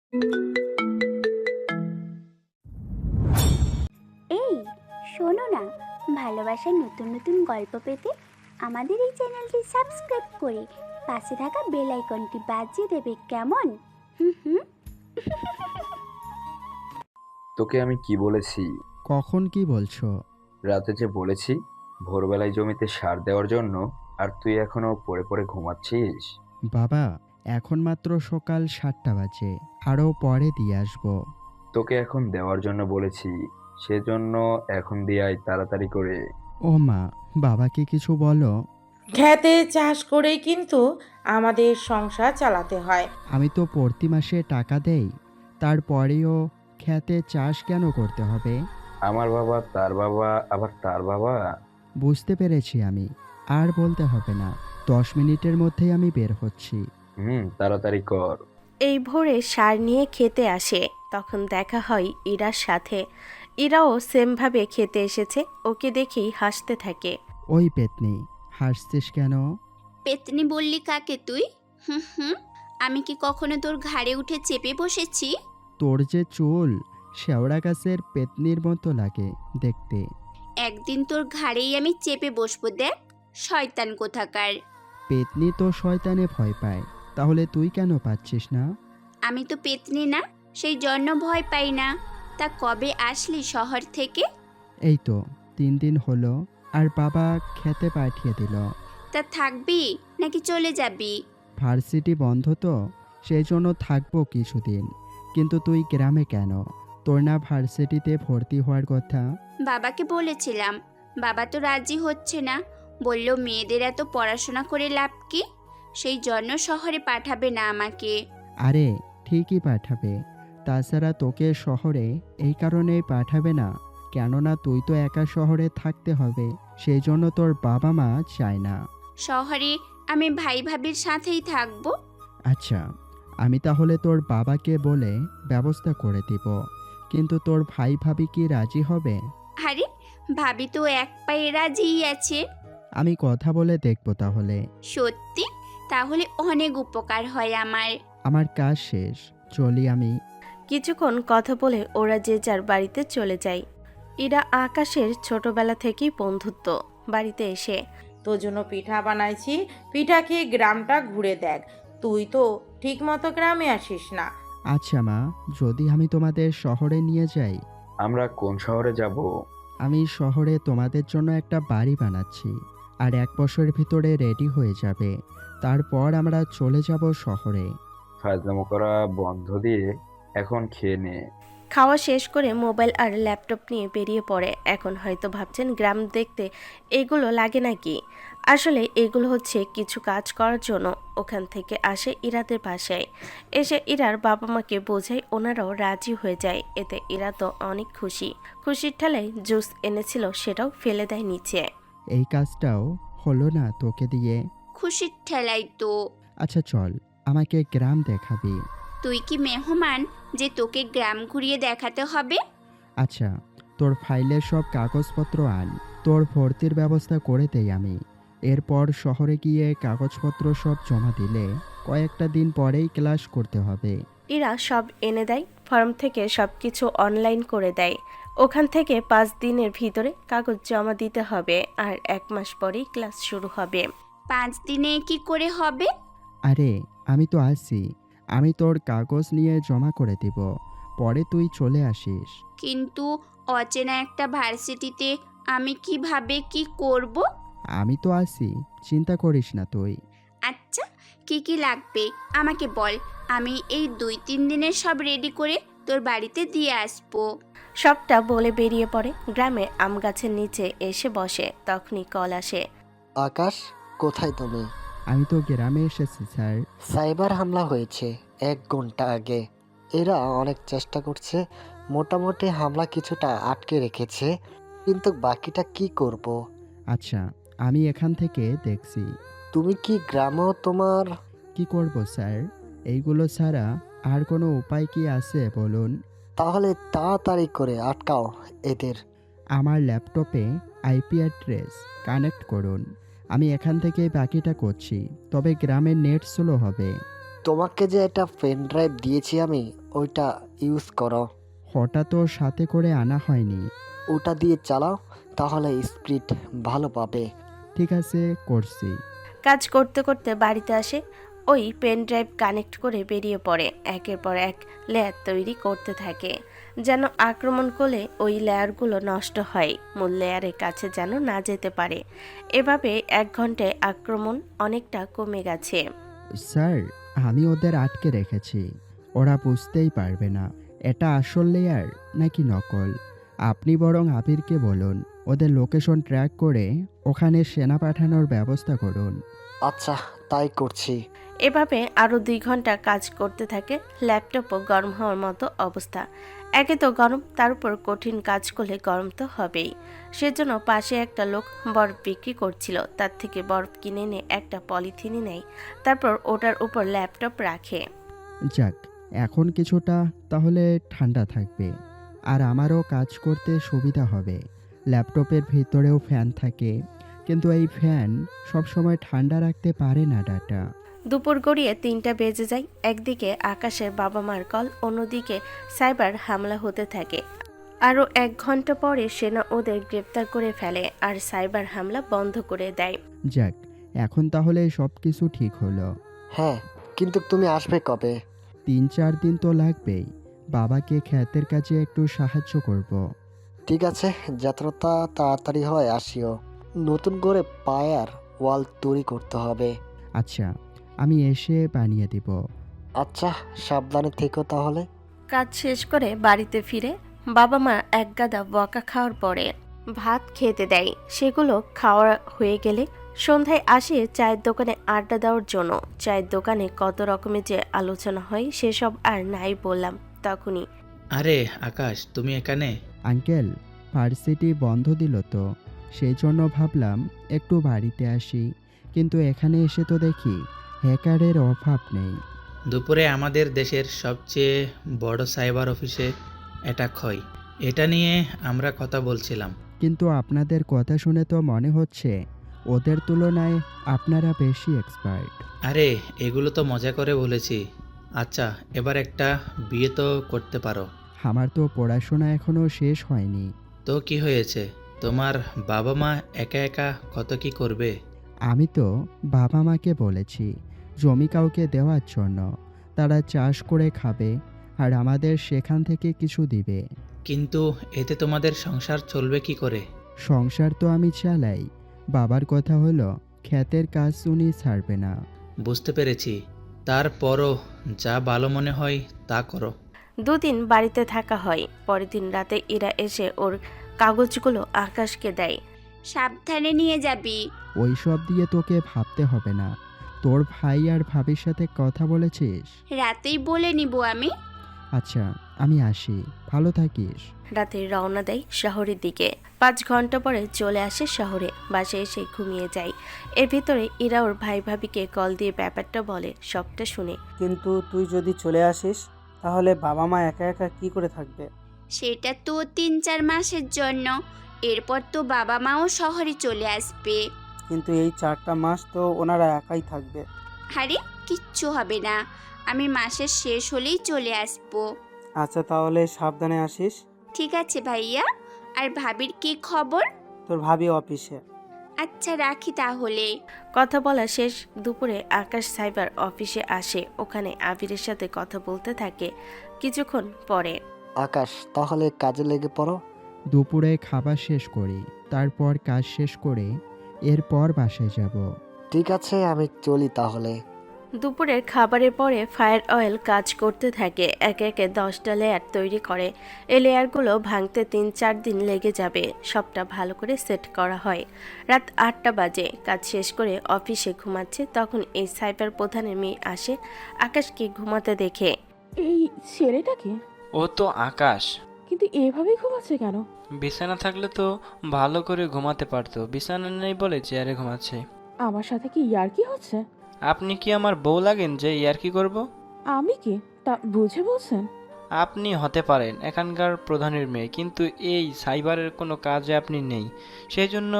এই শোনো না, ভালোবাসার নতুন নতুন গল্প পেতে আমাদের এই চ্যানেলটি সাবস্ক্রাইব করে পাশে থাকা বেল আইকনটি বাজিয়ে দেবে, কেমন? হুম হুম। তোকে আমি কি বলেছি? কখন কি বলছো? রাতে যে বলেছি ভোরবেলায় জমিতে সার দেওয়ার জন্য, আর তুই এখনো পড়ে পড়ে ঘুমাচ্ছিস। বাবা, এখন মাত্র সকাল 7টা বাজে, আরও পরে দিয়ে আসবো। তোকে এখন দেওয়ার জন্য বলেছি, সেজন্য এখন দিয়ে আয় তাড়াতাড়ি করে। ও মা, বাবাকে কিছু বলো। খেতে চাষ করেই কিন্তু আমাদের সংসার চালাতে হয়। আমি তো প্রতি মাসে টাকা দেই, তারপরেও খেতে চাষ কেন করতে হবে? আমার বাবা, তার বাবা, আবার তার বাবা। বুঝতে পেরেছি আমি, আর বলতে হবে না। 10 মিনিটের মধ্যেই আমি বের হচ্ছি। তাড়াতাড়ি কর। এই ভোরে সার নিয়ে খেতে আসে, তখন দেখা হয় ইরার সাথে। ইরাও সেমভাবে খেতে এসেছে, ওকে দেখেই হাসতে থাকে। ওই পেতনি, হাসছিস কেন? পেতনি বললি কাকে তুই? হুম হুম। আমি কি কখনো তোর ঘাড়ে উঠে চেপে বসেছি? তোর যে চুল শেওড়া গাছের পেতনির মতো লাগে দেখতে। একদিন তোর ঘাড়েই আমি চেপে বসবো, দেখ শয়তান কোথাকার। পেতনি তো শয়তানে ভয় পায়, তাহলে তুই কেন পাচ্ছিস না? আমি তো পেতনি না, সেই জন্য ভয় পাই না। তা কবে আসলি শহর থেকে? এই তো 3 দিন হলো, আর বাবা খেতে পাঠিয়ে দিল। তা থাকবি নাকি চলে যাবি? ভার্সিটি বন্ধ তো, সেই জন্য থাকবো কিছুদিন। কিন্তু তুই গ্রামে কেন? তোর না ভার্সিটিতে ভর্তি হওয়ার কথা? বাবাকে বলেছিলাম, বাবা তো রাজি হচ্ছে না। বলল মেয়েদের এত পড়াশোনা করে লাভ কি, সেই জন্য শহরে পাঠাবে না আমাকে। আরে ঠিকই পাঠাবে। তাছাড়া তোকে শহরে এই কারণেই পাঠাবে না, কেননা তুই তো একা শহরে থাকতে হবে, সেই জন্য তোর বাবা মা চায় না। শহরে আমি ভাই ভাবির সাথেই থাকবো। আচ্ছা, আমি তাহলে তোর বাবাকে বলে ব্যবস্থা করে দিব, কিন্তু তোর ভাই ভাবি কি রাজি হবে? আরে ভাবি তো এক পায়ে রাজিই আছে। আমি কথা বলে দেখবো তাহলে। সত্যি? তাহলে অনেক উপকার হয় আমার। আমার কাজ শেষ, চলি আমি। কিছুক্ষণ কথা বলে ওরা যে যার বাড়িতে চলে যায়। ইরা আকাশের ছোটবেলা থেকেই বন্ধুত্ব। বাড়িতে এসে তোর জন্য পিঠা বানাইছি, পিঠা খেয়ে গ্রামটা ঘুরে দেখ। তুই তো ঠিক মতো গ্রামে আসিস না। আচ্ছা মা, যদি আমি তোমাদের শহরে নিয়ে যাই? আমরা কোন শহরে যাব? আমি শহরে তোমাদের জন্য একটা বাড়ি বানাচ্ছি, আর 1 বছরের ভিতরে রেডি হয়ে যাবে। তারপর আমরা চলে যাব শহরে। ফাজলামো করা বন্ধ দিয়ে এখন খেয়ে নে। খাওয়া শেষ করে মোবাইল আর ল্যাপটপ নিয়ে বেরিয়ে পড়ে। এখন হয়তো ভাবছেন গ্রাম দেখতে এগুলো লাগে নাকি। আসলে এগুলো হচ্ছে কিছু কাজ করার জন্য। ওখান থেকে আসে ইরাদের বাসায়, এসে ইরার বাবা মাকে বোঝায়, ওনারাও রাজি হয়ে যায়। এতে ইরা তো অনেক খুশি। খুশির ঠেলায় জুস এনেছিল সেটাও ফেলে দেয় নিচে। এই কাজটাও হলো না তোকে দিয়ে। খুশির ঠেলাই তো। আচ্ছা চল, আমাকে গ্রাম দেখাবি। তুই কি মেহমান যে তোকে গ্রাম ঘুরিয়ে দেখাতে হবে? আচ্ছা, তোর ফাইলের সব কাগজপত্র আন, তোর ভর্তির ব্যবস্থা করে দেই আমি। এরপর শহরে গিয়ে কাগজপত্র সব জমা দিলে কয়েকটা দিন পরেই ক্লাস করতে হবে। ইরা সব এনে দেয়, ফর্ম থেকে সব কিছু অনলাইন করে দেয়। ওখান থেকে 5 দিনের ভিতরে কাগজ জমা দিতে হবে, আর 1 মাস পরেই ক্লাস শুরু হবে। 5 দিনে কি করে হবে? আরে আমি তো আছি, আমি তোর কাগজ নিয়ে জমা করে দিব, পরে তুই চলে আসিস। কিন্তু অচেনা একটা ভার্সিটিতে আমি কিভাবে কি করব? আমি তো আছি, চিন্তা করিস না তুই। আচ্ছা, কি কি লাগবে আমাকে বল, আমি এই 2-3 দিনের সব রেডি করে তোর বাড়িতে দিয়ে আসবো। সবটা বলে বেরিয়ে পড়ে। গ্রামে আম গাছের নিচে এসে বসে, তখনই কল আসে। আকাশ, কোথায় তুমি? আমি তো গ্রামে এসেছি স্যার। সাইবার হামলা হয়েছে 1 ঘন্টা আগে। এরা অনেক চেষ্টা করছে, মোটামুটি হামলা কিছুটা আটকে রেখেছে, কিন্তু বাকিটা কি করব? আচ্ছা, আমি এখান থেকে দেখছি। তুমি কি গ্রামেও তোমার? কি করব স্যার? এইগুলো ছাড়া আর কোনো উপায় কি আছে বলুন? তাহলে তাড়াতাড়ি করে আটকাও এদের। আমার ল্যাপটপে আইপি অ্যাড্রেস কানেক্ট করুন, আমি এখান থেকে বাকিটা করছি, তবে গ্রামের নেট স্লো হবে। তোমাকে যে একটা পেন ড্রাইভ দিয়েছি আমি, ওইটা ইউজ করো। ওটা তো সাথে করে আনা হয়নি। ওটা দিয়ে চালাও, তাহলে স্পিড ভালো পাবে। ঠিক আছে, করছি। কাজ করতে করতে বাড়িতে আসে, ওই পেন ড্রাইভ কানেক্ট করে বেরিয়ে পড়ে। একের পর এক লেয়ার তৈরি করতে থাকে, যেন আক্রমণ করলে ওই লেয়ারগুলো নষ্ট হয়, মূল লেয়ারের কাছে যেন না যেতে পারে। এভাবে 1 ঘন্টায় আক্রমণ অনেকটা কমে গেছে। স্যার, আমি ওদের আটকে রেখেছি। ওরা বুঝতেই পারবে না এটা আসল লেয়ার নাকি নকল। আপনি বরং আবিরকে বলুন ওদের লোকেশন ট্র্যাক করে ওখানে সেনা পাঠানোর ব্যবস্থা করুন। আচ্ছা, তাই করছি। এভাবে আরও 2 ঘন্টা কাজ করতে থাকে। ল্যাপটপও গরম হওয়ার মতো অবস্থা। একে তো গরম, তার উপর কঠিন কাজ করলে গরম তো হবেই। সেজন্য পাশে একটা লোক বরফ বিক্রি করছিল, তার থেকে বরফ কিনে এনে একটা পলিথিনে নেয়, তারপর ওটার উপর ল্যাপটপ রাখে। যাক, এখন কিছুটা তাহলে ঠান্ডা থাকবে, আর আমারও কাজ করতে সুবিধা হবে। ল্যাপটপের ভিতরেও ফ্যান থাকে, কিন্তু এই ফ্যান সবসময় ঠান্ডা রাখতে পারে না ডাটা। দুপুর গড়িয়ে 3টা বেজে যায়। একদিকে আকাশের বাবা মার কল, অন্যদিকে সাইবার হামলা হতে থাকে। আরও 1 ঘন্টা পরে সেনা ওদের গ্রেপ্তার করে ফেলে আর সাইবার হামলা বন্ধ করে দেয়। যাক, এখন তাহলে সব কিছু ঠিক হলো। হ্যাঁ, কিন্তু তুমি আসবে কবে? 3-4 দিন তো লাগবেই। বাবাকে ক্ষেতের কাজে একটু সাহায্য করব। ঠিক আছে, যতটা তাড়াতাড়ি হয় আসিও। নতুন করে পায়ার ওয়াল তৈরি করতে হবে। আচ্ছা, আমি এসে বানিয়ে দিব। আচ্ছা, সাবধানে থেকো তাহলে। কাজ শেষ করে বাড়িতে ফিরে বাবা মা একগাদা বকা খাওয়ার পরে ভাত খেতে দেয়। সেগুলো খাওয়া হয়ে গেলে সন্ধ্যায় আসে চায়ের দোকানে আড্ডা দেওয়ার জন্য। চায়ের দোকানে কত রকমের যে আলোচনা হয় সেসব আর নাই বললাম। তখনই আরে আকাশ, তুমি এখানে? আঙ্কেল, ভার্সিটি বন্ধ দিল তো, সেই জন্য ভাবলাম একটু বাড়িতে আসি, কিন্তু এখানে এসে তো দেখি হ্যাকারের অভাব নেই। দুপুরে আমাদের দেশের সবচেয়ে বড় সাইবার অফিসে অ্যাটাক হয়, এটা নিয়ে আমরা কথা বলছিলাম। কিন্তু আপনাদের কথা শুনে তো মনে হচ্ছে ওদের তুলনায় আপনারা বেশি এক্সপার্ট। আরে এগুলো তো মজা করে বলেছি। আচ্ছা, এবার একটা বিয়ে তো করতে পারো। আমার তো পড়াশোনা এখনো শেষ হয়নি। তো কি হয়েছে, তোমার বাবা মা একা একা কত কি করবে। আমি তো বাবা মাকে বলেছি জমি কাউকে দেওয়ার জন্য, তারা চাষ করে খাবে আর আমাদের সেখান থেকে কিছু দিবে। কিন্তু এতে তোমাদের সংসার চলবে কি করে? সংসার তো আমি চালাই, বাবার কথা হলো ক্ষেতের কাজ উনি ছাড়বে না। বুঝতে পেরেছি, তারপরও যা ভালো মনে হয় তা করো। 2 দিন বাড়িতে থাকা হয়। পরের দিন রাতে ইরা এসে ওর কাগজগুলো আকাশকে দেয়। সাবধানে নিয়ে যাবি। ওই সব দিয়ে তোকে ভাবতে হবে না। তোর ভাই আর ভাবির সাথে কথা বলেছিস? রাতেই বলে নিব আমি। আচ্ছা, আমি আসি, ভালো থাকিস। রাতে রওনা দেয় শহরের দিকে। 5 ঘন্টা পরে চলে আসে শহরে। বাসায় এসে ঘুমিয়ে যায়। এর ভিতরে ইরা ওর ভাই ভাবিকে কল দিয়ে ব্যাপারটা বলে। সবটা শুনে কিন্তু তুই যদি চলে আসিস তাহলে বাবা মা একা একা কি করে থাকবে? সেটা তো 3-4 মাসের জন্য, এরপর তো বাবা মাও শহরে চলে আসবে। কিন্তু এই 4টা মাস তো ওনারা একাই থাকবে। আরে কিচ্ছু হবে না, আমি মাসের শেষ হলেই চলে আসবো। আচ্ছা, তাহলে সাবধানে আসিস। ঠিক আছে ভাইয়া। আর ভাবির কি খবর? তোর ভাবি অফিসে। আচ্ছা রাখি তাহলে। কথা বলা শেষ। দুপুরে আকাশ সাইবার অফিসে আসে। ওখানে আবিরের সাথে কথা বলতে থাকে। কিছুক্ষণ পরে আকাশ, তাহলে কাজে লেগে পড়ো। দুপুরে খাবার শেষ করি, তারপর কাজ শেষ করে এরপর বাসায় যাব। ঠিক আছে, আমি চলি তাহলে। দুপুরের খাবারের পরে ফায়ার অয়েল কাজ করতে থাকে। একে একে 10টা লেয়ার তৈরি করে। এই লেয়ারগুলো ভাঙতে 3-4 দিন লেগে যাবে। সবটা ভালো করে সেট করা হয়। রাত 8টা বাজে। কাজ শেষ করে অফিসে ঘুমাচ্ছে, তখন এই সাইবার প্রধানের মেয়ে আসে। আকাশকে ঘুমাতে দেখে এই ছেলেটাকে, ও তো আকাশ। কিন্তু এভাবে ঘুমাচ্ছে কেন? বিছানা থাকলে তো ভালো করে ঘুমাতে পারতো, বিছানা নেই বলে চেয়ারে ঘুমাচ্ছে। আমার সাথে কি ইয়ার্কি হচ্ছে? আপনি কি আমার বউ লাগেন যে ইয়ার্কি করব? আমি কি তা বুঝে বলছেন? আপনি হতে পারেন এখানকার প্রধানের মেয়ে, কিন্তু এই সাইবারের কোনো কাজে আপনি নেই, সেই জন্য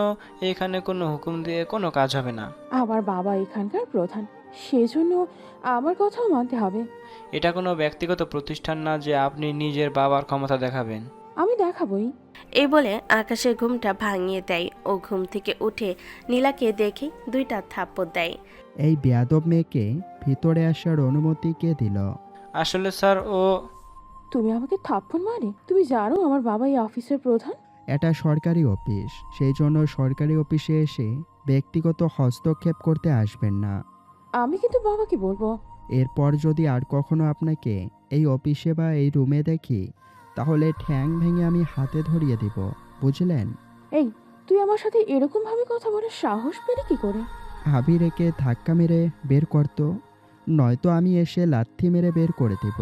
এখানে কোনো হুকুম দিয়ে কোনো কাজ হবে না। আমার বাবা এখানকার প্রধান, সেজন্য আমার কথাও মানতে হবে। এটা কোনো ব্যক্তিগত প্রতিষ্ঠান না যে আপনি নিজের বাবার ক্ষমতা দেখাবেন। আমি দেখাবই। এই বলে আকাশের ঘুমটা ভাঙিয়ে দেয়। ও ঘুম থেকে উঠে নীলাকে দেখে 2টা থাপ্পড় দেয়। এই বেয়াদব মেয়েকে ভিতরে আসার অনুমতি কে দিল? আসলে স্যার ও তুমি আমাকে থাপ্পড় মারে? তুমি জানো আমার বাবা এই অফিসের প্রধান। এটা সরকারি অফিস, সেই জন্য সরকারি অফিসে এসে ব্যক্তিগত হস্তক্ষেপ করতে আসবেন না। আমি কিন্তু বাবাকে বলবো। এরপর যদি আর কখনো আপনাকে এই অফিসে বা এই রুমে দেখি, তাহলে ঠ্যাং ভেঙে আমি হাতে ধরিয়ে দিব, বুঝলেন? এই, তুই আমার সাথে এরকম ভাবে কথা বলার সাহস পেলি কি করে? হাবি রেখে ধাক্কা মেরে বের করতো, নয়তো আমি এসে লাথি মেরে বের করে দেব।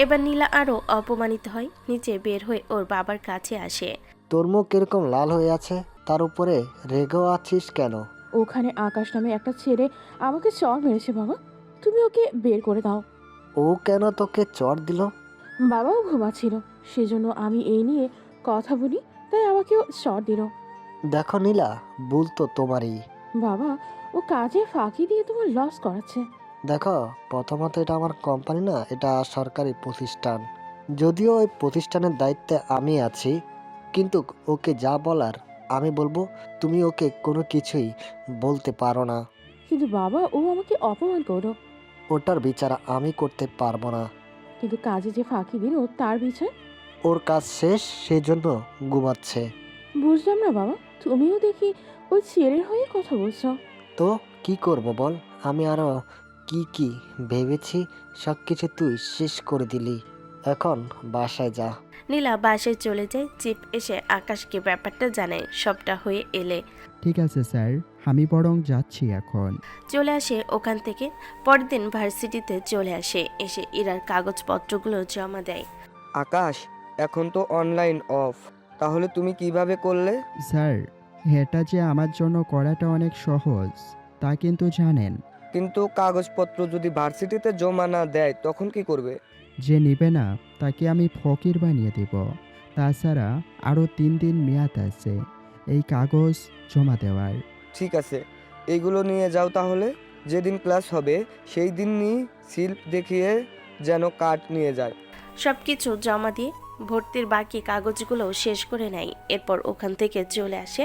এবার নীলা আরও অপমানিত হয়। নিচে বের হয়ে ওর বাবার কাছে আসে। তোর মুখ কিরকম লাল হয়ে আছে, তার উপরে রেগেও আছিস কেন? ওখানে আকাশ নামে একটা ছেলে আমাকে চড় মেরেছে বাবা, তুমি ওকে বের করে দাও। ও কেন তোকে চড় দিল? বাবাও ঘুমাচ্ছিল, সেজন্য আমি এই নিয়ে কথা বলি, তাই আমাকেও চড় দিল। দেখো নীলা, ভুল তো তোমারই। বাবা, ও কাজে ফাঁকি দিয়ে তোমার লস করাচ্ছে। দেখো, প্রথমত এটা আমার কোম্পানি না, এটা সরকারি প্রতিষ্ঠান। যদিও ওই প্রতিষ্ঠানের দায়িত্বে আমি আছি, কিন্তু ওকে যা বলার আমি বলবো। তুমি ওকে কোনো কিছুই বলতে পারো না। কিন্তু বাবা, ও আমাকে অপমান করলো। ওটার বিচার আমি করতে পারবো না। কিন্তু কাজে যে ফাঁকি দিল তার বিচার? ওর কাজ শেষ, সেজন্য ঘুমাচ্ছে। বুঝলাম না বাবা, তুমিও দেখি ওই ছেলের হয়ে কথা বলছো। তো কি করব বল? আমি আরো কি কি ভেবেছি, সব কিছু তুই শেষ করে দিলি। এখন বাসায় যা। নীলা বাসায় চলে যায়। চিপ এসে আকাশকে ব্যাপারটা জানায়। সবটা হয়ে এলে ঠিক আছে স্যার, আমি বরং যাচ্ছি এখন। চলে আসে ওখান থেকে। পরের দিন ভার্সিটিতে চলে আসে। এসে ইরার কাগজপত্রগুলো জমা দেয়। আকাশ, এখন তো অনলাইন অফ, তাহলে তুমি কিভাবে করলে? স্যার, এটা যে আমার জন্য করাটা অনেক সহজ, তা কিন্তু জানেন। কিন্তু কাগজপত্র যদি ভার্সিটিতে জমা না দেয় তখন কি করবে? যে নিবে না তাকে আমি ফকির বানিয়ে দেব। তাছাড়া আরও 3 দিন মেয়াদ আছে এই কাগজ জমা দেওয়ার। ঠিক আছে, এইগুলো নিয়ে যাও তাহলে। যেদিন ক্লাস হবে সেই দিনই স্লিপ দেখিয়ে যেন কার্ড নিয়ে যায়। সবকিছু জমা দিয়ে ভর্তির বাকি কাগজগুলো শেষ করে নেয়। এরপর ওখান থেকে চলে আসে।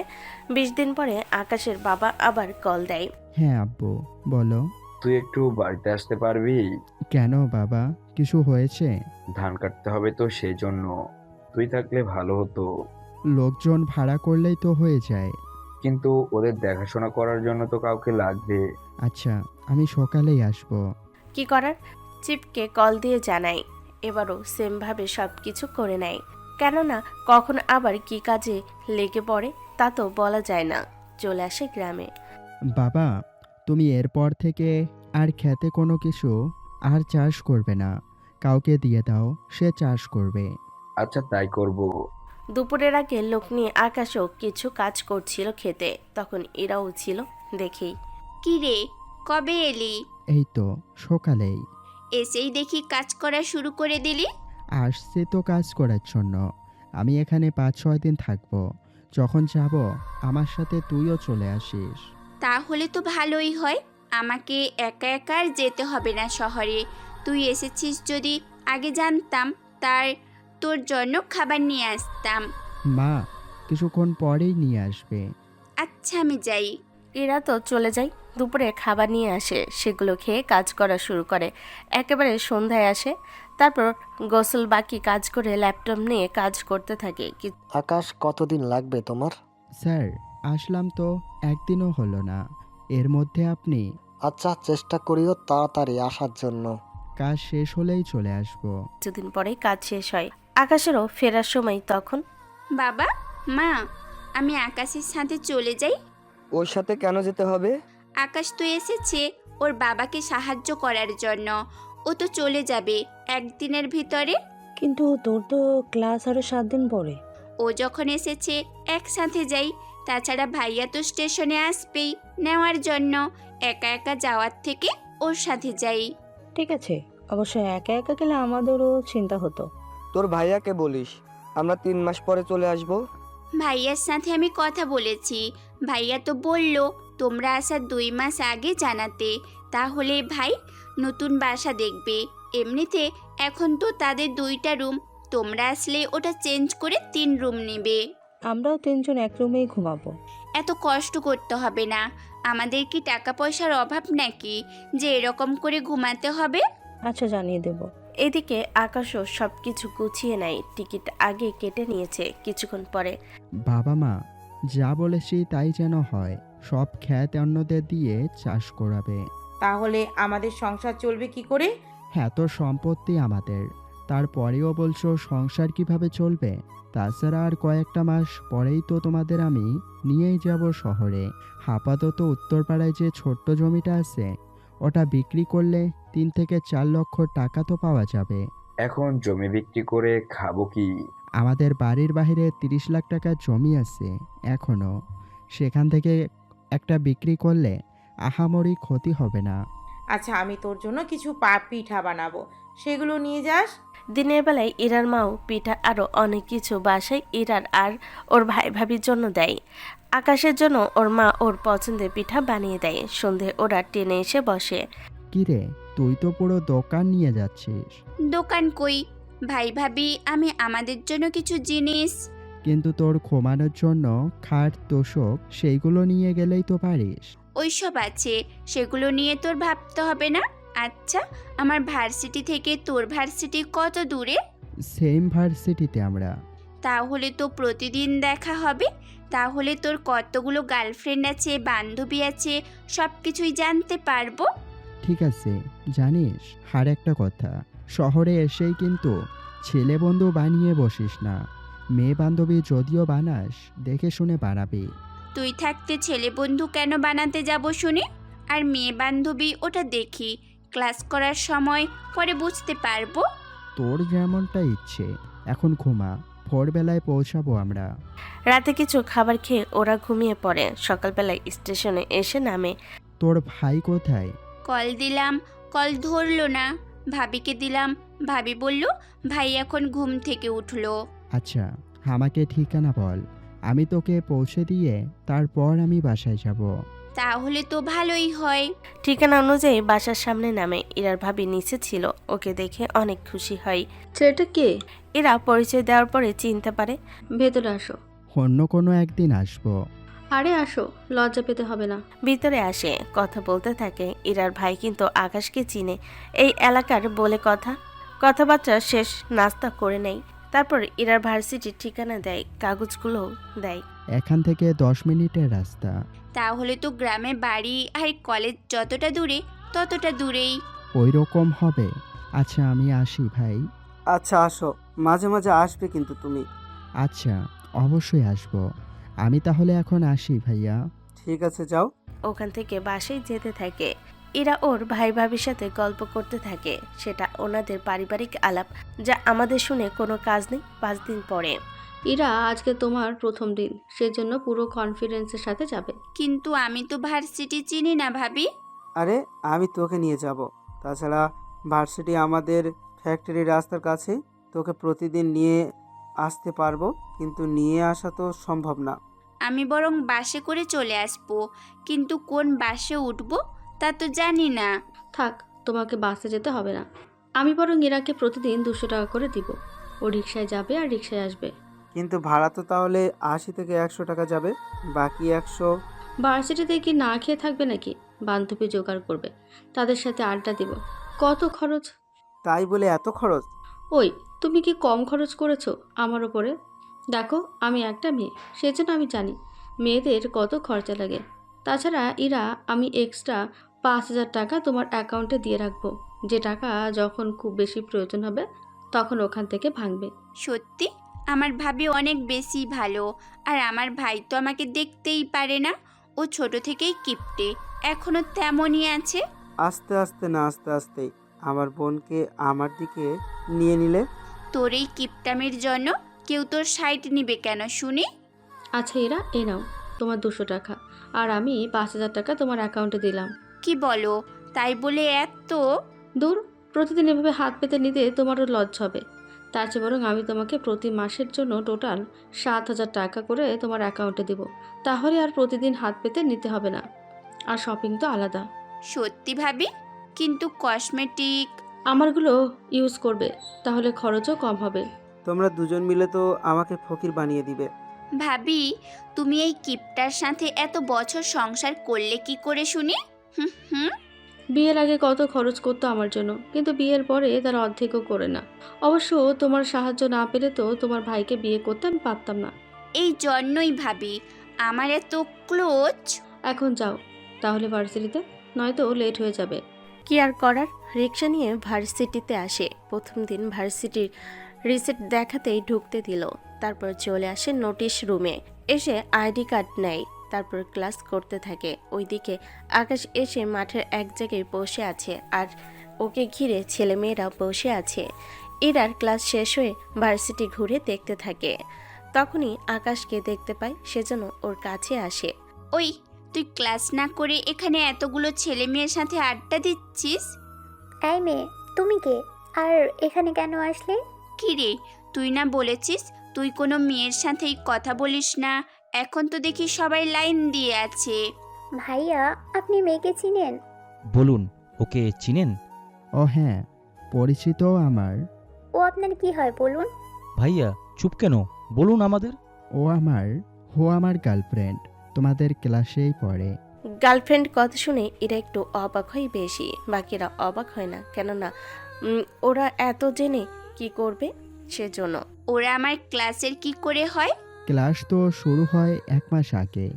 20 দিন পরে আকাশের বাবা আবার কল দেয়। হ্যাঁ আব্বু, বলো। তুই একটু বাড়িতে আসতে পারবি? কেন বাবা, কিছু হয়েছে? ধান কাটতে হবে তো, সেই জন্য তুই থাকলে ভালো হতো। লোকজন ভাড়া করলেই তো হয়ে যায়। কিন্তু ওদের দেখাশোনা করার জন্য তো কাউকে লাগবে। আচ্ছা, আমি সকালেই আসবো। কি করার, চিপকে কল দিয়ে জানায়। এবারও সেমভাবে সব কিছু করে নেয়। কেননা কখন আবার কি কাজে লেগে পড়ে তা তো বলা যায় না। চলে আসে গ্রামে। বাবা, তুমি এরপর থেকে আর খেতে কোনো কিছু আর চাষ করবে না, কাউকে দিয়ে দাও, সে চাষ করবে। আচ্ছা, তাই করব। দুপুরের আগে লোক নিয়ে আকাশও কিছু কাজ করছিল খেতে। তখন এরাও ছিল দেখেই। কি রে, কবে এলি? এই তো সকালেই। এসেই দেখি কাজ করা শুরু করে দিলি। আসছে তো কাজ করার জন্য। আমি এখানে 5-6 দিন থাকবো। যখন যাব আমার সাথে তুইও চলে আসিস। তাহলে তো ভালোই হয়, আমাকে একা একা আর যেতে হবে না শহরে। তুই এসেছিস যদি আগে জানতাম, তোর জন্য খাবার নিয়ে আসতাম। মা কিছুক্ষণ পরেই নিয়ে আসবে। আচ্ছা, আমি যাই। এরা তো চলে যায়। দুপুরে খাবার নিয়ে আসে, সেগুলো খেয়ে কাজ করা শুরু করে। একেবারে সন্ধ্যায় আসে। তারপর গোসল বাকি কাজ করে ল্যাপটপ নিয়ে কাজ করতে থাকে। আকাশ, কতদিন লাগবে তোমার? স্যার, আসলাম তো একদিনও হলো না, এর মধ্যে আপনি? আচ্ছা, চেষ্টা করিও তাড়াতাড়ি আসার জন্য। কাজ শেষ হলেই চলে আসবো। কিছুদিন পরেই কাজ শেষ হয়। আকাশেরও ফেরার সময় তখন। বাবা, মা, আমি আকাশের সাথে চলে যাই? ওর সাথে কেন যেতে হবে? আকাশ তো এসেছে ওর বাবাকে সাহায্য করার জন্য। ও তো চলে যাবে একদিনের ভিতরে। কিন্তু তোর তো ক্লাস আরো 7 দিন পরে। ও যখন এসেছে একসাথে যাই। তাছাড়া ভাইয়া তো স্টেশনে আসবেই নেওয়ার জন্য। একা একা যাওয়ার থেকে ওর সাথে যাই। ঠিক আছে, অবশ্য একা একা গেলে আমাদেরও চিন্তা হতো। তোর ভাইয়াকে বলিস আমরা 3 মাস পরে চলে আসব। ভাইয়ার সাথে আমি কথা বলেছি। ভাইয়া তো বলল তোমরা আসার 2 মাস আগে জানাতে। তাহলে ভাই নতুন বাসা দেখবে। এমনিতে এখন তো তাদের 2টা রুম, তোমরা আসলে ওটা চেঞ্জ করে 3 রুম নেবে। আমরাও 3জন এক রুমেই ঘুমাবো। এত কষ্ট করতে হবে না। আমাদের কি টাকা পয়সার অভাব নাকি যে এরকম করে ঘুমাতে হবে? আচ্ছা, জানিয়ে দেব। এদিকে আকাশও সব কিছু গুছিয়ে নেয়, টিকিট আগে কেটে নিয়েছে। কিছুক্ষণ পরে বাবা মা যা বলেছি তাই যেন হয়, সব খ্যাত অন্যদের দিয়ে চাষ করাবে। তাহলে আমাদের সংসার চলবে কি করে? এত সম্পত্তি আমাদের, তারপরেও বলছো সংসার কিভাবে চলবে? তাছাড়া আর কয়েকটা মাস পরেই তো তোমাদের আমি নিয়েই যাব শহরে। আপাতত উত্তরপাড়ায় যে ছোট্ট জমিটা আছে ওটা বিক্রি করলে 3 থেকে 4 লক্ষ টাকা তো পাওয়া যাবে। এখন জমি বিক্রি করে খাবো কি? আমাদের বাড়ির বাইরে 30 লাখ টাকার জমি আছে এখনো, সেখান থেকে একটা বিক্রি করলে আহামরি ক্ষতি হবে না। আচ্ছা, আমি তোর জন্য কিছু পিঠা বানাবো, সেগুলো নিয়ে যাস। দিনের বেলায় ইরার মাও পিঠা আরও অনেক কিছু বাসায় ইরার আর ওর ভাই ভাবির জন্য দেয়। আকাশের জন্য ওর মা ওর পছন্দের পিঠা বানিয়ে দেয়। সন্ধে ওরা টেনে এসে বসে। কিরে, তুই তো পুরো দোকান নিয়ে যাচ্ছিস। দোকান কই ভাই ভাবি, আমি আমাদের জন্য কিছু জিনিস। কিন্তু তোর ঘুমানোর জন্য খাট তোষক সেইগুলো নিয়ে গেলেই তো পারিস। ওইসব আছে, সেগুলো নিয়ে তোর ভাবতে হবে না। আচ্ছা, আমার ভার্সিটি থেকে তোর ভার্সিটি কত দূরে? সেম ভার্সিটিতে আমরা। তাহলে তো প্রতিদিন দেখা হবে। তাহলে তোর কতগুলো গার্লফ্রেন্ড আছে, বান্ধবী আছে, সব কিছুই জানতে পারবো। ঠিক আছে, জানিস আর একটা কথা, শহরে এসেই কিন্তু ছেলে বন্ধু বানিয়ে বসিস না। মেয়ে বান্ধবী যদিও বানাস দেখে শুনে বানাবি। তুই থাকতে ছেলে বন্ধু কেন বানাতে যাব শুনি? আর মেয়ে বান্ধবী ওটা দেখি ক্লাস করার সময়, পরে বুঝতে পারবো। তোর যেমনটা ইচ্ছে, এখন ঘুমা, ভোরবেলায় পৌঁছাবো আমরা। রাতে কিছু খাবার খেয়ে ওরা ঘুমিয়ে পড়ে। সকালবেলায় স্টেশনে এসে নামে। তোর ভাই কোথায়? কল দিলাম, কল ধরলো না। ভাবিকে দিলাম, ভাবি বলল ভাই এখন ঘুম থেকে উঠলো। আচ্ছা, আমাকে ঠিকানা বল, আমি তোকে পৌঁছে দিয়ে তারপর আমি বাসায় যাব। তাহলে তো ভালোই হয়। ঠিকানা অনুযায়ী বাসার সামনে নামে। ইরার ভাবি নিচে ছিল, ওকে দেখে অনেক খুশি হয়। ছেলেটা কে? এরা পরিচয় দেওয়ার পরে চিনতে পারে। ভেতরে আসো। অন্য কোনো একদিন আসবো। আরে আসো, লজ্জা পেতে হবে না। ভিতরে আসে, কথা বলতে থাকে। ইরার ভাই কিন্তু আকাশকে চিনে, এই এলাকার বলে কথাবার্তা শেষ নাস্তা করে নেয়। তারপর ইরার ভার্সিটির ঠিকানা দেয়, কাগজগুলো দেয়। এখান থেকে 10 মিনিটের রাস্তা। তাহলে তো গ্রামে বাড়ি আর কলেজ যতটা দূরে ততটা দূরেই। ওই রকম হবে। আচ্ছা, আমি আসি ভাই। আচ্ছা আসো, মাঝে মাঝে আসবে কিন্তু তুমি। আচ্ছা, অবশ্যই আসবো। আমি তাহলে এখন আসি ভাইয়া। ঠিক আছে, যাও। ওখান থেকে বাসায় যেতে থাকে। এরা ওর ভাই ভাবির সাথে গল্প করতে থাকে। সেটা ওনাদের পারিবারিক আলাপ, যা আমাদের শুনে কোনো কাজ নেই। 5 দিন পরে ইরা, আজকে তোমার প্রথম দিন, সেজন্য পুরো কনফিডেন্সের সাথে যাবে। কিন্তু আমি তো ভার্সিটি চিনি না ভাবি। আরে আমি তোকে নিয়ে যাব। তাছাড়া ভার্সিটি আমাদের ফ্যাক্টরির রাস্তার কাছে, তোকে প্রতিদিন নিয়ে আসতে পারবো, কিন্তু নিয়ে আসা তো সম্ভব না। আমি বরং বাসে করে চলে আসবো, কিন্তু কোন বাসে উঠবো তা তো জানি না। থাক, তোমাকে বাসে যেতে হবে না। আমি বরং ইরাকে প্রতিদিন 200 টাকা করে দিব। ও রিক্সায় যাবে আর রিক্সায় আসবে। কিন্তু ভাড়া তো তাহলে 80 থেকে 100 টাকা যাবে, বাকি 100। ভার্সিটিতে কি না খেয়ে থাকবে নাকি? বান্ধবী জোগাড় করবে, তাদের সাথে আড্ডা দিব। কত খরচ? তাই বলে এত খরচ? ওই, তুমি কি কম খরচ করেছো আমার ওপরে? দেখো, আমি একটা মেয়ে, সেজন্য আমি জানি মেয়েদের কত খরচা লাগে। তাছাড়া ইরা, আমি এক্সট্রা 5,000 টাকা তোমার অ্যাকাউন্টে দিয়ে রাখবো। যে টাকা যখন খুব বেশি প্রয়োজন হবে তখন ওখান থেকে ভাঙবে। সত্যি আমার ভাবি অনেক বেশি ভালো। আর আমার ভাই তো আমাকে দেখতেই পারে না, ও ছোট থেকেই কিপটে, এখনো তেমনই আছে। আস্তে আস্তে না, আস্তে আস্তেই আমার বোনকে আমার দিকে নিয়ে নিলে। তোর এই কিপটামির জন্য কেউ তোর সাইড নিবে কেন শুনি? আচ্ছা ইরা, এ নাও তোমার 200 টাকা, আর আমি 5,000 টাকা তোমার অ্যাকাউন্টে দিলাম। কি বলো? তাই বলে এত? দূর, প্রতিদিন এভাবে হাত পেতে নিতে তোমারও লজ্জা হবে। তার চেয়ে বরং আমি তোমাকে প্রতি মাসের জন্য টোটাল 7,000 টাকা করে তোমার অ্যাকাউন্টে দেব। তাহলে আর প্রতিদিন হাত পেতে নিতে হবে না। আর শপিং তো আলাদা। সত্যি ভাবি, কিন্তু কসমেটিক আমারগুলো ইউজ করবে, তাহলে খরচও কম হবে। তোমরা দুজন মিলে তো আমাকে ফকির বানিয়ে দিবে। ভাবি, তুমি এই কিপটার সাথে এত বছর সংসার করলে কি করে শুনি? হুম হুম। বিয়ের আগে কত খরচ করতো আমার জন্য, কিন্তু বিয়ের পরে তার অর্ধেকও করে না। অবশ্য তোমার সাহায্য না পেলে তো তোমার ভাইকে বিয়ে করতে আমি পারতাম না। এই জন্যই ভাবি আমার এত ক্লোজ। এখন যাও তাহলে ভার্সিটিতে, নয়তো লেট হয়ে যাবে। কি আর করার, রিক্সা নিয়ে ভার্সিটিতে আসে। প্রথম দিন ভার্সিটির রিসিট দেখাতেই ঢুকতে দিল। তারপর চলে আসে নোটিশ রুমে, এসে আইডি কার্ড নেয়। তারপর ক্লাস করতে থাকে। ওইদিকে আকাশ এসে মাঠের এক জায়গায় বসে আছে, আর ওকে ঘিরে ছেলেমেয়েরা বসে আছে। ইরার ক্লাস শেষ হয়ে ভার্সিটি ঘুরে দেখতে থাকে। তখনই আকাশকে দেখতে পায়, সেজন্য ওর কাছে আসে। ওই, তুই ক্লাস না করে এখানে এতগুলো ছেলে মেয়ের সাথে আড্ডা দিচ্ছিস? এই মেয়ে, তুমি কে? আর এখানে কেন আসলে? কি রে, তুই না বলেছিস তুই কোনো মেয়ের সাথেই কথা বলিস না? এখন তো দেখি সবাই লাইন দিয়ে আছে। ভাইয়া, আপনি মেয়েকে চিনেন? বলুন, ওকে চিনেন? ও হ্যাঁ, পরিচিত আমার। ও আপনার কি হয় বলুন? ভাইয়া চুপ কেন, বলুন আমাদের। ও আমার গার্লফ্রেন্ড, তোমাদের ক্লাসেই পড়ে। গার্লফ্রেন্ড কথা শুনে এরা একটু অবাক হয় বেশি, বাকিরা অবাক হয় না, কেননা ওরা এত জেনে কি করবে সেজন্য। ওরা আমার ক্লাসের কি করে হয়? ক্লাস তো শুরু হয় 1 মাস আগে,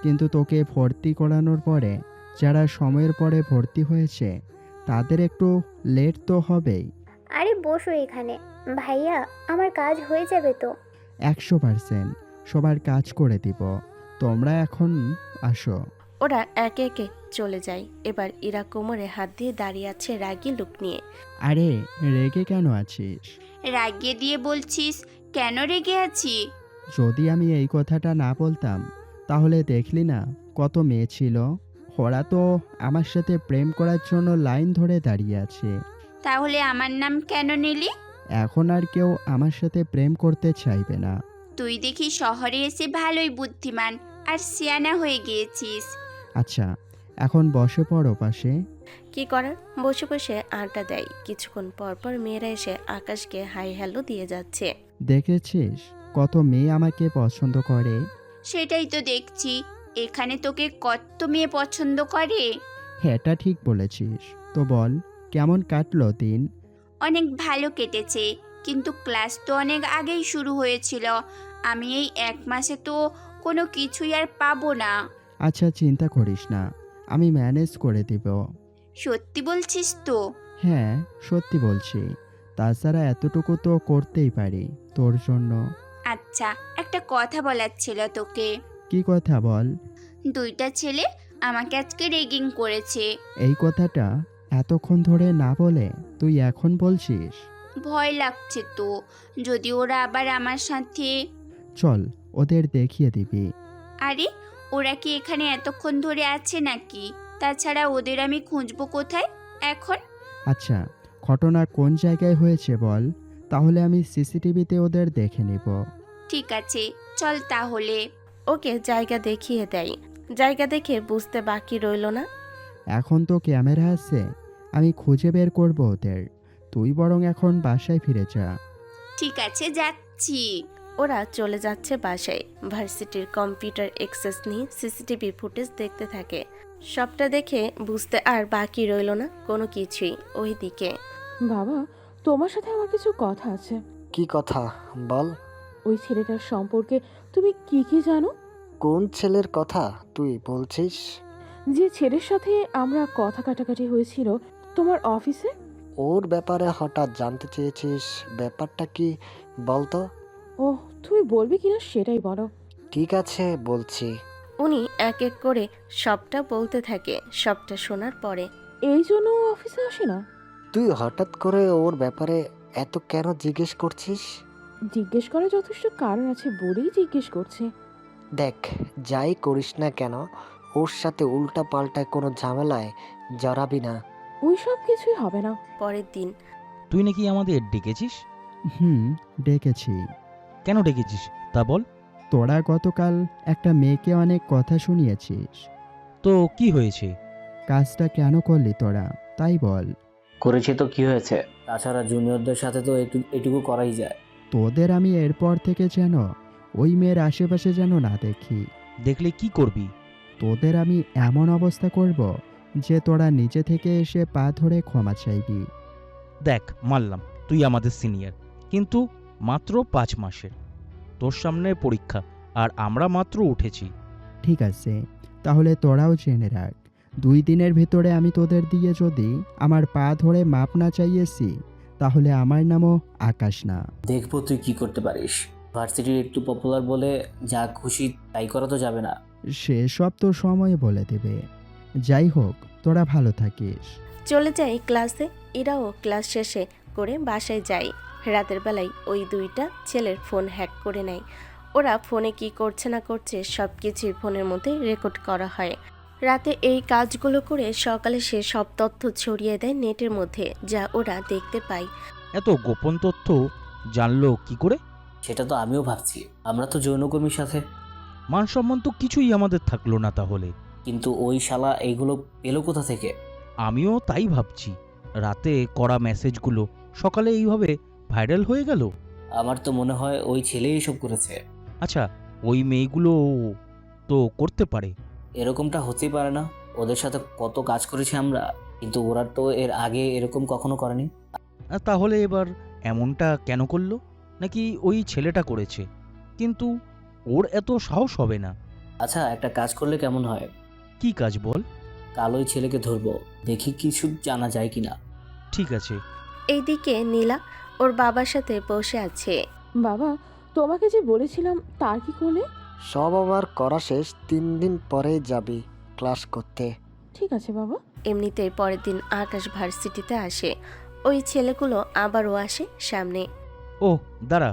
কিন্তু তোকে ভর্তি করানোর পরে যারা সময়ের পরে ভর্তি হয়েছে তাদের একটু লেট তো হবেই। আরে বসো এখানে। ভাইয়া, আমার কাজ হয়ে যাবে তো? 100% সবার কাজ করে দিব, তোমরা এখন আসো। ওরা একে একে চলে যায়। এবার ইরা কোমরে হাত দিয়ে দাঁড়িয়ে আছে রাগী লুক নিয়ে। আরে রেগে কেন আছিস? রাগিয়ে দিয়ে বলছিস? কেন রেগে আছি? যদি আমি এই কথাটা না বলতাম তাহলে দেখলি না কত মেয়ে ছিল, ওরা তো আমার সাথে প্রেম করার জন্য লাইন ধরে দাঁড়িয়ে আছে। তাহলে আমার নাম কেন নিলি? এখন আর কেউ আমার সাথে প্রেম করতে চাইবে না। তুই দেখি শহরে এসে ভালোই বুদ্ধিমান আর সিয়ানা হয়ে গিয়েছিস। আচ্ছা, এখন বসে পড়ো পাশে। কি করার, বসে বসে আড্ডা দেয়। কিছুক্ষণ পর পর মেয়েরা এসে আকাশকে হাই হ্যালো দিয়ে যাচ্ছে। দেখেছিস কত মেয়ে আমাকে পছন্দ করে? সেটাই তো দেখছি, এখানে তোকে কত মেয়ে পছন্দ করে। এটা ঠিক বলেছিস। তো বল, কেমন কাটলো দিন? অনেক ভালো কেটেছে, কিন্তু ক্লাস তো অনেক আগেই শুরু হয়েছিল। আমি এই 1 মাসে তো কোনো কিছুই আর পাবো না। আচ্ছা, চিন্তা করিস না, আমি ম্যানেজ করে দিব। সত্যি বলছিস তো? হ্যাঁ, সত্যি বলছি। তাছাড়া এতটুকু তো করতেই পারি তোর জন্য। আচ্ছা, একটা কথা বলার ছিল তোকে। কি কথা বল? 2টা ছেলে আমাকে আজকে রেগিং করেছে। এই কথাটা এতক্ষণ ধরে না বলে তুই এখন বলছিস? ভয় লাগছে তো, যদি ওরা আবার আমার সাথে। চল, ওদের দেখিয়ে দিবি। আরে, ওরা কি এখানে এতক্ষণ ধরে আছে নাকি? তাছাড়া ওদের আমি খুঁজবো কোথায় এখন? আচ্ছা, ঘটনা কোন জায়গায় হয়েছে বল, তাহলে আমি সিসিটিভিতে ওদের দেখে নেব। ঠিক আছে, চল তাহলে। ওকে জায়গা দেখিয়ে দেয়। জায়গা দেখে বুঝতে বাকি রইল না। এখন তো ক্যামেরা আছে, আমি খুঁজে বের করব ওদের। তুই বরং এখন বাসায় ফিরে যা। ঠিক আছে, যাচ্ছি। ওরা চলে যাচ্ছে বাসায়। ভার্সিটির কম্পিউটার অ্যাক্সেস নিয়ে সিসিটিভি ফুটেজ দেখতে থাকে। সবটা দেখে বুঝতে আর বাকি রইল না কোনো কিছুই। ওইদিকে, বাবা, তোমার সাথে আমার কিছু কথা আছে। কি কথা বল? ওই ছেলেটার সম্পর্কে তুমি কি কি জানো? কোন ছেলের কথা তুই বলছিস? যে ছেলের সাথে আমরা কথা কাটাকাটি হয়েছিল তোমার অফিসে। ওর ব্যাপারে হঠাৎ জানতে চেয়েছিস, ব্যাপারটা কি বলতো? ও, তুমি বলবে কিনা সেটাই বলো। ঠিক আছে, বলছি। উনি এক এক করে সবটা বলতে থাকে। সবটা শোনার পরে, এই জন্য ও অফিসে আসে না? তুই হঠাৎ করে ওর ব্যাপারে এত কেন জিজ্ঞেস করছিস? জিজ্ঞেস করার যথেষ্ট কারণ আছে বলেই জিজ্ঞেস করছে। দেখ, যাই করিস না কেন, ওর সাথে উল্টা পাল্টা কোনো ঝামেলায় জড়াবি না। ওই সব কিছুই হবে না। পরের দিন, তুই নাকি আমাদের ডেকেছিস? ডেকেছি। কেন ডেকেছিস তা বল। তোরা গতকাল একটা মেয়েকে অনেক কথা শুনিয়েছিস। তো কি হয়েছে? কাজটা কেন করলি তোরা তাই বল। করেছি তো কি হয়েছে, তাছাড়া জুনিয়রদের সাথে তো এটুকু করাই যায়। তোদের আমি এরপর থেকে যেন ওই মেয়ের আশেপাশে যেন না দেখি। দেখলে কি করবি? তোদের আমি এমন অবস্থা করব যে তোরা নিজে থেকে এসে পা ধরে ক্ষমা চাইবি। দেখ, মানলাম তুই আমাদের সিনিয়র, কিন্তু মাত্র 5 মাসের। তোর সামনে পরীক্ষা, আর আমরা মাত্র উঠেছি। ঠিক আছে, তাহলে তোরাও জেনে রাখ, 2 দিনের ভিতরে আমি তোদের দিয়ে যদি আমার পা ধরে মাপ না চাইয়েছি, তাহলে আমার নামও আকাশ না। দেখবো তুই কি করতে পারিস। ভার্সিটির একটু পপুলার বলে যা খুশি তাই করা তো যাবে না। সেসব তো সময় বলে দেবে। যাই হোক, তোরা ভালো থাকিস। চলে যাই ক্লাসে। এরাও ক্লাস শেষে করে বাসায় যায়। রাতের বেলায় ওই 2টা ছেলের ফোন হ্যাক করে নেয়। ওরা ফোনে কি করছে না করছে সব কিছুই ফোনের মধ্যে রেকর্ড করা হয়। রাতে এই কাজগুলো করে সকালে সে সব তথ্য ছড়িয়ে দেয় নেটের মধ্যে, যা ওরা দেখতে পায়। এত গোপন তথ্য জানলো কি করে? সেটা তো আমিও ভাবছি, আমরা তো যৌনকর্মীর সাথে। মান সম্মান তো কিছুই আমাদের থাকলো না তাহলে। কিন্তু ওই শালা এইগুলো পেলো কোথা থেকে? আমিও তাই ভাবছি। রাতে করা মেসেজগুলো সকালে এইভাবে ভাইরাল হয়ে গেল। আমার তো মনে হয় ওই ছেলেই এসব করেছে। আচ্ছা, ওই মেয়েগুলো তো করতে পারে। এরকমটা হতেই পারে না। ওদের সাথে কত কাজ করেছি আমরা, কিন্তু ওরা তো এর আগে এরকম কখনো করেনি। তাহলে এবার এমনটা কেন করলো? নাকি ওই ছেলেটা করেছে, কিন্তু ওর এত সাহস হবে না? আচ্ছা, একটা কাজ করলে কেমন হয়? কি কাজ বল? কাল ওই ছেলেকে ধরবো, দেখি কিছু জানা যায় কিনা। ঠিক আছে। এইদিকে নীলা ওর বাবার সাথে বসে আছে। বাবা, তোমাকে যে বলেছিলাম তার কি করলে? সব আমার করা শেষ, 3 দিন পরেই যাবি ক্লাস করতে। ঠিক আছে বাবা। এমনিতেই পরের দিন আকাশ ভার্সিটিতে আসে। ওই ছেলেগুলো আবারও আসে সামনে। ও দাঁড়া,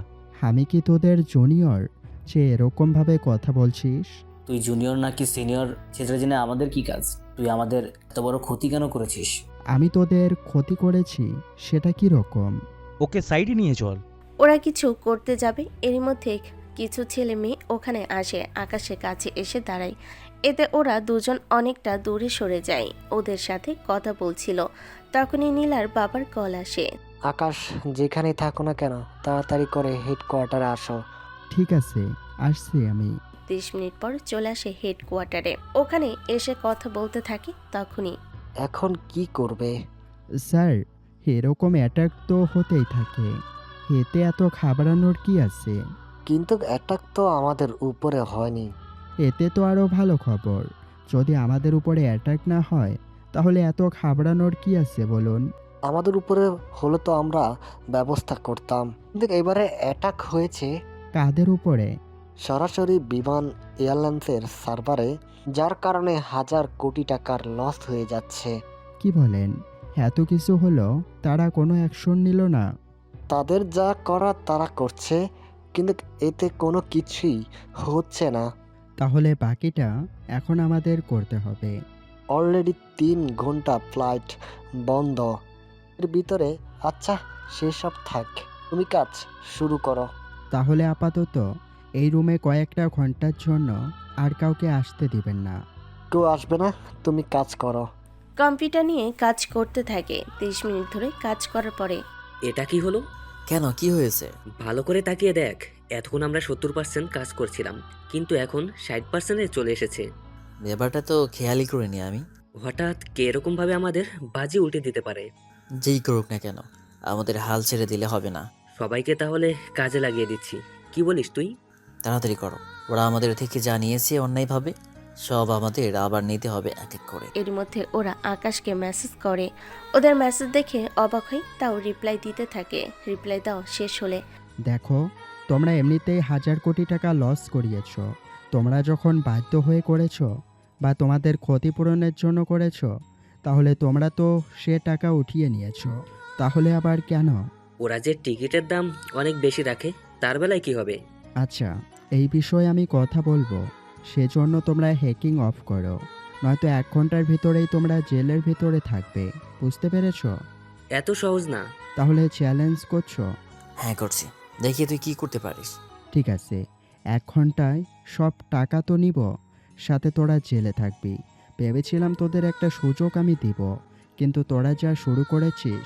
আমি কি তোদের জুনিয়র যে এরকমভাবে কথা বলছিস? তুই জুনিয়র নাকি সিনিয়র সেটা জেনে আমাদের কি কাজ? তুই আমাদের এত বড় ক্ষতি কেন করেছিস? আমি তোদের ক্ষতি করেছি সেটা কি রকম? ওকে সাইডে নিয়ে চল। ওরা কিছু করতে যাবে, এরই মধ্যে কিছু ছেলে মেয়ে ওখানে আসে, আকাশের কাছে এসে দাঁড়ায়। এতে ওরা দুজন অনেকটা দূরে সরে যায়। ওদের সাথে কথা বলছিল, তখনই নীলার বাবার কল আসে। আকাশ, যেখানেই থাকো না কেন তাড়াতাড়ি করে হেডকোয়ার্টারে আসো। ঠিক আছে, আসছি আমি। 30 মিনিট পর চলে আসে হেডকোয়ার্টারে। ওখানে এসে কথা বলতে থাকে। তখনই এখন কি করবে? স্যার, এরকম অ্যাটাক তো হতেই থাকে, এতে এত ঘাবড়ানোর কি আছে? কিন্তু অ্যাটাক তো আমাদের উপরে হয়নি। এতে তো আরও ভালো খবর। যদি আমাদের উপরে অ্যাটাক না হয় তাহলে এত ঘাবড়ানোর কি আছে বলুন? আমাদের উপরে হলে তো আমরা ব্যবস্থা করতাম, কিন্তু এবারে অ্যাটাক হয়েছে কাদের উপরে? সরাসরি বিমান এয়ারলাইন্সের সার্ভারে, যার কারণে 1000 কোটি টাকার লস হয়ে যাচ্ছে। কি বলেন? এত কিছু হলো, তারা কোনো অ্যাকশন নিল না? তাদের যা করার তারা করছে, কিন্তু এতে কোনো কিছুই হচ্ছে না। তাহলে বাকিটা এখন আমাদের করতে হবে। অলরেডি 3 ঘন্টা ফ্লাইট বন্ধ এর ভিতরে। আচ্ছা, সেসব থাক, তুমি কাজ শুরু করো। তাহলে আপাতত এই রুমে কয়েকটা ঘন্টার জন্য আর কাউকে আসতে দিবেন না। কেউ আসবে না, তুমি কাজ করো। কম্পিউটার নিয়ে কাজ করতে থাকে। 30 মিনিট ধরে কাজ করার পরে এটা কি হলো? কেন, কি হয়েছে? ভালো করে তাকিয়ে দেখ। এতক্ষণ আমরা 70% কাজ করছিলাম, কিন্তু এখন 60%-এ চলে এসেছে। ব্যাপারটা তো খেয়ালই করিনি আমি। হঠাৎ কে এরকম ভাবে আমাদের বাজি উল্টে দিতে পারে? যেই করুক না কেন, আমাদের হাল ছেড়ে দিলে হবে না। সবাইকে তাহলে কাজে লাগিয়ে দিচ্ছি, কি বলিস তুই? তাড়াতাড়ি করো। ওরা আমাদের থেকে যা নিয়েছে অন্যায়ভাবে, সব আমাদের আবার নিতে হবে এক এক করে। এর মধ্যে ওরা আকাশকে মেসেজ করে। ওদের মেসেজ দেখে অবাক হয়ে তাও রিপ্লাই দিতে থাকে। রিপ্লাই দাও শেষ হলে, দেখো, তোমরা এমনিতেই 1000 কোটি টাকা লস করিয়েছ। তোমরা যখন বাধ্য হয়ে করেছো বা তোমাদের ক্ষতিপূরণের জন্য করেছো, তাহলে তোমরা তো সে টাকা উঠিয়ে নিয়েছো। তাহলে আবার কেন? ওরা যে টিকিটের দাম অনেক বেশি রাখে, তার বেলায় কি হবে? আচ্ছা, এই বিষয়ে আমি কথা বলবো, সেজন্য তোমরা হ্যাকিং অফ করো, নয়তো 1 ঘন্টার ভিতরেই তোমরা জেলের ভিতরে থাকবে। বুঝতে পেরেছো? এত সহজ না। তাহলে চ্যালেঞ্জ করছো? হ্যাঁ করছি, দেখি তুই কি করতে পারিস। ঠিক আছে, 1 ঘন্টায় সব টাকা তো নিব, সাথে তোরা জেলে থাকবি। ভেবেছিলাম তোদের একটা সুযোগ আমি দিব, কিন্তু তোরা যা শুরু করেছিস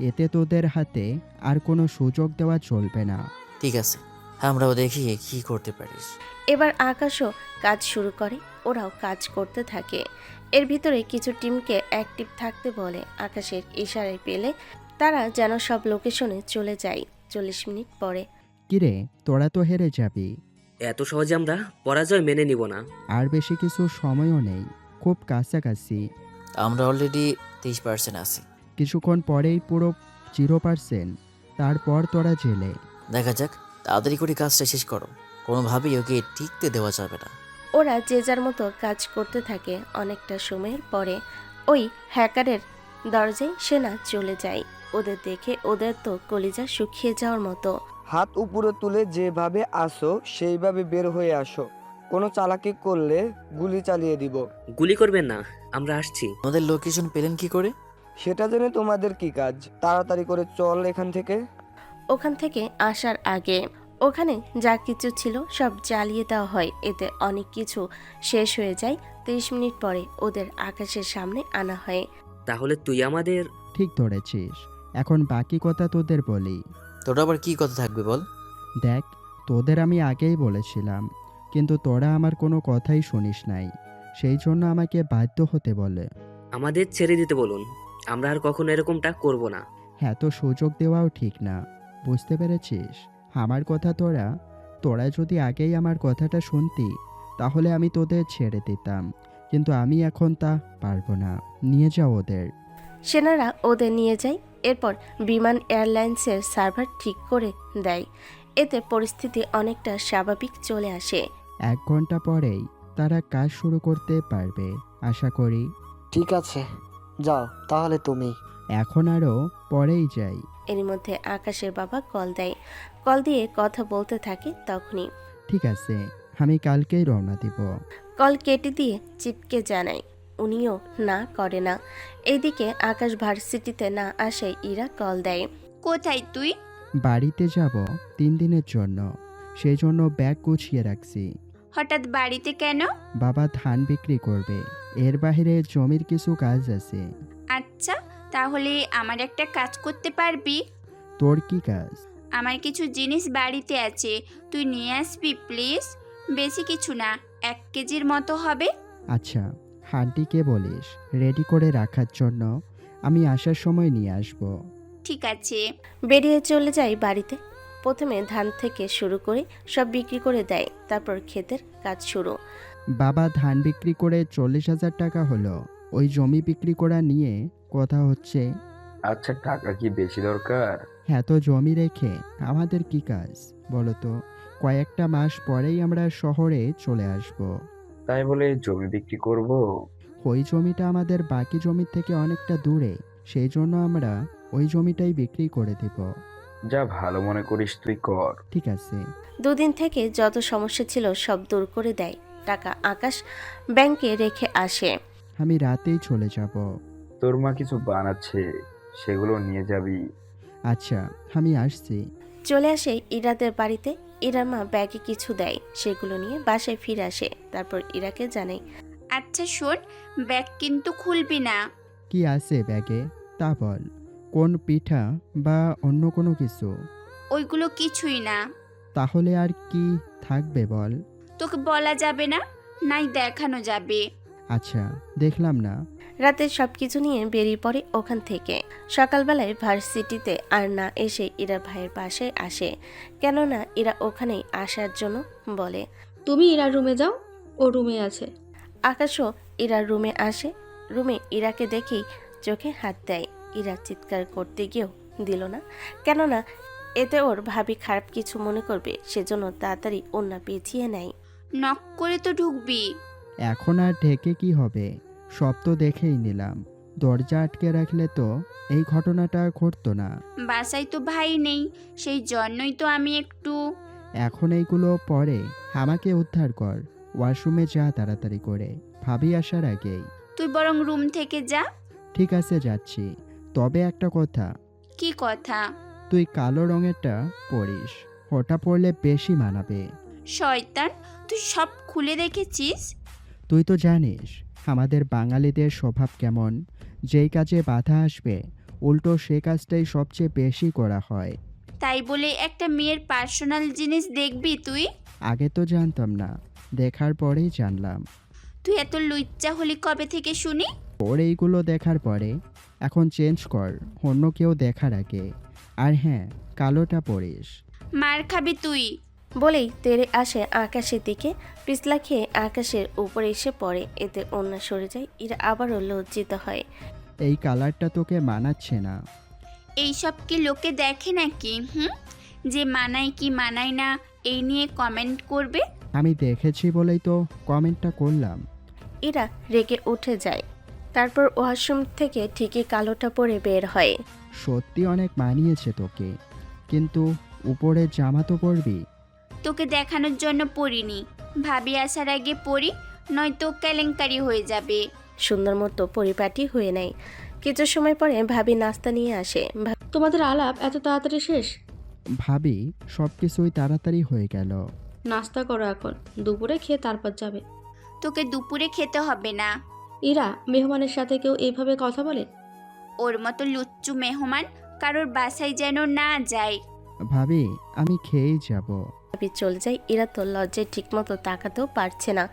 এতে তোদের হাতে আর কোনো সুযোগ দেওয়া চলবে না। ঠিক আছে, আমরাও দেখি কি করতে পারিস। এবার আকাশও কাজ শুরু করে, ওরাও কাজ করতে থাকে। এর ভিতরে কিছু টিমকে অ্যাক্টিভ থাকতে বলে। আকাশের ইশারায় পেলে তারা যেন সব লোকেশনে চলে যায়। 40 মিনিট পরে কিরে, তোরা তো হেরে যাবি। এত সহজে আমরা পরাজয় মেনে নিব না। আর বেশি কিছু সময়ও নেই, খুব কাছাকাছি। আমরা অলরেডি 23% আছি। কিছুক্ষণ পরেই পুরো 0%, তারপর তোরা জেলে। দেখা যাক, তাড়াতাড়ি করে কাজটা শেষ করো, কোনোভাবেই ওকে টিকতে দেওয়া যাবে না। ওরা যে যার মতো কাজ করতে থাকে। অনেকটা সময়ের পরে ওই হ্যাকারের দরজায় সেনা চলে যায়। ওদের দেখে ওদের তো কলিজা শুকিয়ে যাওয়ার মতো। হাত উপরে তুলে যেভাবে আসো সেইভাবে বের হয়ে আসো, কোনো চালাকি করলে গুলি চালিয়ে দিব। গুলি করবেন না, আমরা আসছি। আমাদের লোকেশন পেলেন কি করে? সেটা জেনে তোমাদের কি কাজ? তাড়াতাড়ি করে চল এখান থেকে। ওখান থেকে আসার আগে ওখানে যা কিছু ছিল সব জ্বালিয়ে দেওয়া হয়। এতে অনেক কিছু শেষ হয়ে যায়। 30 মিনিট পরে ওদের আকাশের সামনে আনা হয়। তাহলে তুই আমাদের... ঠিক ধরেছিস, এখন বাকি কথা তোদের বলি। তোরা আবার কি কথা থাকবে বল। দেখ, তোদের আমি আগেই বলেছিলাম, কিন্তু তোরা আমার কোনো কথাই শুনিস নাই, সেই জন্য আমাকে বাধ্য হতে বলে। আমাদের ছেড়ে দিতে বলুন, আমরা আর কখনো এরকমটা করব না। এত সুযোগ দেওয়াও ঠিক না, বুঝতে পেরেছিস? আমার কথা তোরা যদি আগেই আমার কথাটা শুনতি তাহলে আমি তোদের ছেড়ে দিতাম, কিন্তু আমি এখন তা পারবো না। নিয়ে যাও ওদের। সেনারা ওদের নিয়ে যায়। এরপর বিমান এয়ারলাইন্সের সার্ভার ঠিক করে দেয়। এতে পরিস্থিতি অনেকটা স্বাভাবিক চলে আসে। 1 ঘন্টা পরেই তারা কাজ শুরু করতে পারবে আশা করি। ঠিক আছে, যাও তাহলে তুমি। এখন আরও পরেই যাই। এর মধ্যে আকাশের বাবা কল দেয়। কল দিয়ে কথা বলতে থাকে। তখনই ঠিক আছে, আমি কালকেই রওনা দিব। কল কেটে দিয়ে চিপকে জানায় উনিও না করে না। এইদিকে আকাশ ভার্সিটিতে না আসে ইরা কল দেয়। কোথায় তুই? বাড়িতে যাব 3 দিনের জন্য, সেই জন্য ব্যাগ গুছিয়ে রাখছি। হঠাৎ বাড়িতে কেন? বাবা ধান বিক্রি করবে, এর বাইরে জমির কিছু কাজ আছে। আচ্ছা, তাহলে আমার একটা কাজ করতে পারবি? তোর কি কাজ? আমার কিছু জিনিস বাড়িতে আছে, তুই নিয়ে আসবি প্লিজ। বেশি কিছু না, 1 কেজির মতো হবে। আচ্ছা, হাঁটিকে বলিস রেডি করে রাখার জন্য, আমি আসার সময় নিয়ে আসব। ঠিক আছে। বেরিয়ে চলে যায় বাড়িতে। প্রথমে ধান থেকে শুরু করে সব বিক্রি করে দেয়। তারপর ক্ষেতের কাজ শুরু। বাবা ধান বিক্রি করে 40,000 টাকা হলো, ওই জমি বিক্রি করা নিয়ে কথা হচ্ছে। আচ্ছা, টাকা কি বেশি দরকার? এত জমি রেখে আমাদের কি কাজ বলো তো? কয়েকটা মাস পরেই আমরা শহরে চলে আসব। তাই বলে জমি বিক্রি করব? ওই জমিটা আমাদের বাকি জমির থেকে অনেকটা দূরে, সেই জন্য আমরা ওই জমিটাই বিক্রি করে দেব। যা ভালো মনে করিস তুই কর। ঠিক আছে। 2 দিন থেকে যত সমস্যা ছিল সব দূর করে দেয়। টাকা আকাশ ব্যাংকে রেখে আসে। আমি রাতেই চলে যাব। তোর মা কিছু বানাচ্ছে, সেগুলো নিয়ে যাবি। আচ্ছা, আমি আসছি। চলে আসে ইরাদের বাড়িতে। ইরার মা ব্যাগে কিছু দেয়, সেগুলো নিয়ে বাসায় ফিরে আসে। তারপর ইরাকে জানায়, আচ্ছা শোন, ব্যাগ কিন্তু খুলবি না। কি আছে ব্যাগে তা বল। কোন পিঠা বা অন্য কোনো কিছু? ওইগুলো কিছুই না। তাহলে আর কি থাকবে বল। তোকে বলা যাবে না, নাই দেখানো যাবে। আচ্ছা, দেখলাম না। রাতে সবকিছু নিয়ে বেরিয়ে পড়ে ওখান থেকে। সকালবেলায় ভার্সিটিতে আর না এসে ইরা ভাইয়ের বাসায় আসে, কেননা ইরা ওখানেই আসার জন্য বলে। তুমি ইরার রুমে যাও, ও রুমে আছে। আকাশও ইরার রুমে আসে। রুমে ইরাকে দেখেই চোখে হাত দেয়। ইরা চিৎকার করতে গিয়েও দিল না, কেননা এতে ওর ভাবি খারাপ কিছু মনে করবে, সেজন্য তাড়াতাড়ি ওন্না পেঁচিয়ে নেয়। নক করে তো ঢুকবি। এখন আর ঢেকে কি হবে, সব তো দেখেই নিলাম। দরজা আটকে রাখলে তো এই ঘটনাটা ঘটতো না। বাসায় তো ভাই নেই, সেই জন্যই তো আমি একটু। এখন এইগুলো পরে আমাকে উদ্ধার কর, ওয়াশরুমে যা তাড়াতাড়ি করে, ভাবি আসার আগেই। তুই বরং রুম থেকে যা। ঠিক আছে, যাচ্ছি। তবে একটা কথা। কি কথা? তুই কালো রঙেরটা পরিস, ওটা পরলে বেশি মানাবে। শয়তান, তুই সব খুলে দেখেছিস? তুই তো জানিস আমাদের বাঙালিদের স্বভাব কেমন, যেই কাজে বাধা আসবে উল্টো সে কাজটাই সবচেয়ে বেশি করা হয়। তাই বলে একটা মেয়ের পার্সোনাল জিনিস দেখবি তুই? আগে তো জানতাম না, দেখার পরেই জানলাম। তুই এত লুচ্চা হলি কবে থেকে শুনি? ওর এইগুলো দেখার পরে এখন চেঞ্জ কর, অন্য কেউ দেখার আগে। আর হ্যাঁ, কালোটা পরিস। মার খাবি তুই। বলেই তেরে আসে আকাশের দিকে, পিছলা খেয়ে আকাশের উপরে এসে পড়ে। এতে অন্য সরে যায়। ইরা আবারও লজ্জিত হয়। এই কালারটা তোকে মানাচ্ছে না। এইসব কি লোকে দেখে নাকি? যে মানায় কি মানায় না এই নিয়ে কমেন্ট করবে? আমি দেখেছি বলেই তো কমেন্টটা করলাম। ইরা রেগে উঠে যায়। তারপর ওয়াশরুম থেকে ঠিকই কালোটা পরে বের হয়। সত্যি অনেক মানিয়েছে তোকে, কিন্তু উপরে জামা তো পরবি। তোকে দেখানোর জন্য পরিনি, ভাবি আসার আগে পরি, নয়তো কেলেঙ্কারি হয়ে যাবে। সুন্দর মতো পরিপাটি হয়ে নেয়। কিছু সময় পরে ভাবি নাস্তা নিয়ে আসে। তোমাদের আলাপ এত তাড়াতাড়ি শেষ? ভাবি সব কিছুই তাড়াতাড়ি হয়ে গেল। নাস্তা করো এখন, দুপুরে খেয়ে তারপর যাবে। তোকে দুপুরে খেতে হবে না। ইরা, মেহমানের সাথে কেউ এইভাবে কথা বলে? ওর মতো লুচ্চু মেহমান কারোর বাসায় যেন না যায়। ভাবি আমি খেয়েই যাব। ভাবি চলে যায়। ইরা তো লজ্জায় ঠিকমতো তাকাতেও পারছে না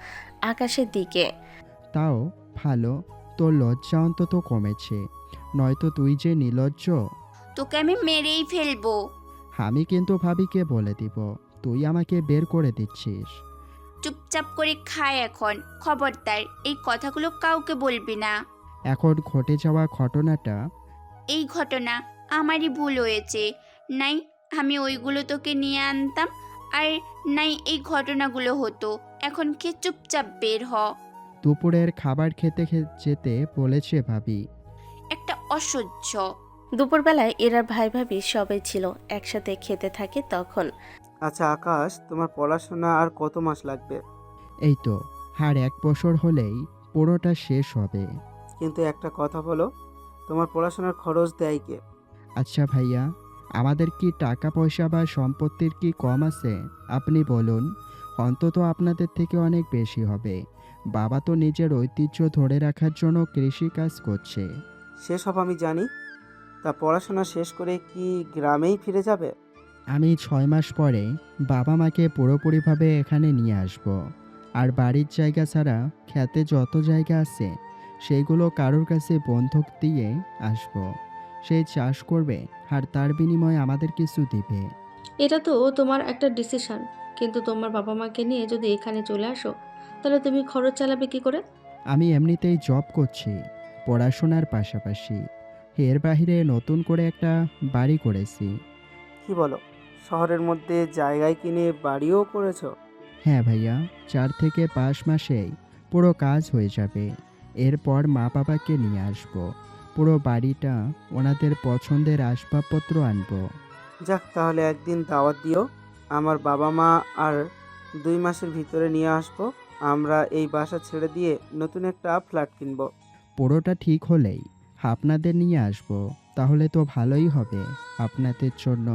আকাশের দিকে। তাও ভালো, তোর লজ্জা অন্তত কমেছে, নয়তো তুই যে নির্লজ্জ। তোকে আমি মেরেই ফেলবো। আমি কিন্তু ভাবিকে বলে দিব তুই আমাকে বের করে দিচ্ছিস। চুপচাপ করে খায় এখন, খবরদার এই কথাগুলো কাউকে বলবি না। এখন ঘটে যাওয়া ঘটনাটা, এই ঘটনা আমারই ভুল হয়েছে। নাই আমি ওইগুলো তোকে নিয়ে আনতাম, আর নাই এই ঘটনাগুলো হতো। এখন কে চুপচাপ বের হ। দুপুরের খাবার খেতে যেতে বলেছে ভাবি। একটা অসহ্য। দুপুরবেলায় ইরার ভাই ভাবি সবাই ছিল একসাথে খেতে থাকে তখন। আচ্ছা আকাশ, তোমার পড়াশোনা আর কত মাস লাগবে? এই তো আর 1 বছর হলেই পুরোটা শেষ হবে। কিন্তু একটা কথা বলো, তোমার পড়াশোনার খরচ দেয় কে? আচ্ছা ভাইয়া, আমাদের কি টাকা পয়সা বা সম্পত্তির কি কম আছে? আপনি বলুন, অন্তত আপনাদের থেকে অনেক বেশি হবে। বাবা তো নিজের ঐতিহ্য ধরে রাখার জন্য কৃষি কাজ করছে। সেসব আমি জানি। তা পড়াশোনা শেষ করে কি গ্রামেই ফিরে যাবে? আমি 6 মাস পরে বাবা মাকে পুরোপুরিভাবে এখানে নিয়ে আসব। আর বাড়ির জায়গা ছাড়া খেতে যত জায়গা আছে সেইগুলো কারোর কাছে বন্ধক দিয়ে আসব। সেই চাষ করবে আর তার বিনিময়ে আমাদের কিছু দিবে। এটা তো তোমার একটা ডিসিশন, কিন্তু তোমার বাবা মাকে নিয়ে যদি এখানে চলে আসো, তাহলে তুমি খরচ চালাবে কি করে? আমি এমনিতেই জব করছি পড়াশোনার পাশাপাশি। এর বাইরে নতুন করে একটা বাড়ি করেছি। কি বলো, শহরের মধ্যে জায়গায় কিনে বাড়িও করেছো? হ্যাঁ ভাইয়া, 4 থেকে 5 মাসেই পুরো কাজ হয়ে যাবে। এরপর মা বাবাকে নিয়ে আসবো। পুরো বাড়িটা ওনাদের পছন্দের আসবাবপত্র আনবো। যাক, তাহলে একদিন দাওয়াত দিও। আমার বাবা মা আর 2 মাসের ভিতরে নিয়ে আসবো। আমরা এই বাসা ছেড়ে দিয়ে নতুন একটা ফ্ল্যাট কিনবো। পুরোটা ঠিক হলেই আপনাদের নিয়ে আসবো। তাহলে তো ভালোই হবে আপনাদের জন্য।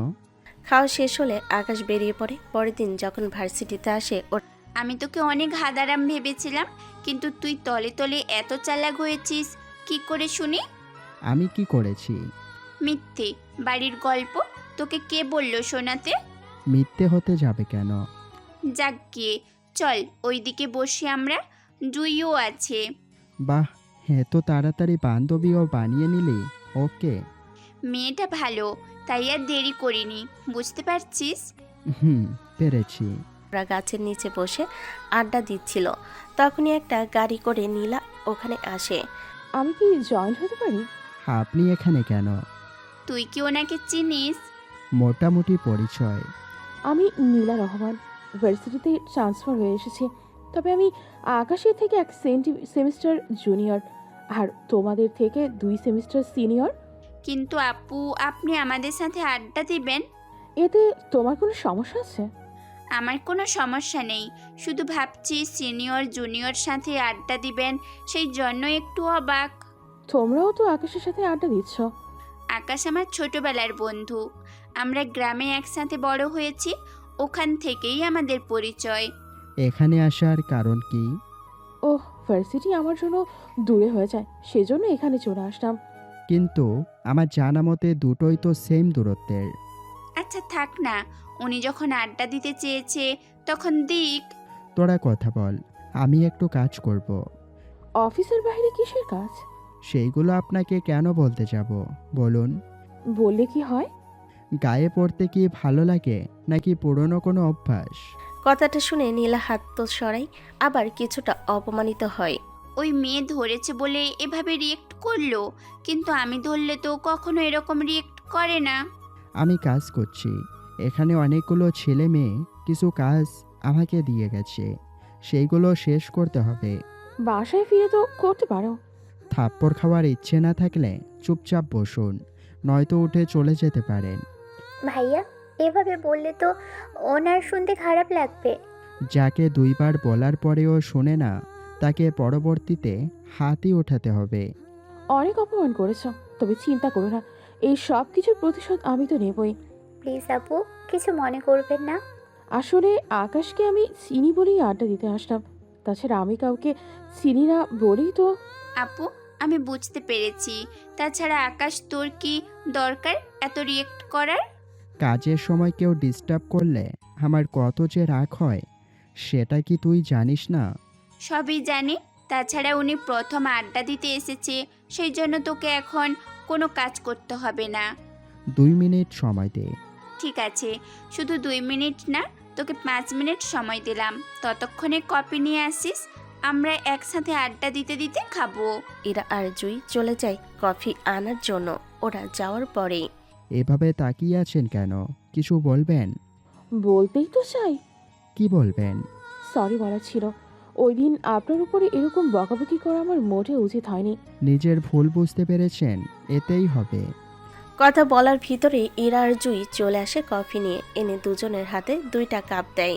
খাওয়া শেষ হলে আকাশ বেরিয়ে পড়ে। পরের দিন যখন ভার্সিটিতে আসে ওর আমি তোকে অনেক হাদারাম ভেবেছিলাম, কিন্তু তুই তলে তলে এত চালাক হয়েছিস কি করে শুনি? আমি কি করেছি? মিথ্যে বাড়ির গল্প তোকে কে বলল শোনাতে? মিথ্যে হতে যাবে কেন? যাক গিয়ে চল ওইদিকে বসে আমরা, জুইও আছে। বাহ, এত তাড়াতাড়ি বান্ধবীও বানিয়ে নিলি। ওকে। মেয়েটা ভালো, তাই আর দেরি করিনি, বুঝতে পারছিস? পেরেছি। ওরা গাছের নিচে বসে আড্ডা দিচ্ছিল। তখনই একটা গাড়ি করে নীলা ওখানে আসে। আমি কি জয়েন হতে পারি? আপনি এখানে কেন? তুই কি ওনাকে চিনিস? মোটামুটি পরিচয়। আমি নীলা রহমান, ভার্সিটিতে ট্রান্সফার হয়ে এসেছি। তবে আমি আকাশের থেকে 1 সেমিস্টার জুনিয়র, আর তোমাদের থেকে 2 সেমিস্টার সিনিয়র। কিন্তু আপু, আপনি আমাদের সাথে আড্ডা দিবেন? এতে তোমার কোনো সমস্যা আছে? আমার কোনো সমস্যা নেই, শুধু ভাবছি সিনিয়র জুনিয়র সাথে আড্ডা দিবেন, সেই জন্য একটু অবাক। তোমরাও তো আকাশের সাথে আড্ডা দিচ্ছ। আকাশ আমার ছোটবেলার বন্ধু, আমরা গ্রামে একসাথে বড় হয়েছি, ওখান থেকেই আমাদের পরিচয়। এখানে আসার কারণ কি? ওহ, ভার্সিটি আমার জন্য দূরে হয়ে যায়, সেজন্য এখানে চলে আসলাম। কিন্তু আমার জানা মতে দুটোই তো সেম দূরত্বের। আচ্ছা থাক না, উনি যখন আড্ডা দিতে চেয়েছে তখন দিক। তোরা কথা বল, আমি একটু কাজ করব। অফিসের বাইরে কিসের কাজ? সেইগুলো আপনাকে কেন বলতে যাব বলুন? বললে কি হয়? গায়ে পড়তে কি ভালো লাগে নাকি পুরনো কোনো অভ্যাস? কথাটা শুনে নীলা হাত তো সরাই, আবার কিছুটা অপমানিত হয়। ওই মেয়ে ধরেছে বলে এভাবে রিয়েক্ট করলো, কিন্তু আমি ধরলে তো কখনো এরকম রিয়েক্ট করে না। আমি কাজ করছি, এখানে অনেকগুলো ছেলে মেয়ে কিছু কাজ আমাকে দিয়ে গেছে, সেইগুলো শেষ করতে হবে। বাসায় ফিরে তো করতে পারো। থাপ্পড় খাওয়ার ইচ্ছে না থাকলে চুপচাপ বসুন, নয়তো উঠে চলে যেতে পারেন। ভাইয়া এভাবে বললে তো ওনার শুনতে খারাপ লাগবে। যাকে দুইবার বলার পরেও শোনে না, তাকে পরবর্তীতে হাতই ওঠাতে হবে। অনেক অপমান করেছ, তবে চিন্তা করো না, এই সব কিছুর প্রতিশোধ আমি তো নেবই। প্লিজ আপু, কিছু মনে করবেন না। আসলে আকাশকে আমি চিনি বলেই আড্ডা দিতে আসলাম, তাছাড়া আমি কাউকে চিনি না বলেই তো। আপু আমি বুঝতে পেরেছি, তাছাড়া আকাশ তোর কি দরকার এত রিয়েক্ট করার? কাজের সময় কেউ ডিস্টার্ব করলে আমার কত যে রাগ হয়, সেটা কি তুই জানিস না? সবই জানি, তাছাড়া উনি প্রথম আড্ডা দিতে এসেছে, সেই জন্য তোকে এখন কোনো কাজ করতে হবে না। 2 মিনিট সময় দে। ঠিক আছে, শুধু 2 মিনিট না, তোকে 5 মিনিট সময় দিলাম, ততক্ষণে কপি নিয়ে আসিস, আমরা একসাথে আড্ডা দিতে দিতে খাবো। এরা আর জুই চলে যায় কফি আনার জন্য। ওরা যাওয়ার পরেই এভাবে তাকিয়ে আছেন কেন? কিছু বলবেন? বলতেই তো চাই। কি বলবেন? সরি বলা ছিল, ওই দিন আপনার উপরে এরকম বকাবকি করা আমার মোটে উচিত হয়নি। নিজের ভুল বুঝতে পেরেছেন, এতেই হবে। কথা বলার ভিতরে ইরা আর জুই চলে আসে কফি নিয়ে, এনে দুজনের হাতে 2টা কাপ দেয়।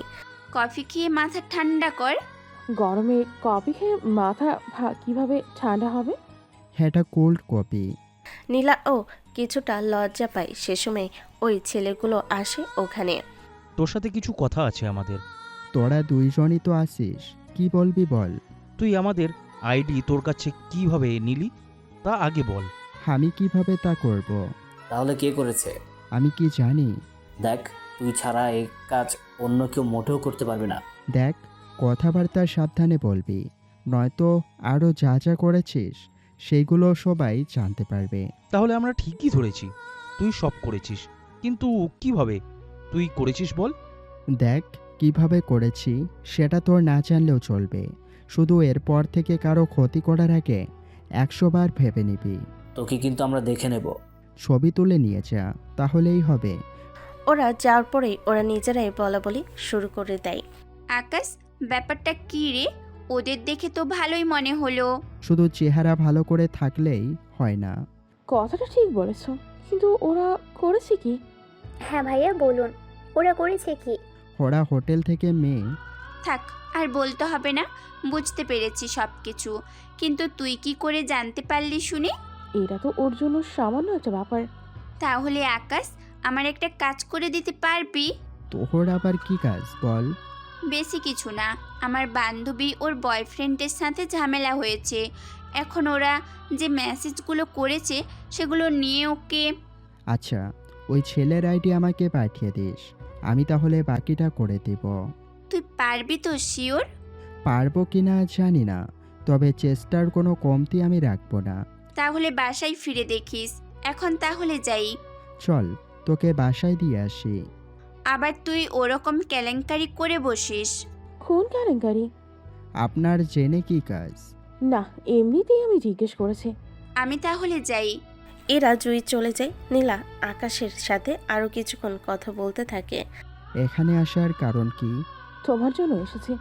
কফি খেয়ে মাথা ঠান্ডা কর। গরমে কফি খেয়ে মাথা কিভাবে ঠান্ডা হবে? এটা কোল্ড কপি। নীলা ও কিছুটা লজ্জা পায়, সে সময় ওই ছেলেগুলো আসে ওখানে। তোর সাথে কিছু কথা আছে আমাদের। তোরা দুইজনই তো আসিস, কি বলবি বল? তুই আমাদের আইডি তোর কাছে কিভাবে নিলি তা আগে বল। আমি কিভাবে তা করব? তাহলে কে করেছে? আমি কি জানি? দেখ, তুই ছাড়া এই কাজ অন্য কেউ মোটেও করতে পারবে না। দেখ, কথাবার্তা সাবধানে বলবি, নয়তো আরও যা যা করেছিস সেইগুলো সবাই জানতে পারবে। তাহলে আমরা ঠিকই ধরেছি, তুই সব করেছিস, কিন্তু কিভাবে তুই করেছিস বল? দেখ, কিভাবে করেছি সেটা তোর না জানলেও চলবে, শুধু এরপর থেকে কারো ক্ষতি করার আগে 100 বার ভেবে নিবি। তোকে কিন্তু আমরা দেখে নেব। ছবি তুলে নিয়ে যা, তাহলেই হবে। ওরা যাওয়ার পরেই ওরা নিজেরাই বলাবলি শুরু করে দেয়। আকাশ, ব্যাপারটা কি রে? ওদের দেখে তো ভালোই মনে হলো। শুধু চেহারা ভালো করে থাকলেই হয় না। কথাটা ঠিক বলেছ, কিন্তু ওরা করেছে কি? হ্যাঁ ভাইয়া বলুন, ওরা করেছে কি? ওরা হোটেল থেকে মেয়ে। থাক, আর বলতে হবে না, বুঝতে পেরেছি সব কিছু, কিন্তু তুই কি করে জানতে পারলি শুনি? এটা তো ওর জন্য সামান্য একটা ব্যাপার। তাহলে আকাশ, আমার একটা কাজ করে দিতে পারবি? তোর আবার কি কাজ বল? বেশি কিছু না, আমার বান্ধবী ওর বয়ফ্রেন্ডের সাথে ঝামেলা হয়েছে, এখন ওরা যে মেসেজগুলো করেছে সেগুলো নিয়ে ওকে। আচ্ছা, ওই ছেলের আইডি আমাকে পাঠিয়ে দিস, আমি তাহলে বাকিটা করে দেব। তুই পারবি তো শিওর? পারবো কিনা জানি না, তবে চেষ্টার কোনো কমতি আমি রাখবো না। তাহলে বাসায় ফিরে দেখিস। এখন তাহলে যাই। চল, তোকে বাসায় দিয়ে আসি। আবার তুই ওরকম কেলেঙ্কারি করে বসিস। কোন কেলেঙ্কারি? আপনার জেনে কি কাজ? না, এমনিতেই আমি জিজ্ঞেস করেছি। আমি তাহলে যাই। এরা জুই চলে যায়। নীলা আকাশের সাথে আরো কিছুক্ষণ কথা বলতে থাকে। এখানে আসার কারণ কি? তোমার জন্য এসেছি।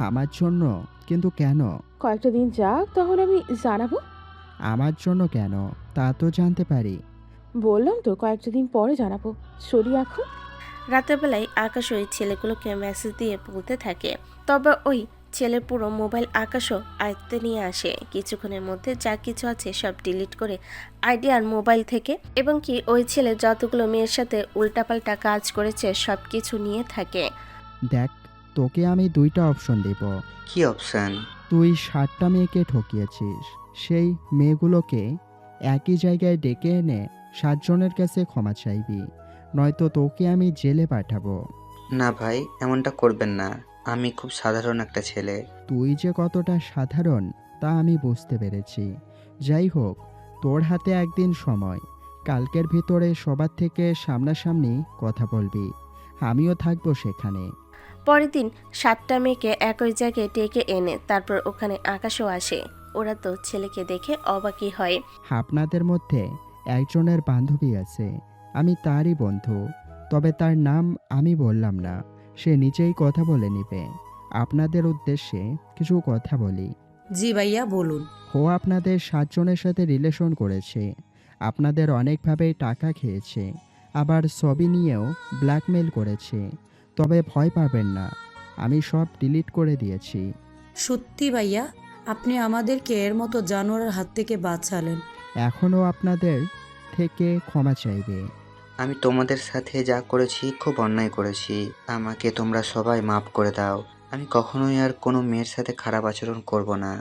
আমার জন্য? কিন্তু কেন? কয়েকটা দিন যাক, তাহলে আমি জানাবো। আমার জন্য কেন তা তো জানতে পারি? বললাম তো কয়েকটা দিন পরে জানাবো। চলি এখন। রাতের বেলায় আকাশ ওই ছেলেগুলোকে মেসেজ দিয়ে বলতে থাকে, তবে ওই ছেলের পুরো মোবাইল আকাশও আয়ত্তে নিয়ে আসে। কিছুক্ষণের মধ্যে যা কিছু আছে সব ডিলিট করে আইডি আর মোবাইল থেকে, এবং কি ওই ছেলে যতগুলো মেয়ের সাথে উল্টাপাল্টা কাজ করেছে সব কিছু নিয়ে থাকে। দেখ, তোকে আমি 2টা অপশন দেব। কি অপশন? তুই 7টা মেয়েকে ঠকিয়েছিস। সেই মেয়েগুলোকে একই জায়গায় ডেকে এনে 7 জনের কাছে ক্ষমা চাইবি, নয়তো তোকে আমি জেলে পাঠাবো। না ভাই, এমনটা করবেন না। আমি খুব সাধারণ একটা ছেলে। তুই যে কতটা সাধারণ তা আমি বুঝতে পেরেছি। যাই হোক, তোর হাতে একদিন সময়, কালকের ভিতরে সবার থেকে সামনাসামনি কথা বলবি, আমিও থাকবো সেখানে। পরের দিন 7টা মেয়েকে একই জায়গায় ডেকে এনে তারপর ওখানে আকাশও আসে। ওরা তো ছেলেকে দেখে অবাকই হয়। আপনাদের মধ্যে একজনের বান্ধবী আছে, আমি তারই বন্ধু, তবে তার নাম আমি বললাম না, সে নিজেই কথা বলে নিবে। আপনাদের উদ্দেশ্যে কিছু কথা বলি। জি ভাইয়া বলুন। ও আপনাদের 7 জনের সাথে রিলেশন করেছে, আপনাদের অনেকভাবেই টাকা খেয়েছে, আবার ছবি নিয়েও ব্ল্যাকমেল করেছে। তবে ভয় পাবেন না, আমি সব ডিলিট করে দিয়েছি। সত্যি ভাইয়া, আপনি আমাদেরকে এর মতো জানোয়ারের হাত থেকে বাঁচালেন। এখনও আপনাদের থেকে ক্ষমা চাইবে। আমি তোমাদের সাথে যা করেছি খুব অন্যায় করেছি। আমাকে তোমরা সবাই মাফ করে দাও। আমি কখনোই আর কোনো মেয়ের সাথে খারাপ আচরণ করব না।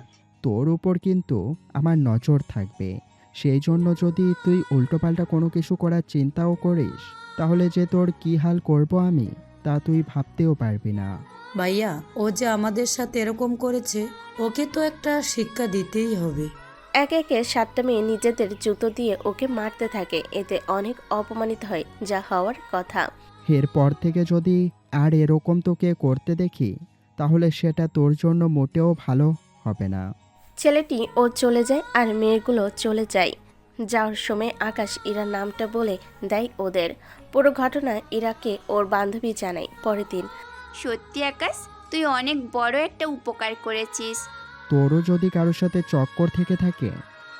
তোর উপর কিন্তু আমার নজর থাকবে, সেই জন্য যদি তুই উল্টোপাল্টা কোনো কিছু করার চিন্তাও করিস, তাহলে যে তোর কী হাল করব আমি তা তুই ভাবতেও পারবি না। ভাইয়া, ও যে আমাদের সাথে এরকম করেছে, ওকে তো একটা শিক্ষা দিতেই হবে। একে একে 7টা মেয়ে নিজেদের জুতো দিয়ে ওকে মারতে থাকে। এতে অনেক অপমানিত হয়, যা হওয়ার কথা। এরপর থেকে যদি আর এরকম তোকে করতে দেখি, তাহলে সেটা তোর জন্য মোটেও ভালো হবে না। ছেলেটি ও চলে যায় আর মেয়েগুলো চলে যায়। যাওয়ার সময় আকাশ ইরার নামটা বলে দেয় ওদের। পুরো ঘটনা ইরাকে ওর বান্ধবী জানায়। পরের দিন, সত্যি আকাশ, তুই অনেক বড় একটা উপকার করেছিস। তোরও যদি কারোর সাথে চক্কর থেকে থাকে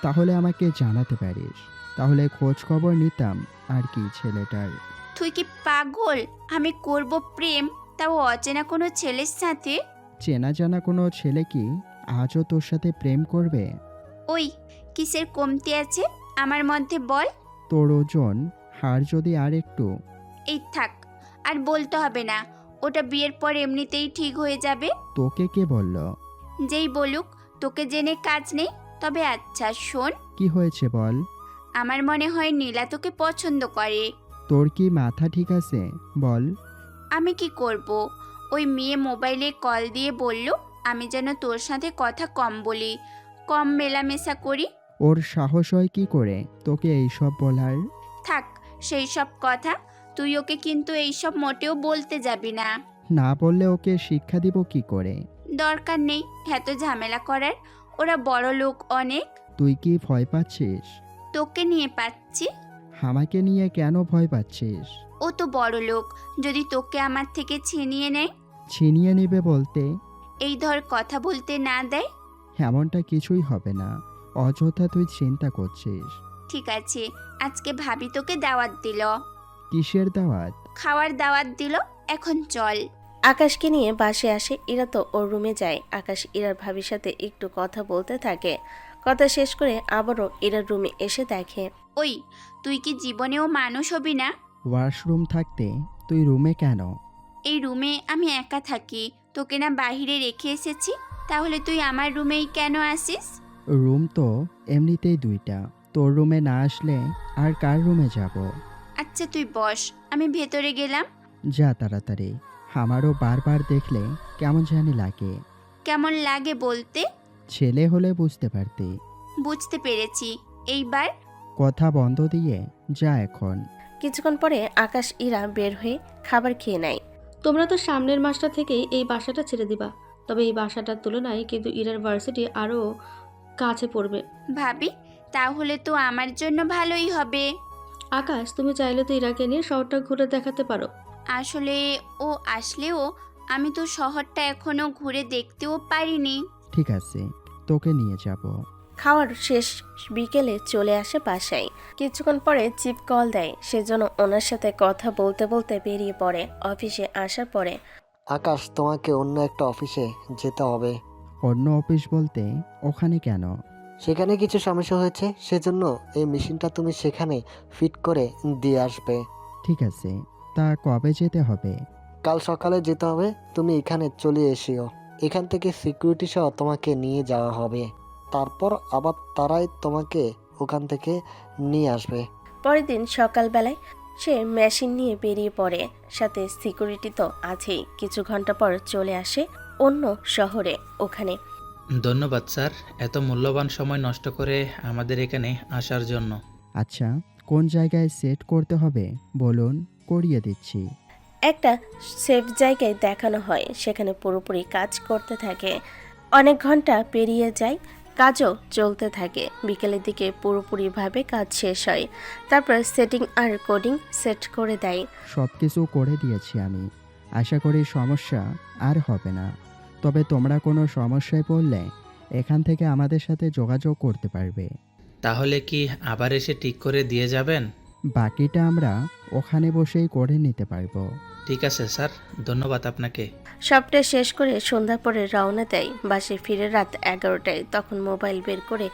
তাহলে আমাকে জানাতে পারিস, তাহলে খোঁজ খবর নিতাম আর কি ছেলেটার। তুই কি পাগল? আমি করব প্রেম, তাও অচেনা কোনো ছেলের সাথে? চেনা জানা কোনো ছেলে কি আজও তোর সাথে প্রেম করবে? ওই কিসের কমতি আছে আমার মধ্যে বল? তোর ওজন হার যদি আর একটু। এই থাক, আর বলতে হবে না, ওটা বিয়ের পর এমনিতেই ঠিক হয়ে যাবে। তোকে কে বলল? যেই বলুক, তোকে জেনে কাজ নেই। তবে আচ্ছা শোন, কি হয়েছে বল। আমার মনে হয় নীলা তোকে পছন্দ করে। তোর কি মাথা ঠিক আছে? বল। আমি কি করব? ওই মেয়ে মোবাইলে কল দিয়ে বলল আমি যেন তোর সাথে কথা কম বলি, কম মেলামেশা করি। ওর সাহস হয় কি করে তোকে এইসব বলার? থাক সেই সব কথা, তুই ওকে কিন্তু এইসব মোটেও বলতে যাবি না। না বললে ওকে শিক্ষা দিব কি করে? দরকার নেই এত ঝামেলা করার, ওরা বড় লোক অনেক। তুই কি ভয় পাচ্ছিস? তোকে নিয়ে পাচ্ছি। আমাকে নিয়ে কেন ভয় পাচ্ছিস? ও তো বড় লোক, যদি তোকে আমার থেকে ছিনিয়ে নেয়। ছিনিয়ে নিবে বলতে? এই ধর কথা বলতে না দেয়। এমনটা কিছুই হবে না, অযথা তুই চিন্তা করছিস। ঠিক আছে, আজকে ভাবি তোকে দাওয়াত দিল। কিসের দাওয়াত? খাওয়ার দাওয়াত দিল, এখন চল। আকাশকে নিয়ে বাসে আসে। ইরা তো ওর রুমে যায়। আকাশ ইরার ভাবির সাথে একটু কথা বলতে থাকে। কথা শেষ করে আবারও ইরার রুমে এসে দেখে। ওই তুই কি জীবনেও মানুষ হবি না? ওয়াশরুম থাকতে তুই রুমে কেন? এই রুমে আমি একা থাকি, তোকে না বাইরে রেখে এসেছি, তাহলে তুই আমার রুমেই কেন আসিস? রুম তো এমনিতেই 2টা, তোর রুমে না আসলে আর কার রুমে যাব? আচ্ছা তুই বস, আমি ভেতরে গেলাম। যা তাড়াতাড়ি, আমারও বারবার দেখলে কেমন জানি লাগে। কেমন লাগে বলতে? ছেলে হলে বুঝতে পারতি। বুঝতে পেরেছি, এইবার কথা বন্ধ দিয়ে যা এখন। কিছুক্ষণ পরে আকাশ ইরা বের হয়ে খাবার খেয়ে নেয়। তোমরা তো সামনের মাসটা থেকেই এই বাসাটা ছেড়ে দিবা, তবে এই বাসাটার তুলনায় কিন্তু ইরার ভার্সিটি আরও কাছে পড়বে। ভাবি, তাহলে তো আমার জন্য ভালোই হবে। আকাশ, তুমি চাইলে তো ইরাকে নিয়ে শহরটা ঘুরে দেখাতে পারো। আসলে ও আসলেও আমি তো শহরটা এখনো ঘুরে দেখতেও পারিনি। ঠিক আছে, তোকে নিয়ে যাব। খাওয়ার শেষ বিকেলে চলে আসে বাসায়। কিছুক্ষণ পরে চিপ কল দেয়, সেজন্য ওনার সাথে কথা বলতে বলতে বেরিয়ে পড়ে। অফিসে আসার পরে, আকাশ, তোমাকে অন্য একটা অফিসে যেতে হবে। অন্য অফিস বলতে ওখানে কেন? সেখানে কিছু সমস্যা হয়েছে, সেজন্য এই মেশিনটা তুমি সেখানে ফিট করে দিয়ে আসবে। ঠিক আছে, তা কবে যেতে হবে? কাল সকালে যেতে হবে, তুমি এখানে চলে এসিও। এখান থেকে সিকিউরিটি সহ তোমাকে নিয়ে যাওয়া হবে, তারপর আবার তারাই তোমাকে ওখান থেকে নিয়ে আসবে। পরের দিন সকালবেলায় সে মেশিন নিয়ে বেরিয়ে পড়ে, সাথে সিকিউরিটি তো আছেই। কিছু ঘন্টা পর চলে আসে অন্য শহরে। ওখানে ধন্যবাদ স্যার, এত মূল্যবান সময় নষ্ট করে আমাদের এখানে আসার জন্য। আচ্ছা, কোন জায়গায় সেট করতে হবে বলুন, করিয়ে দিচ্ছি। একটা সেফ জায়গায় দেখানো হয়, সেখানে পুরোপুরি কাজ করতে থাকে। অনেক ঘন্টা পেরিয়ে যায়, কাজও চলতে থাকে। বিকেলের দিকে পুরোপুরিভাবে কাজ শেষ হয়। তারপর সেটিং আর কোডিং সেট করে দেয়। সব কিছু করে দিয়েছি আমি, আশা করি সমস্যা আর হবে না। তবে তোমরা কোনো সমস্যায় পড়লে এখান থেকে আমাদের সাথে যোগাযোগ করতে পারবে। তাহলে কি আবার এসে ঠিক করে দিয়ে যাবেন? বাকিটা আমরা ওখানে বসেই করে নিতে পারবো। ঠিক আছে স্যার, ধন্যবাদ আপনাকে। সবটা শেষ করে সন্ধ্যা পরে রওনা দেয়। বাসে ফিরে রাত 11টায়। তখন মোবাইল বের করে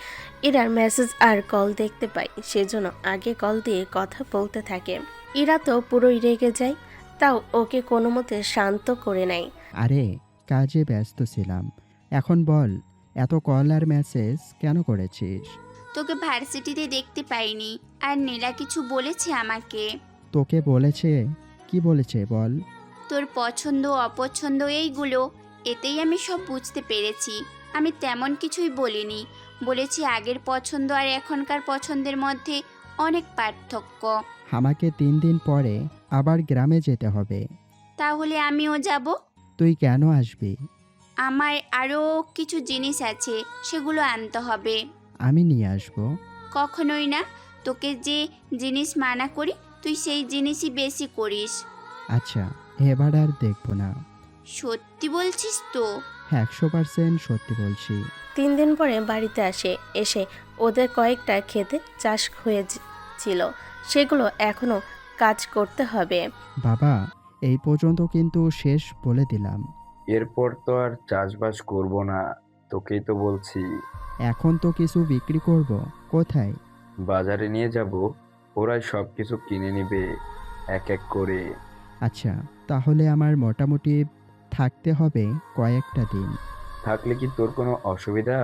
ইরার মেসেজ আর কল দেখতে পায়। সেজন্য আগে কল দিয়ে কথা বলতে থাকে। ইরা তো পুরোই রেগে যায়, তাও ওকে কোনো মতে শান্ত করে নেয়। আরে কাজে ব্যস্ত ছিলাম, এখন বল এত কল আর মেসেজ কেন করেছিস? তোকে ভার্সিটিতে দেখতে পাইনি, আর নীলা কিছু বলেছে আমাকে? তোকে বলেছে? কি বলেছে বল? তোর পছন্দ অপছন্দ এইগুলো, এতেই আমি সব বুঝতে পেরেছি। আমি তেমন কিছুই বলিনি, বলেছি আগের পছন্দ আর এখনকার পছন্দের মধ্যে অনেক পার্থক্য। আমাকে 3 দিন পরে আবার গ্রামে যেতে হবে। তাহলে আমিও যাব। তুই কেন আসবি? আমার আরও কিছু জিনিস আছে, সেগুলো আনতে হবে। আমি নিয়ে আসবো। কখনোই না, তোকে যে জিনিস মানা করি তুই সেই জিনিসই বেশি করিস। আচ্ছা, এবার আর দেখবো না। সত্যি বলছিস তো? 100% সত্যি বলছি। 3 দিন পরে বাড়িতে আসে। এসে ওদের কয়েকটা খেতে চাষ হয়েছিল, সেগুলো এখনো কাজ করতে হবে। বাবা, এই পর্যন্ত কিন্তু শেষ বলে দিলাম। এরপর তো আর চাষবাস করব না, তোকেই তো বলছি। এখন তো কিছু বিক্রি করব। কোথায়? বাজারে নিয়ে যাব, ওরাই সব কিছু কিনে নেবে এক এক করে। আচ্ছা, তাহলে আমার মোটামুটি থাকতে হবে কয়েকটা দিন। থাকলে কি তোর কোনো অসুবিধা?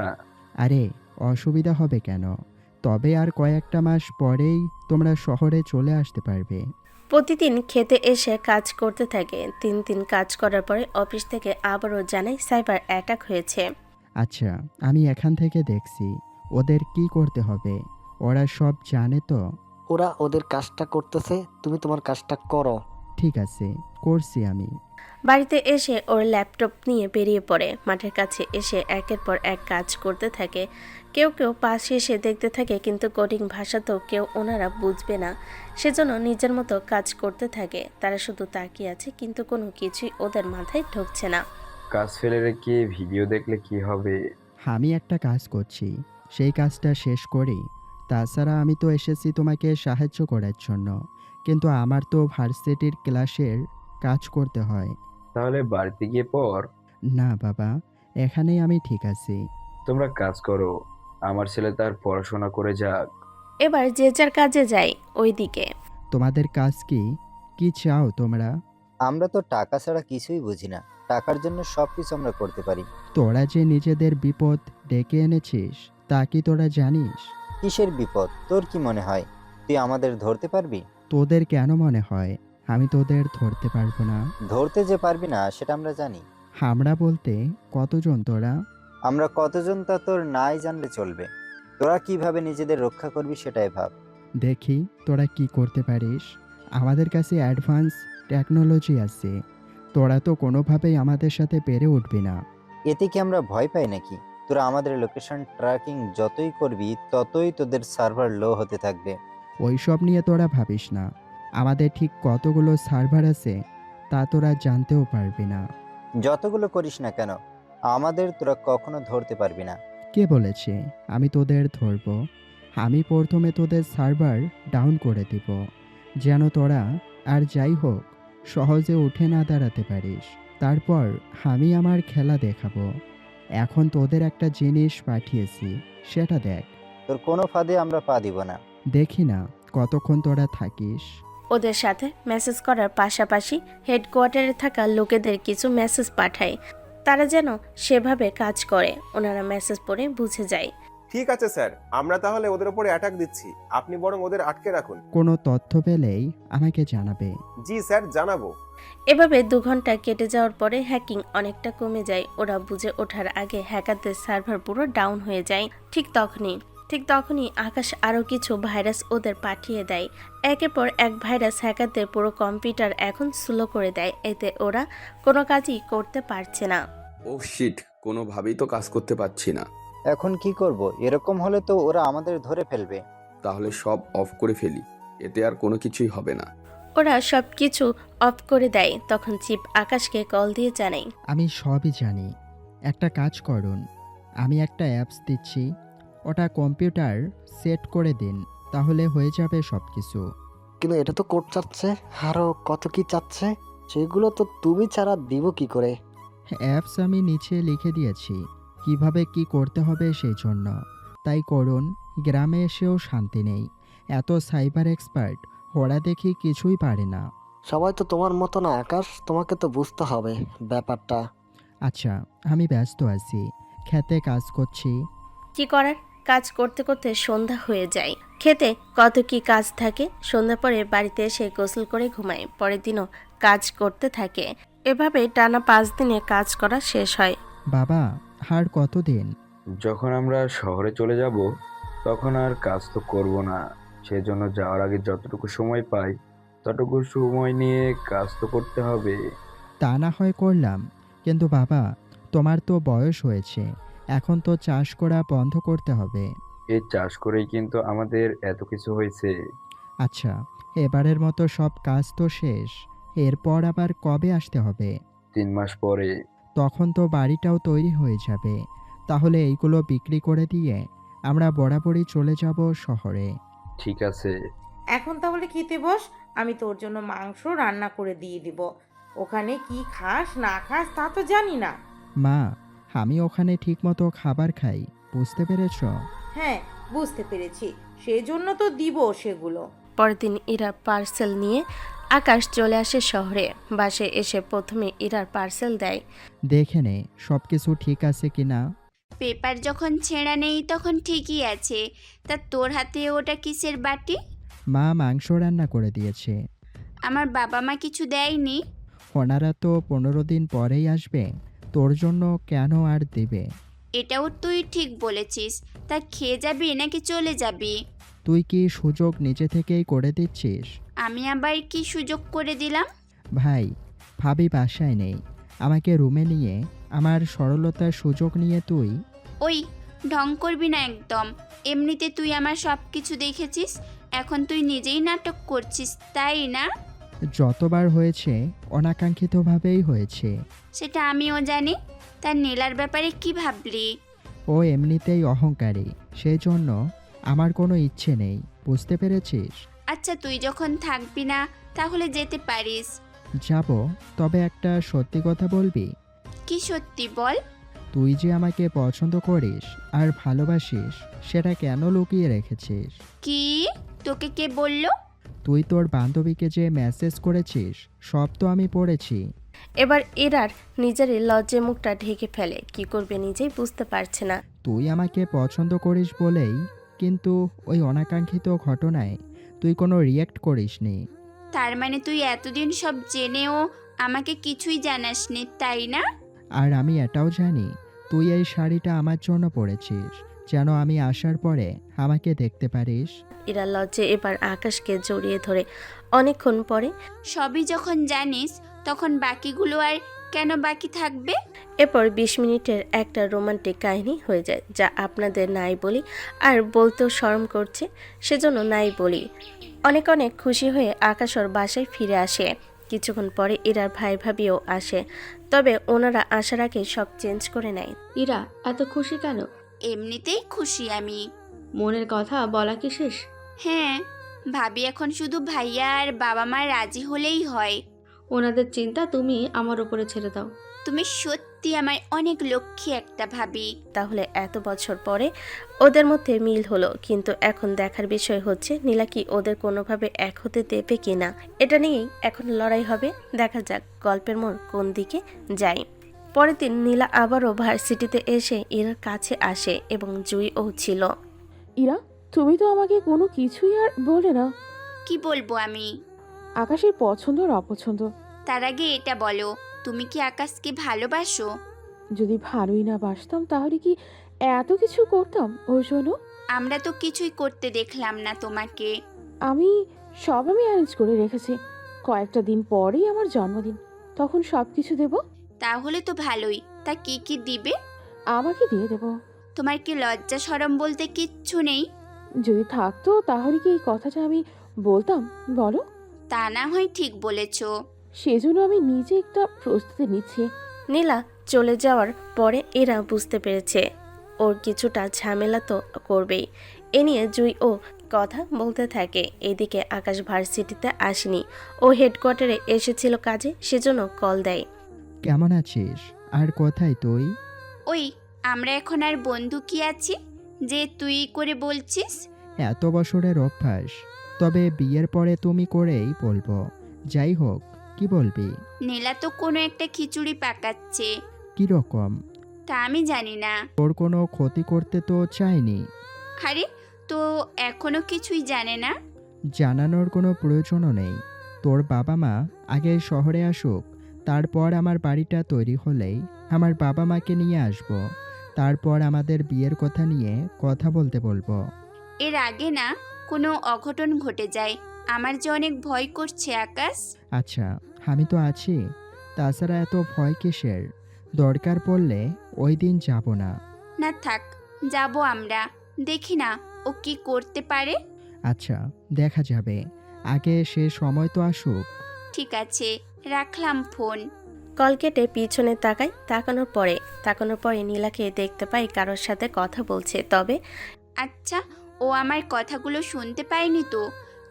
আরে অসুবিধা হবে কেন? তবে আর কয়েকটা মাস পরেই তোমরা শহরে চলে আসতে পারবে। প্রতিদিন খেতে এসে কাজ করতে থাকে। 3 দিন কাজ করার পরে অফিস থেকে আবারও জানায় সাইবার অ্যাটাক হয়েছে। আচ্ছা, আমি এখান থেকে দেখছি ওদের কি করতে হবে। ওরা সব জানে তো? ওরা ওদের কাজটা করতেছে, তুমি তোমার কাজটা করো। ঠিক আছে, করছি আমি। বাড়িতে এসে ওর ল্যাপটপ নিয়ে বেরিয়ে পড়ে। মাঠের কাছে এসে একের পর এক কাজ করতে থাকে। কেউ কেউ পাশে এসে দেখতে থাকে, কিন্তু কোডিং ভাষা তো কেউ ওনারা বুঝবে না। সেজন্য নিজের মতো কাজ করতে থাকে। তারা শুধু তাকিয়ে আছে, কিন্তু কোনো কিছুই ওদের মাথায় ঢুকছে না। কাজ ফেলে রেখে ভিডিও দেখলে কি হবে? আমি একটা কাজ করছি, সেই কাজটা শেষ করি। তাছাড়া আমি তো এসেছি তোমাকে সাহায্য করার জন্য, কিন্তু আমার তো ভার্সিটির ক্লাসের কাজ করতে হয়। তাহলে বাড়িতে গিয়ে পড়। না বাবা, এখানেই আমি ঠিক আছি। তোমরা কাজ করো, আমার ছেলে তার পড়াশোনা করে যাক। এবার যে যার কাজে যায়। ওইদিকে তোমাদের কাজ কি? কি চাও তোমরা? আমরা তো টাকা ছাড়া কিছুই বুঝি না, টাকার জন্য সব কিছু আমরা করতে পারি। তোরা যে নিজেদের বিপদ ডেকে এনেছিস, তা কি তোরা জানিস? কিসের বিপদ? তোর কি মনে হয় তুই আমাদের ধরতে পারবি? তোদের কেন মনে হয় আমি তোদের ধরতে পারবো না? ধরতে যে পারবি না সেটা আমরা জানি। আমরা বলতে কতজন তোরা? আমরা কতজন তা তোর নাই জানলে চলবে। তোরা কিভাবে নিজেদের রক্ষা করবি সেটাই ভাব। দেখি তোরা কি করতে পারিস। আমাদের কাছে অ্যাডভান্স টেকনোলজি আছে, তোরা তো কোনোভাবেই আমাদের সাথে পেরে উঠবি না। এতে কি আমরা ভয় পাই নাকি? তোরা আমাদের লোকেশন ট্র্যাকিং যতই করবি ততই তোদের সার্ভার লো হতে থাকবে। ওইসব নিয়ে তোরা ভাবিস না। আমাদের ঠিক কতগুলো সার্ভার আছে তা তোরা জানতেও পারবি না। যতগুলো করিস না কেন, আমাদের তোরা কখনো ধরতে পারবি না। কে বলেছে আমি তোদের ধরব? আমি প্রথমে তোদের সার্ভার ডাউন করে দিব, যেন তোরা আর যাই হোক সহজে উঠে না দাঁড়াতে পারিস। তারপর আমি আমার খেলা দেখাবো। এখন তোদের একটা জিনিস পাঠিয়েছি, সেটা দেখ। তোর কোনো ফাঁদে আমরা পা দিব না। দেখি না কতক্ষণ তোরা থাকিস। ওদের সাথে মেসেজ করার পাশাপাশি হেডকোয়ার্টারে থাকা লোকেদের কিছু মেসেজ পাঠায়। তারা যেন সেভাবে কাজ করে। ওনারা মেসেজ পড়ে বুঝে যায়। ঠিক আছে স্যার, আমরা তাহলে ওদের উপরে অ্যাটাক দিচ্ছি, আপনি বরং ওদের আটকে রাখুন। কোনো তথ্য পেলেই আমাকে জানাবে। জি স্যার, জানাবো। এভাবে 2 ঘন্টা কেটে যাওয়ার পরে হ্যাকিং অনেকটা কমে যায়। ওরা বুঝে ওঠার আগে হ্যাকারদের সার্ভার পুরো ডাউন হয়ে যায়। ঠিক তখনই আকাশ আরও কিছু ভাইরাস ওদের পাঠিয়ে দেয়। একের পর এক ভাইরাস হ্যাকারদের পুরো কম্পিউটার এখন স্লো করে দেয়। এতে ওরা কোনো কাজই করতে পারছে না। ও শিট, কোনোভাবেই তো কাজ করতে পারছি না। এখন কি করব? এরকম হলে তো ওরা আমাদের ধরে ফেলবে। তাহলে সব অফ করে ফেলি, এতে আর কোনো কিছুই হবে না। ওরা সব কিছু অফ করে দেয়। তখন চিপ আকাশকে কল দিয়ে জানায়, আমি সবই জানি, একটা কাজ করুন, আমি একটা অ্যাপস দিচ্ছি, ওটা কম্পিউটার সেট করে দিন, তাহলে হয়ে যাবে সব কিছু। কিন্তু এটা তো কোড চাচ্ছে, আরও কত কি চাচ্ছে, সেগুলো তো তুমি ছাড়া দিব কি করে? অ্যাপস আমি নিচে লিখে দিয়েছি কিভাবে কি করতে হবে সেই জন্য। তাই করুন, গ্রামে এসেও শান্তি নেই। এত সাইবার এক্সপার্ট, ওরা দেখি কিছুই পারে না। সবাই তো তোমার মতো না আকাশ, তোমাকে তো বুঝতে হবে ব্যাপারটা। আচ্ছা, আমি ব্যস্ত আছি, খেতে কাজ করছি। কি করার, কাজ করতে করতে সন্ধ্যা হয়ে যায়। খেতে কত কি কাজ থাকে। সন্ধ্যা পরে বাড়িতে এসে গোসল করে ঘুমায়। পরের দিনও কাজ করতে থাকে। এভাবে টানা 5 দিনে কাজ করা শেষ হয়। বাবা, আর কতদিন? যখন আমরা শহরে চলে যাব তখন আর কাজ তো করব না, সেজন্য যাওয়ার আগে যতটুকু সময় পাই ততটুকু সময় নিয়ে কাজ তো করতে হবে। তা না হয় করলাম, কিন্তু বাবা, তোমার তো বয়স হয়েছে, এখন তো চাষ করা বন্ধ করতে হবে। এই চাষ করেই কিন্তু আমাদের এত কিছু হয়েছে। আচ্ছা, এবারের মতো সব কাজ তো শেষ, এরপর আবার কবে আসতে হবে? 3 মাস পরে। তখন তো বাড়িটাও তৈরি হয়ে যাবে, তাহলে এইগুলো বিক্রি করে দিয়ে আমরা বরাবরই চলে যাব শহরে। ঠিক আছে। এখন তাহলে খেতে বস, আমি তোর জন্য মাংস রান্না করে দিয়ে দিব। ওখানে কি খাস না খাস তা তো জানি না। মা, আমি ওখানে ঠিকমতো খাবার খাই, বুঝতে পেরেছ? হ্যাঁ, বুঝতে পেরেছি, সেজন্য তো দিব সেগুলো। পরের দিন ইরার পার্সেল নিয়ে আকাশ চলে আসে শহরে। বাসে এসে প্রথমে ইরার পার্সেল দেয়। দেখে নে সব কিছু ঠিক আছে কিনা। পেপার যখন ছেঁড়া নেই তখন ঠিকই আছে। তা তোর হাতে ওটা কিসের বাটি? মা মাংস রান্না করে দিয়েছে। আমার বাবা মা কিছু দেয়নি? ওনারা তো 15 দিন পরেই আসবে, তোর জন্য কেন আর দেবে? এটাও তুই ঠিক বলেছিস। তা খেয়ে যাবি নাকি চলে যাবি? তুই কি সুযোগ নিজে থেকেই করে দিচ্ছিস? আমি আবার কি সুযোগ করে দিলাম? ভাই, ভাবি বাসায় নেই, আমাকে রুমে নিয়ে আমার সরলতার সুযোগ নিয়ে তুই। ওই ঢং করবি না একদম। এমনিতে তুই আমার সব কিছু দেখেছিস, এখন তুই নিজেই নাটক করছিস, তাই না? যতবার হয়েছে অনাকাঙ্ক্ষিতভাবেই হয়েছে। সেটা আমিও জানি। তার নীলার ব্যাপারে কি ভাবলি? ও এমনিতেই অহংকারী, সেই জন্য আমার কোনো ইচ্ছে নেই, বুঝতে পেরেছিস? আচ্ছা, তুই যখন থাকবি না তাহলে যেতে পারিস। যাব, তবে একটা সত্যি কথা বলবি? কি সত্যি বল? তুই যে আমাকে পছন্দ করিস আর ভালোবাসিস, সেটা কেন লুকিয়ে রেখেছিস? কি? তোকে কে বলল? তুই তোর বান্ধবীকে যে মেসেজ করেছিস সব তো আমি পড়েছি। এবার ইরার নিজেরই লজ্জে মুখটা ঢেকে ফেলে। কি করবে নিজেই বুঝতে পারছে না। তুই আমাকে পছন্দ করিস বলেই কিন্তু ওই অনাকাঙ্ক্ষিত ঘটনায় তুই কোনো রিয়্যাক্ট করিসনি। তার মানে তুই এতদিন সব জেনেও আমাকে কিছুই জানাসনি, তাই না? আর আমি এটাও জানি তুই এই শাড়িটা আমার জন্য পরেছিস, যেন আমি আসার পরে আমাকে দেখতে পারিস। ইরা লজ্জে এবার আকাশকে জড়িয়ে ধরে অনেকক্ষণ পরে, সবই যখন জানিস তখন বাকিগুলো আর কেন বাকি থাকবে? এরপর 20 মিনিটের একটা রোমান্টিক কাহিনী হয়ে যায়, যা আপনাদের নাই বলি, আর বলতেও শরম করছে, সেজন্য নাই বলি। অনেক অনেক খুশি হয়ে আকাশ ওর বাসায় ফিরে আসে। কিছুক্ষণ পরে ইরার ভাই ভাবিও আসে, তবে ওনারা আসার আগে সব চেঞ্জ করে নেয়। ইরা এত খুশি কেন? এমনিতেই খুশি আমি। মনের কথা বলা কি শেষ? হ্যাঁ, ভাবি এখন শুধু ভাইয়া আর বাবা মা রাজি হলেই হয়। ওনাদের চিন্তা তুমি আমার উপরে ছেড়ে দাও। তুমি সত্যি আমার অনেক লক্ষ্মী একটা ভাবি। তাহলে এত বছর পরে ওদের মধ্যে মিল হলো, কিন্তু এখন দেখার বিষয় হচ্ছে নীলা কি ওদের কোনোভাবে এক হতে দেবে কিনা। এটা নিয়েই এখন লড়াই হবে। দেখা যাক গল্পের মোড় কোন দিকে যায়। পরের দিন নীলা আবারও ভার্সিটিতে এসে ইরার কাছে আসে এবং জুইও ছিল। ইরা, তুমি তো আমাকে কোনো কিছুই আর বলে না। কি বলবো আমি? আকাশের পছন্দ আর অপছন্দ। তার আগে এটা বলো, তুমি কি আকাশকে ভালোবাসো? যদি ভালোই না বাসতাম তাহলে কি এত কিছু করতাম ওর জন্য? আমরা তো কিছুই করতে দেখলাম না তোমাকে। আমি অ্যারেঞ্জ করে রেখেছি। কয়েকটা দিন পরেই আমার জন্মদিন, তখন সব কিছু দেব। তাহলে তো ভালোই। তা কি কি দিবে? আমাকে দিয়ে দেব। তোমার কি লজ্জা শরম বলতে কিচ্ছু নেই? যদি থাকতো তাহলে কি এই কথাটা আমি বলতাম বলো? তা না হয় ঠিক বলেছো। সেজন্য আমি নিজে একটা প্রস্তুতি নিচ্ছি। নীলা চলে যাওয়ার পরে এরা বুঝতে পেরেছে ওর কিছুটা ঝামেলা তো করবেই। এ নিয়ে জুইও কথা বলতে থাকে। এদিকে আকাশ ভার্সিটিতে আসেনি, ও হেডকোয়ার্টারে এসেছিল কাজে, সেজন্য কল দেয়। কেমন আছিস? আর কোথায় তুই? ওই, আমরা এখন আর বন্ধু কি আছি যে তুই করে বলছিস? এত বছরের অভ্যাস, তবে বিয়ের পরে তুমি করেই বলবো। যাই হোক, কি বলবি? নীলা তো কোনো একটা খিচুড়ি পাকাচ্ছে। কি রকম? তা আমি জানি না। তোর কোনো ক্ষতি করতে তো চাইনি। আরে, তো এখনো কিছুই জানে না? জানানোর কোনো প্রয়োজনও নেই। তোর বাবা মা আগে শহরে আসুক, তারপর আমার বাড়িটা তৈরি হলেই আমার বাবা মাকে নিয়ে আসব। তারপর আমাদের বিয়ের কথা নিয়ে কথা বলতে বলবো। এর আগে না কোনো অঘটন ঘটে যায়, আমার যে অনেক ভয় করছে আকাশ। আচ্ছা, আমি তো আছি। তাছাড়া এত ভয় কিসের? দরকার পড়লে ওই দিন যাব না। না থাক, যাব আমরা। দেখি না ও কি করতে পারে। আচ্ছা, দেখা যাবে। আগে সে সময় তো আসুক। ঠিক আছে, রাখলাম ফোন। কল কেটে পিছনে তাকানোর পরে নীলাকে দেখতে পাই কারোর সাথে কথা বলছে। তবে আচ্ছা, ও আমার কথাগুলো শুনতে পায়নি তো?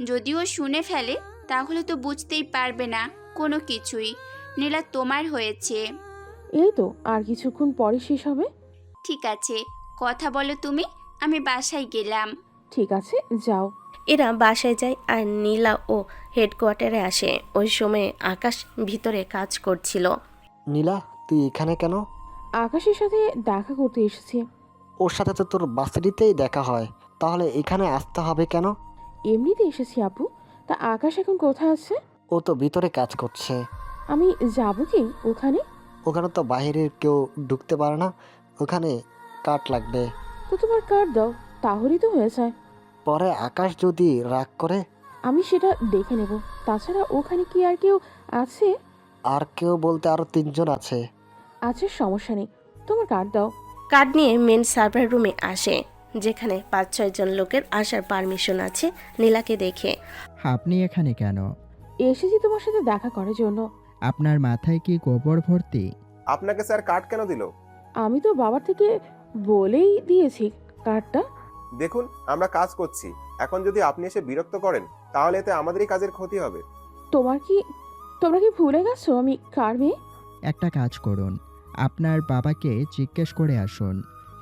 যদিও শুনে ফেলে তাহলে তো বুঝতেই পারবে না কোনো কিছুই। নীলা তোমার হয়েছে। এই তো আর কিছুক্ষণ পরে শেষ হবে। ঠিক আছে, কথা বলো তুমি, আমি বাসায় গেলাম। ঠিক আছে, যাও। এরা বাসায় যায় আর নীলা ও হেডকোয়ার্টারে আসে। ওই সময়ে আকাশ ভিতরে কাজ করছিল। নীলা, তুই এখানে কেন? আকাশের সাথে দেখা করতে এসেছি। ওর সাথে তো তোর ভার্সিটিতেই দেখা হয়, তাহলে এখানে আসতে হবে কেন? এমনিতে এসেছি আপু। তা আকাশ এখন কোথায় আছে? ও তো ভিতরে কাজ করছে। আমি যাব কি ওখানে? ওখানে তো বাইরের কেউ ঢুকতে পারে না, ওখানে কার্ড লাগবে। তো তোমার কার্ড দাও, তাহলেই তো হয়ে যায়। পরে আকাশ যদি রাগ করে? আমি সেটা দেখে নেব। তাছাড়া ওখানে কি আর কেউ আছে? আর কেউ বলতে আরো 3 জন আছে। আচ্ছা, সমস্যা নেই, তোমার কার্ড দাও। কার্ড নিয়ে মেন সার্ভার রুমে আসে, যেখানে 5-6 জন লোকের আসার পারমিশন আছে। নীলাকে দেখে, আপনি এখানে কেন? এসেছি তোমার সাথে দেখা করার জন্য। আপনার মাথায় কি গোবর ভর্তি? আপনাকে স্যার কার্ড কেন দিল? আমি তো বাবার থেকে বলেই দিয়েছি কার্ডটা। দেখুন, আমরা কাজ করছি, এখন যদি আপনি এসে বিরক্ত করেন তাহলে এতে আমাদেরই কাজের ক্ষতি হবে। তোমরা কি ভুলে গেছো আমি কার মেয়ে? একটা কাজ করুন, আপনার বাবাকে জিজ্ঞেস করে আসুন।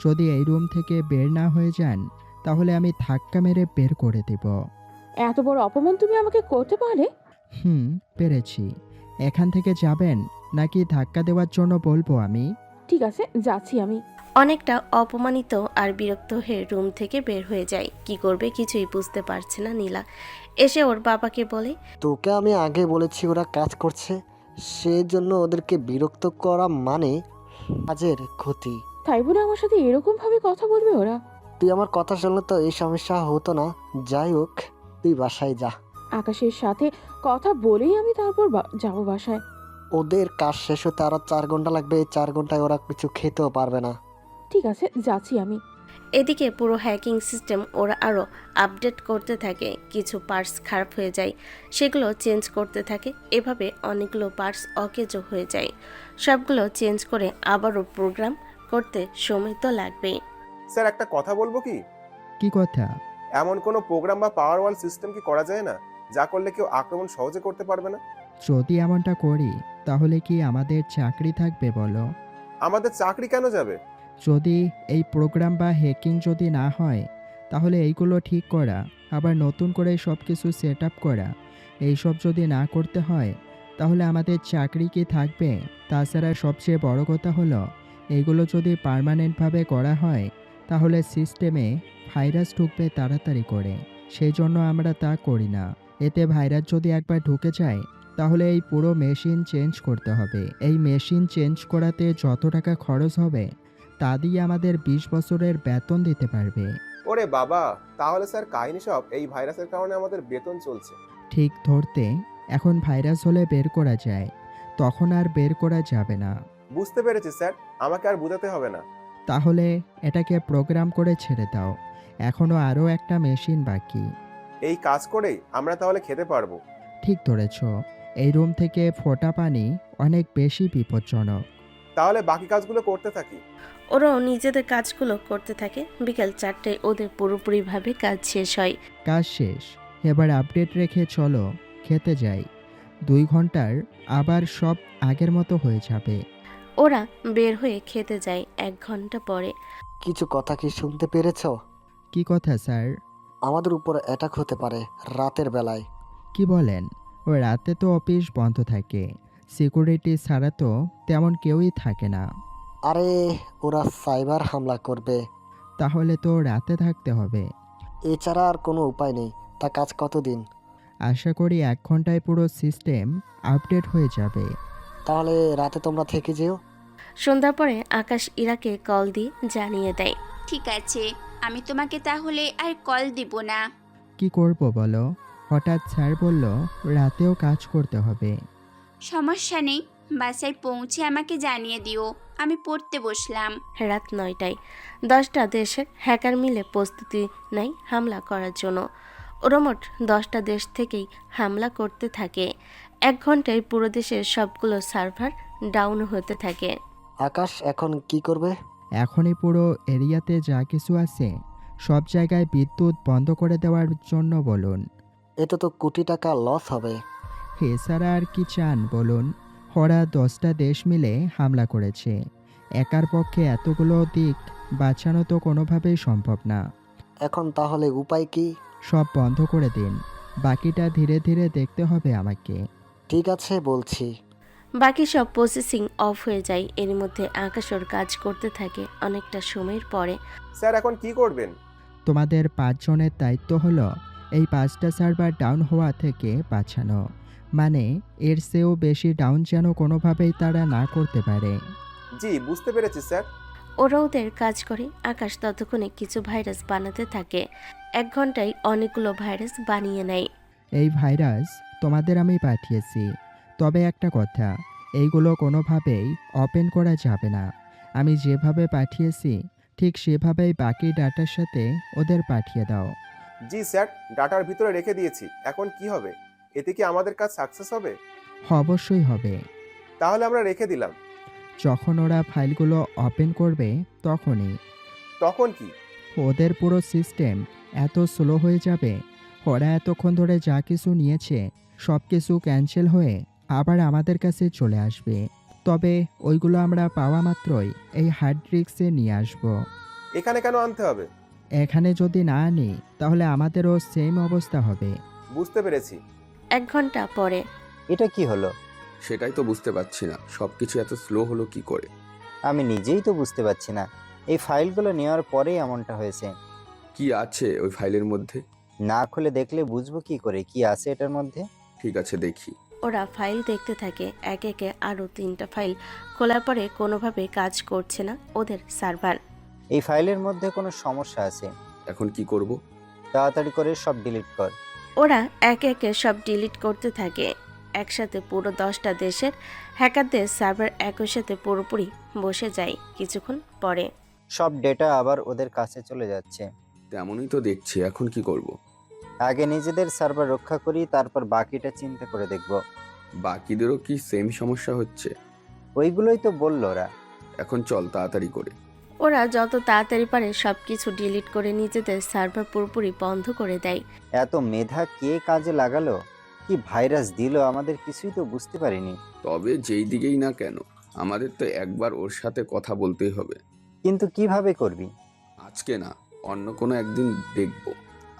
যদি এই রুম থেকে বের না হয়ে যান তাহলে আমি ধাক্কা মেরে বের করে দেব। এত বড় অপমান তুমি আমাকে করতে পারলে? পেরেছি। এখান থেকে যাবেন নাকি ধাক্কা দেওয়ার জন্য বলবো আমি? ঠিক আছে, যাচ্ছি আমি। অনেকটা অপমানিত আর বিরক্ত হয়ে রুম থেকে বের হয়ে যায়। কি করবে কিছুই বুঝতে পারছে না নীলা। এসে ওর বাবাকে বলে, তোকে আমি আগে বলেছি ওরা কাজ করছে, সেজন্য ওদেরকে বিরক্ত করা মানে কাজের ক্ষতি। তাই বলে আমার সাথে এরকম ভাবে কথা বলবে ওরা? তুই আমার কথা শুনলে তো এই সমস্যা হতো না। যাই হোক, তুই বাসায় যা। আকাশের সাথে কথা বলেই আমি তারপর যাব বাসায়। ওদের কাজ শেষ হতে আরো 4 ঘন্টা লাগবে। এই 4 ঘন্টায় ওরা কিছু খেতেও পারবে না। ঠিক আছে, যাচ্ছি আমি। এদিকে পুরো হ্যাকিং সিস্টেম ওরা আরও আপডেট করতে থাকে। কিছু পার্টস খারাপ হয়ে যায়, সেগুলো চেঞ্জ করতে থাকে। এভাবে অনেকগুলো পার্টস অকেজো হয়ে যায়। সবগুলো চেঞ্জ করে আবারও প্রোগ্রাম করতে সময় তো লাগবেই। স্যার, একটা কথা বলবো কি? কি কথা? এমন কোনো প্রোগ্রাম বা পাওয়ার ওয়াল সিস্টেম কি করা যায় না, যা করলে কেউ আক্রমণ সহজে করতে পারবে না? যদি এমনটা করি তাহলে কি আমাদের চাকরি থাকবে বলো? আমাদের চাকরি কেন যাবে? যদি এই প্রোগ্রাম বা হ্যাকিং যদি না হয় তাহলে এইগুলো ঠিক করা, আবার নতুন করে সব কিছু সেট আপ করা, এইসব যদি না করতে হয় তাহলে আমাদের চাকরি কি থাকবে? তাছাড়া সবচেয়ে বড় কথা হলো এগুলো যদি পার্মানেন্টভাবে করা হয় তাহলে সিস্টেমে ভাইরাস ঢুকবে তাড়াতাড়ি করে। সেই জন্য আমরা তা করি না। এতে ভাইরাস যদি একবার ঢুকে যায় তাহলে এই পুরো মেশিন চেঞ্জ করতে হবে। এই মেশিন চেঞ্জ করাতে যত টাকা খরচ হবে তা দিয়ে আমাদের 20 বছরের বেতন দিতে পারবে। ওরে বাবা, তাহলে স্যার কাহিনী সব এই ভাইরাসের কারণে আমাদের বেতন চলছে। ঠিক ধরতে, এখন ভাইরাস হলে বের করা যায়, তখন আর বের করা যাবে না। বুঝতে পেরেছি স্যার, আমাকে আর বোঝাতে হবে না। তাহলে এটাকে প্রোগ্রাম করে ছেড়ে দাও। এখনো আরও একটা মেশিন বাকি। এই কাজ করেই আমরা তাহলে খেতে পারবো। ঠিক ধরেছ, এই রুম থেকে ফোটা পানি অনেক বেশি বিপজ্জনক। তাহলে বাকি কাজগুলো করতে থাকি। ওরাও নিজেদের কাজগুলো করতে থাকে। বিকেল 4টায় ওদের পুরোপুরিভাবে কাজ শেষ হয়। কাজ শেষ, এবার আপডেট রেখে চলো খেতে যাই। 2 ঘন্টার আবার সব আগের মতো হয়ে যাবে। ওরা বের হয়ে খেতে যায় 1 ঘন্টা পরে। কিছু কথা কি শুনতে পেরেছ? কি কথা স্যার? আমাদের উপর অ্যাটাক হতে পারে রাতের বেলায়। কি বলেন? ও রাতে তো অফিস বন্ধ থাকে, সিকিউরিটি ছাড়া তো তেমন কেউই থাকে না। আরে ওরা সাইবার হামলা করবে। তাহলে তো রাতে থাকতে হবে। এছাড়া আর কোনো উপায় নেই। তা কাজ কতদিন? আশা করি 1 ঘন্টায় পুরো সিস্টেম আপডেট হয়ে যাবে। তাহলে রাতে তোমরা থেকে যেও। সন্ধ্যার পরে আকাশ ইরাকে কল দিয়ে জানিয়ে দেয়, ঠিক আছে, আমি তোমাকে তাহলে আর কল দিব না। কি করব বলো? হঠাৎ স্যার বলল রাতেও কাজ করতে হবে। সমস্যা নেই, বাসায় পৌঁছে আমাকে জানিয়ে দিও। আমি পড়তে বসলাম। রাত 9টায় 10টা দেশের হ্যাকার মিলে প্রস্তুতি নেয় হামলা করার জন্য। ওরা মোট 10টা দেশ থেকেই হামলা করতে থাকে। 1 ঘন্টায় পুরো দেশের সবগুলো সার্ভার ডাউন হতে থাকে। আকাশ এখন কি করবে? এখনই পুরো এরিয়াতে যা কিছু আছে সব জায়গায় বিদ্যুৎ বন্ধ করে দেওয়ার জন্য বলুন। এতে তো কোটি টাকা লস হবে। এছাড়া আর কি চান বলুন? ওরা 10টা দেশ মিলে হামলা করেছে। একার পক্ষে এতগুলো দিক বাঁচানো তো কোনোভাবেই সম্ভব না। এখন তাহলে উপায় কি? সব বন্ধ করে দিন, বাকিটা ধীরে ধীরে দেখতে হবে আমাকে। ঠিক আছে বলছি। বাকি সব প্রসেসিং অফ হয়ে যায়। এর মধ্যে আকাশ ওর কাজ করতে থাকে। অনেকটা সময়ের পরে, স্যার এখন কি করবেন? তোমাদের 5 জনের দায়িত্ব হলো এই 5টা সার্ভার ডাউন হওয়া থেকে বাঁচানো। মানে এর চেয়েও বেশি ডাউন যেন কোনোভাবেই তারা না করতে পারে। জি, বুঝতে পেরেছি স্যার। ওরা ওদের কাজ করে। আকাশ ততক্ষণে কিছু ভাইরাস বানাতে থাকে। 1 ঘন্টায় অনেকগুলো ভাইরাস বানিয়ে নেয়। এই ভাইরাস তোমাদের আমি পাঠিয়েছি, তবে একটা কথা, এইগুলো কোনোভাবেই ওপেন করা যাবে না। আমি যেভাবে পাঠিয়েছি ঠিক সেভাবেই বাকি ডাটার সাথে ওদের পাঠিয়ে দাও। জি স্যার, ডাটার ভিতরে রেখে দিয়েছি। এখন কি হবে? এতে কি আমাদের কাজ সাকসেস হবে? অবশ্যই হবে। তাহলে আমরা রেখে দিলাম। যখন ওরা ফাইলগুলো ওপেন করবে তখনই। তখন কি? ওদের পুরো সিস্টেম এত স্লো হয়ে যাবে, ওরা এতক্ষণ ধরে যা কিছু নিয়েছে সব কিছু ক্যান্সেল হয়ে আবার আমাদের কাছে চলে আসবে। তবে ওইগুলো আমরা পাওয়া মাত্রই এই হার্ড ডিস্কে নিয়ে আসব। এখানে কেন আনতে হবে? এখানে যদি না আনি তাহলে আমাদেরও সেম অবস্থা হবে। বুঝতে পেরেছি। 1 ঘন্টা পরে, এটা কি হলো? সেটাই তো বুঝতে পারছি না, সবকিছু এত স্লো হলো কি করে। আমি নিজেই তো বুঝতে পারছি না। এই ফাইলগুলো নেওয়ার পরেই এমনটা হয়েছে। কি আছে ওই ফাইলের মধ্যে? না খুলে দেখলে বুঝবো কি করে কি আছে এটার মধ্যে? ঠিক আছে, দেখি। ওরা ফাইল দেখতে থাকে। একে একে আরও 3টা ফাইল খোলার পরে কোনোভাবে কাজ করছে না ওদের সার্ভার। এই ফাইলের মধ্যে কোনো সমস্যা আছে। এখন কি করব? তাড়াতাড়ি করে সব ডিলিট কর। ওরা একে একে সব ডিলিট করতে থাকে। একসাথে পুরো 10টা দেশের হ্যাকারদের সার্ভার একই সাথে পুরোপুরি বসে যায়। কিছুক্ষণ পরে সব ডেটা আবার ওদের কাছে চলে যাচ্ছে। তেমনই তো দেখছি, এখন কি করব? আগে নিজেদের সার্ভার রক্ষা করি, তারপর বাকিটা চিন্তা করে দেখব। বাকিদেরও কি সেম সমস্যা হচ্ছে? ওইগুলোই তো বলল ওরা। এখন চল তাড়াতাড়ি করে। ওরা যত তাড়াতাড়ি পারে সব কিছু ডিলিট করে নিজেদের সার্ভার পুরোপুরি বন্ধ করে দেয়। এত মেধা কে কাজে লাগালো? কি ভাইরাস দিল আমাদের কিছুই তো বুঝতে পারিনি। তবে যেই দিকেই না কেন, আমাদের তো একবার ওর সাথে কথা বলতেই হবে। কিন্তু কিভাবে করবি? আজকে না, অন্য কোনো একদিন দেখব।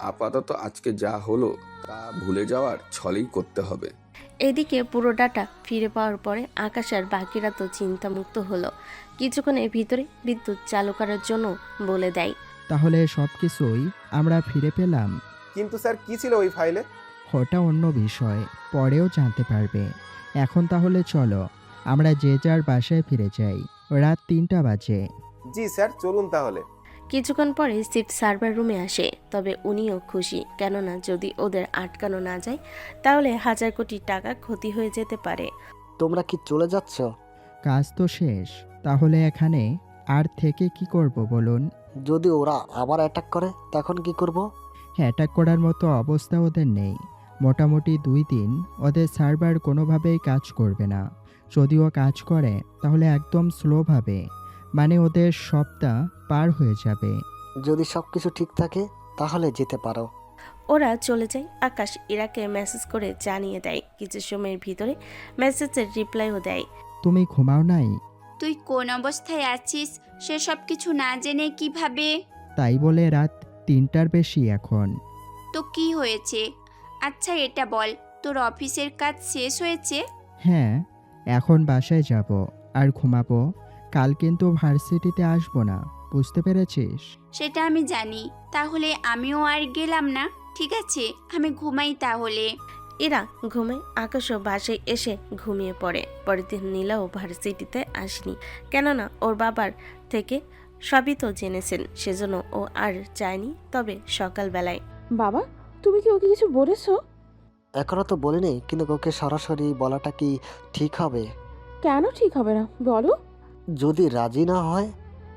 আপাতত আজকে যা হলো তা ভুলে যাওয়ার ছলেই করতে হবে। এদিকে পুরো ডাটা ফিরে পাওয়ার পরে আকাশ আর বাকিরা তো চিন্তামুক্ত হলো। কিছুক্ষণের ভিতরে বিদ্যুৎ চালু করার জন্য বলে দেয়। তাহলে সব কিছুই আমরা ফিরে পেলাম। কিন্তু স্যার কি ছিল ওই ফাইলে? ওটা অন্য বিষয়, পরেও জানতে পারবে। এখন তাহলে চলো আমরা যে যার বাসায় ফিরে যাই। রাত 3টা বাজে। জি স্যার, চলুন তাহলে। কিছুক্ষণ পরে শিফ সার্ভার রুমে আসে, তবে উনিও খুশি, কেননা যদি ওদের আটকানো না যায় তাহলে 1000 কোটি টাকা ক্ষতি হয়ে যেতে পারে। তোমরা কি চলে যাচ্ছ? কাজ তো শেষ, তাহলে এখানে আর থেকে কি করব বলুন? যদি ওরা আবার অ্যাটাক করে তখন কি করব? অ্যাটাক করার মতো অবস্থা ওদের নেই। মোটামুটি 2 দিন ওদের সার্ভার কোনোভাবেই কাজ করবে না। যদিও কাজ করে তাহলে একদম স্লোভাবে, মানে ওদের সপ্তাহ পার হয়ে যাবে। যদি সব কিছু ঠিক থাকে তাহলে যেতে পারো। ওরা চলে যায়। আকাশ ইরাকে মেসেজ করে জানিয়ে দেয়। কিছু সময়ের ভিতরে মেসেজের রিপ্লাইও দেয়। তুমি ঘুমাও নাই? তুই কোন অবস্থায় আছিস সে সব কিছু না জেনে কিভাবে? তাই বলে রাত 3টার বেশি এখন। তো কি হয়েছে? আচ্ছা এটা বল, তোর অফিসের কাজ শেষ হয়েছে? হ্যাঁ, এখন বাসায় যাব আর ঘুমাবো। কাল কিন্তু ভার্সিটিতে আসবো না, বুঝতে পেরেছিস? সেটা আমি জানি, তাহলে আমিও আর গেলাম না। ঠিক আছে, আমি ঘুমাই তাহলে। এরা ঘুমায়। আকাশও বাসায় এসে ঘুমিয়ে পড়ে। পরের দিন নীলাও ভার্সিটিতে আসেনি, কেননা ওর বাবার থেকে সবই তো জেনেছেন, সেজন্য ও আর যায়নি। তবে সকালবেলায়। বাবা, তুমি কি ওকে কিছু বলেছো? এখনো তো বলিনি, কিন্তু ওকে সরাসরি বলাটা কি ঠিক হবে? কেন ঠিক হবে না বলো? যদি রাজি না হয়?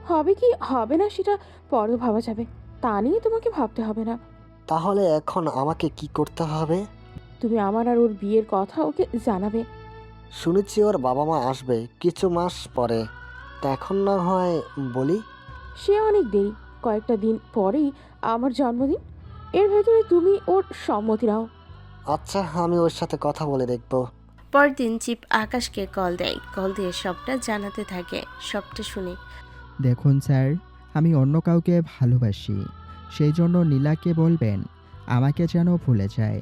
হবে কি হবে না সেটা পরে ভাবা যাবে, তা নিয়ে তোমাকে ভাবতে হবে না। তাহলে এখন আমাকে কি করতে হবে? তুমি আমার আর ওর বিয়ের কথা ওকে জানাবে। শুনেছি ওর বাবা মা আসবে কিছু মাস পরে, তা এখন না হয় বলি? সে অনেক দেরি, কয়েকটা দিন পরেই আমার জন্মদিন। এর ভেতরে তুমি ওর সম্মতি নাও। আচ্ছা, আমি ওর সাথে কথা বলে দেখব। পরের দিন চিপ আকাশকে কল দেয়। কল দিয়ে সবটা জানাতে থাকে। সবটা শুনে। দেখুন স্যার, আমি অন্য কাউকে ভালোবাসি, সেই জন্য নীলাকে বলবেন আমাকে যেন ভুলে যায়,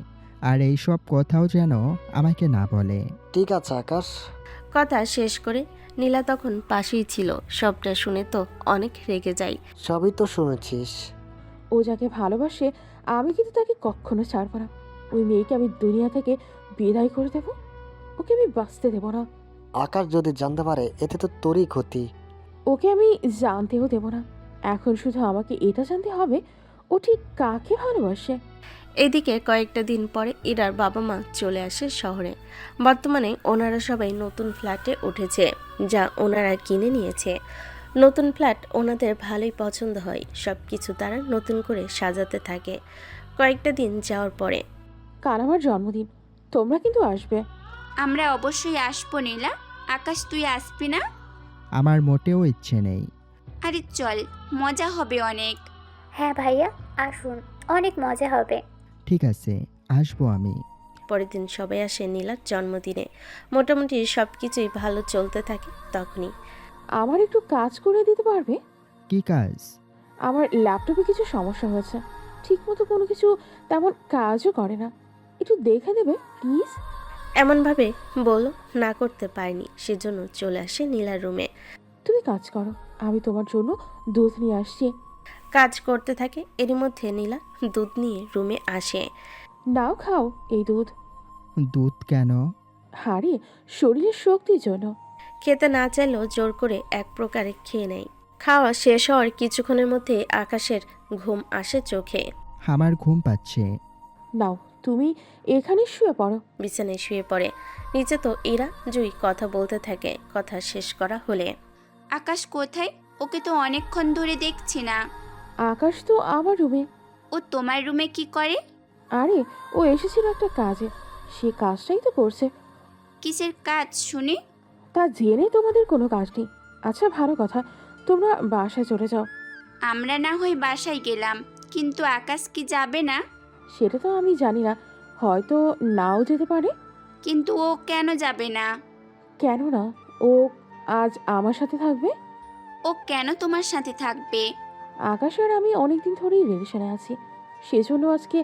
আর এই সব কথাও যেন আমাকে না বলে। ঠিক আছে আকাশ। কথা শেষ করে নীলা তখন পাশেই ছিল। সবটা শুনে তো অনেক রেগে যায়। সবই তো শুনেছিস। ও যাকে ভালোবাসে আমি কিন্তু তাকে কখনো ছাড়বো না। ওই মেয়েকে আমি দুনিয়া থেকে বিদায় করে দেব, ওকে আমি বাঁচতে দেব না। আকাশ যদি জানতে পারে এতে তো তোরই ক্ষতি। ওকে আমি জানতেও দেব না। এখন শুধু আমাকে এটা জানতে হবে ও ঠিক কাকে ভালোবাসে। এদিকে কয়েকটা দিন পরে ইরার বাবা মা চলে আসে শহরে। বর্তমানে ওনারা সবাই নতুন ফ্ল্যাটে উঠেছে, যা ওনারা কিনে নিয়েছে। নতুন ফ্ল্যাট ওনাদের ভালোই পছন্দ হয়। সব কিছু তারা নতুন করে সাজাতে থাকে। কয়েকটা দিন যাওয়ার পরে। কাল আমার জন্মদিন, তোমরা কিন্তু আসবে। আমরা অবশ্যই আসবো নীলা। আকাশ, তুই আসবি না? আমার মোটেও ইচ্ছে নেই। আরে চল, মজা হবে অনেক। হ্যাঁ ভাইয়া, আসুন, অনেক মজা হবে। ঠিক আছে, আসবো আমি। পরের দিন সবাই আসে নীলার জন্মদিনে। মোটামুটি সব কিছুই ভালো চলতে থাকে। তখনই আমার একটু কাজ করে দিতে পারবে? কি কাজ? আমার ল্যাপটপে কিছু সমস্যা হয়েছে, ঠিকমতো কোনো কিছু তেমন কাজও করে না, একটু দেখে দেবে প্লিজ? এমনভাবে বলো না করতে পারেনি, সেজন্য চলে আসে নীলার রুমে। তুমি কাজ করো, আমি তোমার জন্য দুধ নিয়ে আসছি। কাজ করতে থাকে। এরই মধ্যে নীলা দুধ নিয়ে রুমে আসে। নাও খাও এই দুধ। দুধ কেন? আরে শরীরের শক্তির জন্য। খেতে না চাইলেও জোর করে এক প্রকারে খেয়ে নেয়। খাওয়া শেষ হওয়ার কিছুক্ষণের মধ্যে আকাশের ঘুম আসে চোখে। আমার ঘুম পাচ্ছে। নাও তুমি এখানে শুয়ে পড়ো। বিছানায় শুয়ে পড়ে। নিচে তো ইরা জুই কথা বলতে থাকে। কথা শেষ করা হলে আকাশ কোথায়? ওকে তো অনেকক্ষণ ধরে দেখছি না। আকাশ তো আমার রুমে। ও তোমার রুমে কি করে? আরে ও এসেছিল একটা কাজে, সে কাজটাই তো করছে। কিসের কাজ শুনি? তা জেনে তোমাদের কোনো কাজ নেই। আচ্ছা ভালো কথা, তোমরা বাসায় চলে যাও। আমরা না হয় বাসায় গেলাম, কিন্তু আকাশ কি যাবে না? সেটা তো আমি জানি না, হয়তো নাও যেতে পারে। কিন্তু ও কেন যাবে না? কেন না? ও আজ আমার সাথে থাকবে। ও কেন তোমার সাথে থাকবে? আকাশ আর আমি অনেকদিন ধরেই রিলেশনে আছি, সেজন্য আজকে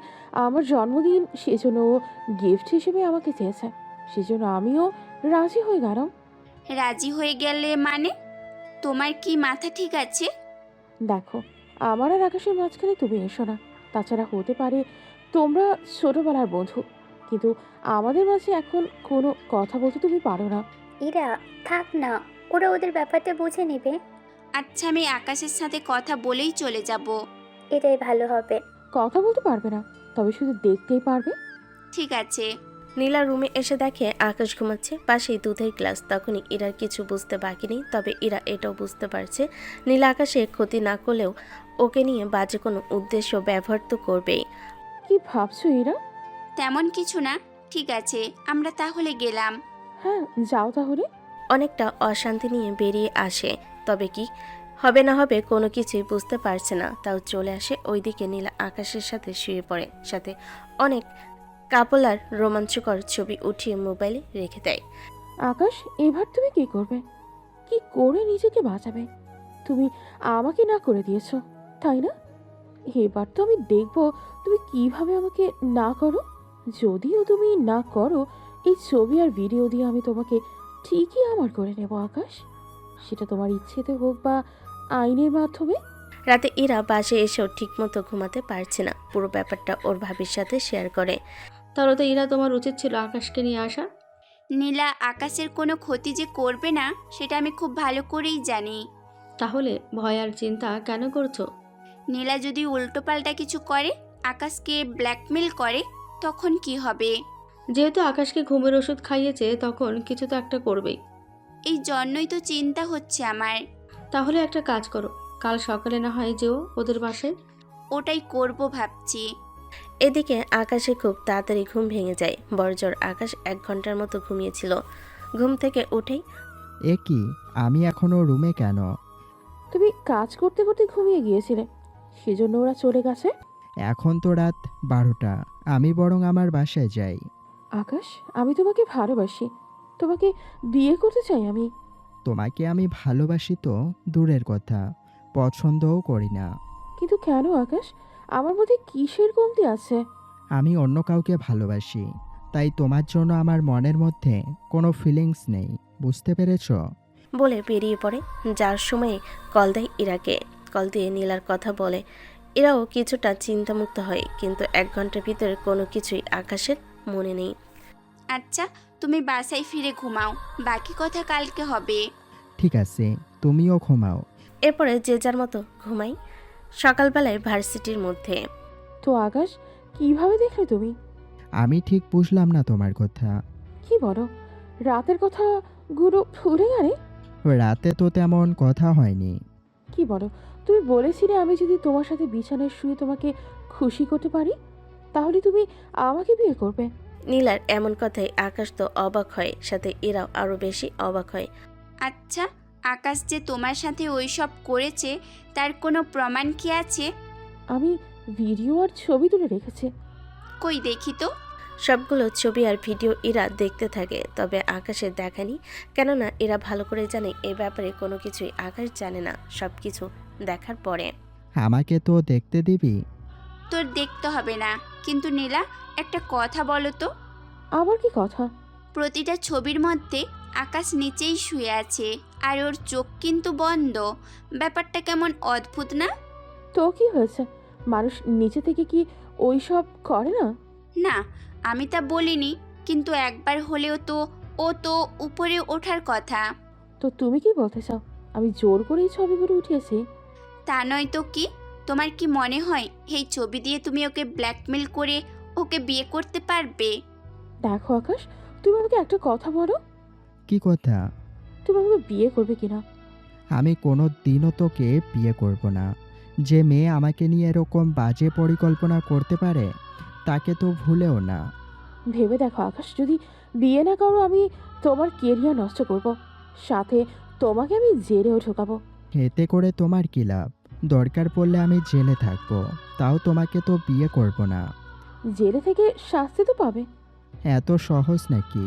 আমার জন্মদিন, সেজন্য ও গিফট হিসেবে আমাকে চেয়েছে, সেজন্য আমিও রাজি হয়ে গেলাম। রাজি হয়ে গেলে মানে? তোমার কি মাথা ঠিক আছে? দেখো, আমার আর আকাশের মাঝখানে তুমি এসো না। তাছাড়া হতে পারে তোমরা ছোটবেলার বন্ধু, কিন্তু আমাদের মাঝে এখন কোনো কথা বলতে তুমি পারো না। ইরা, থাক না, ওরা ওদের ব্যাপারটা বুঝে নেবে। আচ্ছা, আমি আকাশের সাথে কথা বলেই চলে যাব। এটাই ভালো হবে। কথা বলতে পারবে না, তবে শুধু দেখতেই পারবে। ঠিক আছে। নীলা রুমে এসে দেখে আকাশ ঘুমাচ্ছে, পাশেই দুধের গ্লাস। তখনই ইরার কিছু বুঝতে বাকি নেই, তবে ইরা এটাও বুঝতে পারছে নীলা আকাশে ক্ষতি না করলেও ওকে নিয়ে বাজে কোনো উদ্দেশ্য ব্যবহার তো করবেই। কি ভাবছো ইরা? তেমন কিছু না। ঠিক আছে, আমরা তাহলে গেলাম। হ্যাঁ, যাও তাহলে। অনেকটা অশান্তি নিয়ে বেরিয়ে আসে, তবে কি হবে না হবে কোনো কিছুই বুঝতে পারছে না। তাও চলে আসে ওইদিকে। নীলা আকাশের সাথে শুয়ে পড়ে, সাথে অনেক কাপলার রোমাঞ্চকর ছবি উঠিয়ে মোবাইলে রেখে দেয়। আকাশ, এবার তুমি কি করবে? কি করে নিজেকে বাঁচাবে? তুমি আমাকে না করে দিয়েছো, তাই না? এবার তো আমি দেখবো তুমি কিভাবে আমাকে না করো। যদিও তুমি না করো, এই ছবি আর ভিডিও দিয়ে আমি তোমাকে ঠিকই আমার করে নেব আকাশ, সেটা তোমার ইচ্ছেতে হোক বা আইনের মাধ্যমে। রাতে ইরা বাসে এসেও ঠিকমতো ঘুমাতে পারছে না। পুরো ব্যাপারটা ওর ভাবির সাথে শেয়ার করে। তাহলে তো ইরা তোমার উচিত ছিল আকাশকে নিয়ে আসা। নীলা আকাশের কোনো ক্ষতি যে করবে না সেটা আমি খুব ভালো করেই জানি। তাহলে ভয় আর চিন্তা কেন করছো? নীলা যদি উল্টোপাল্টা কিছু করে, আকাশকে ব্ল্যাকমেল করে, তখন কি হবে? যেহেতু আকাশকে ঘুমের ওষুধ খাইয়েছে, তখন কিছু তো একটা করবেই। এই জন্যই তো চিন্তা হচ্ছে আমার। তাহলে একটা কাজ করো, কাল সকালে না হয় যেও ওদের বাসায়। ওটাই করব ভাবছি। এদিকে আকাশে খুব তাড়াতাড়ি ঘুম ভেঙে যায়। বড়জোর আকাশ 1 ঘন্টার মতো ঘুমিয়েছিল। ঘুম থেকে উঠেই এ কি, আমি এখনো রুমে কেন? তুমি কাজ করতে করতে ঘুমিয়ে গিয়েছিলে, সেজন্য ওরা চলে গেছে। এখন তো রাত 12টা, আমি বরং আমার বাসায় যাই। আকাশ, আমি তোমাকে ভালোবাসি, তোমাকে বিয়ে করতে চাই আমি। তোমাকে আমি ভালোবাসি তো দূরের কথা, পছন্দও করি না। কিন্তু কেন আকাশ, আমার মধ্যে কিসের কমতি আছে? আমি অন্য কাউকে ভালোবাসি, তাই তোমার জন্য আমার মনের মধ্যে কোনো ফিলিংস নেই, বুঝতে পেরেছ? বলে বেরিয়ে পড়ে। যার সময়ে কল দেয় ইরাকে। কল দিয়ে নীলার কথা বলে। এরাও কিছুটা চিন্তামুক্ত হয়, কিন্তু 1 ঘন্টার ভিতরে কোনো কিছুই আকাশের মনে নেই। আচ্ছা, তুমি বাসায় ফিরে ঘুমাও, বাকি কথা কালকে হবে। ঠিক আছে, তুমিও ঘুমাও। এরপরে যে যার মতো ঘুমাই। সকালবেলায় ভার্সিটির মধ্যে। তো আকাশ, কিভাবে দেখলে তুমি? আমি ঠিক বুঝলাম না তোমার কথা। কি বলো, রাতের কথা গুরু ভুলে গেলে? রাতে তো তেমন কথা হয়নি। কি বলো, তুমি বলেছিলে আমি যদি তোমার সাথে বিছানায় শুয়ে তোমাকে খুশি করতে পারি, তাহলে তুমি আমাকে বিয়ে করবে। নীলার এমন কথায় আকাশ তো অবাক হয়, সাথে এরাও আরো বেশি অবাক হয়। আচ্ছা, আকাশ যে তোমার সাথে ওইসব করেছে তার কোনো প্রমাণ কি আছে? আমি ভিডিও আর ছবি তুলে রেখেছি। কই দেখি তো। সবগুলো ছবি আর ভিডিও এরা দেখতে থাকে, তবে আকাশের দেখানি। কেননা এরা ভালো করে জানে এই ব্যাপারে কোনো কিছুই আকাশ জানে না। সব কিছু দেখার পরে আমাকে তো দেখতে দিবি? তোর দেখতে হবে না, কিন্তু নীলা একটা কথা বলো তো। আবার কি কথা? প্রতিটা ছবির মধ্যে আকাশ নিচেই শুয়ে আছে, আর ওর চোখ কিন্তু বন্ধ। ব্যাপারটা কেমন অদ্ভুত না? তো কি হয়েছে, মানুষ নিচে থেকে কি ওই সব করে না? না, আমি তা বলিনি, কিন্তু একবার হলেও তো ও তো উপরে ওঠার কথা। তো তুমি কি বলতে চাও, আমি জোর করে এই ছবিগুলো উঠিয়েছি? তা নয় তো কি? তোমার কি মনে হয় এই ছবি দিয়ে তুমি ওকে ব্ল্যাকমেল করে ওকে বিয়ে করতে পারবে? দেখো আকাশ, তুমি আমাকে একটা কথা বলো। কি কথা? তুমি আমাকে বিয়ে করবে কিনা? আমি কোনো দিনও তোকে বিয়ে করব না। যে মেয়ে আমাকে নিয়ে এরকম বাজে পরিকল্পনা করতে পারে তাকে তো ভুলেও না। ভেবে দেখো আকাশ, যদি বিয়ে না করো আমি তোমার কেরিয়ার নষ্ট করব, সাথে তোমাকে আমি জেলেও ঢোকাবো। এতে করে তোমার কি লাভ? দরকার পড়লে আমি জেলে থাকবো, তাও তোমাকে তো বিয়ে করব না। জেলে থেকে শাস্তি তো পাবে। এত সহজ নাকি?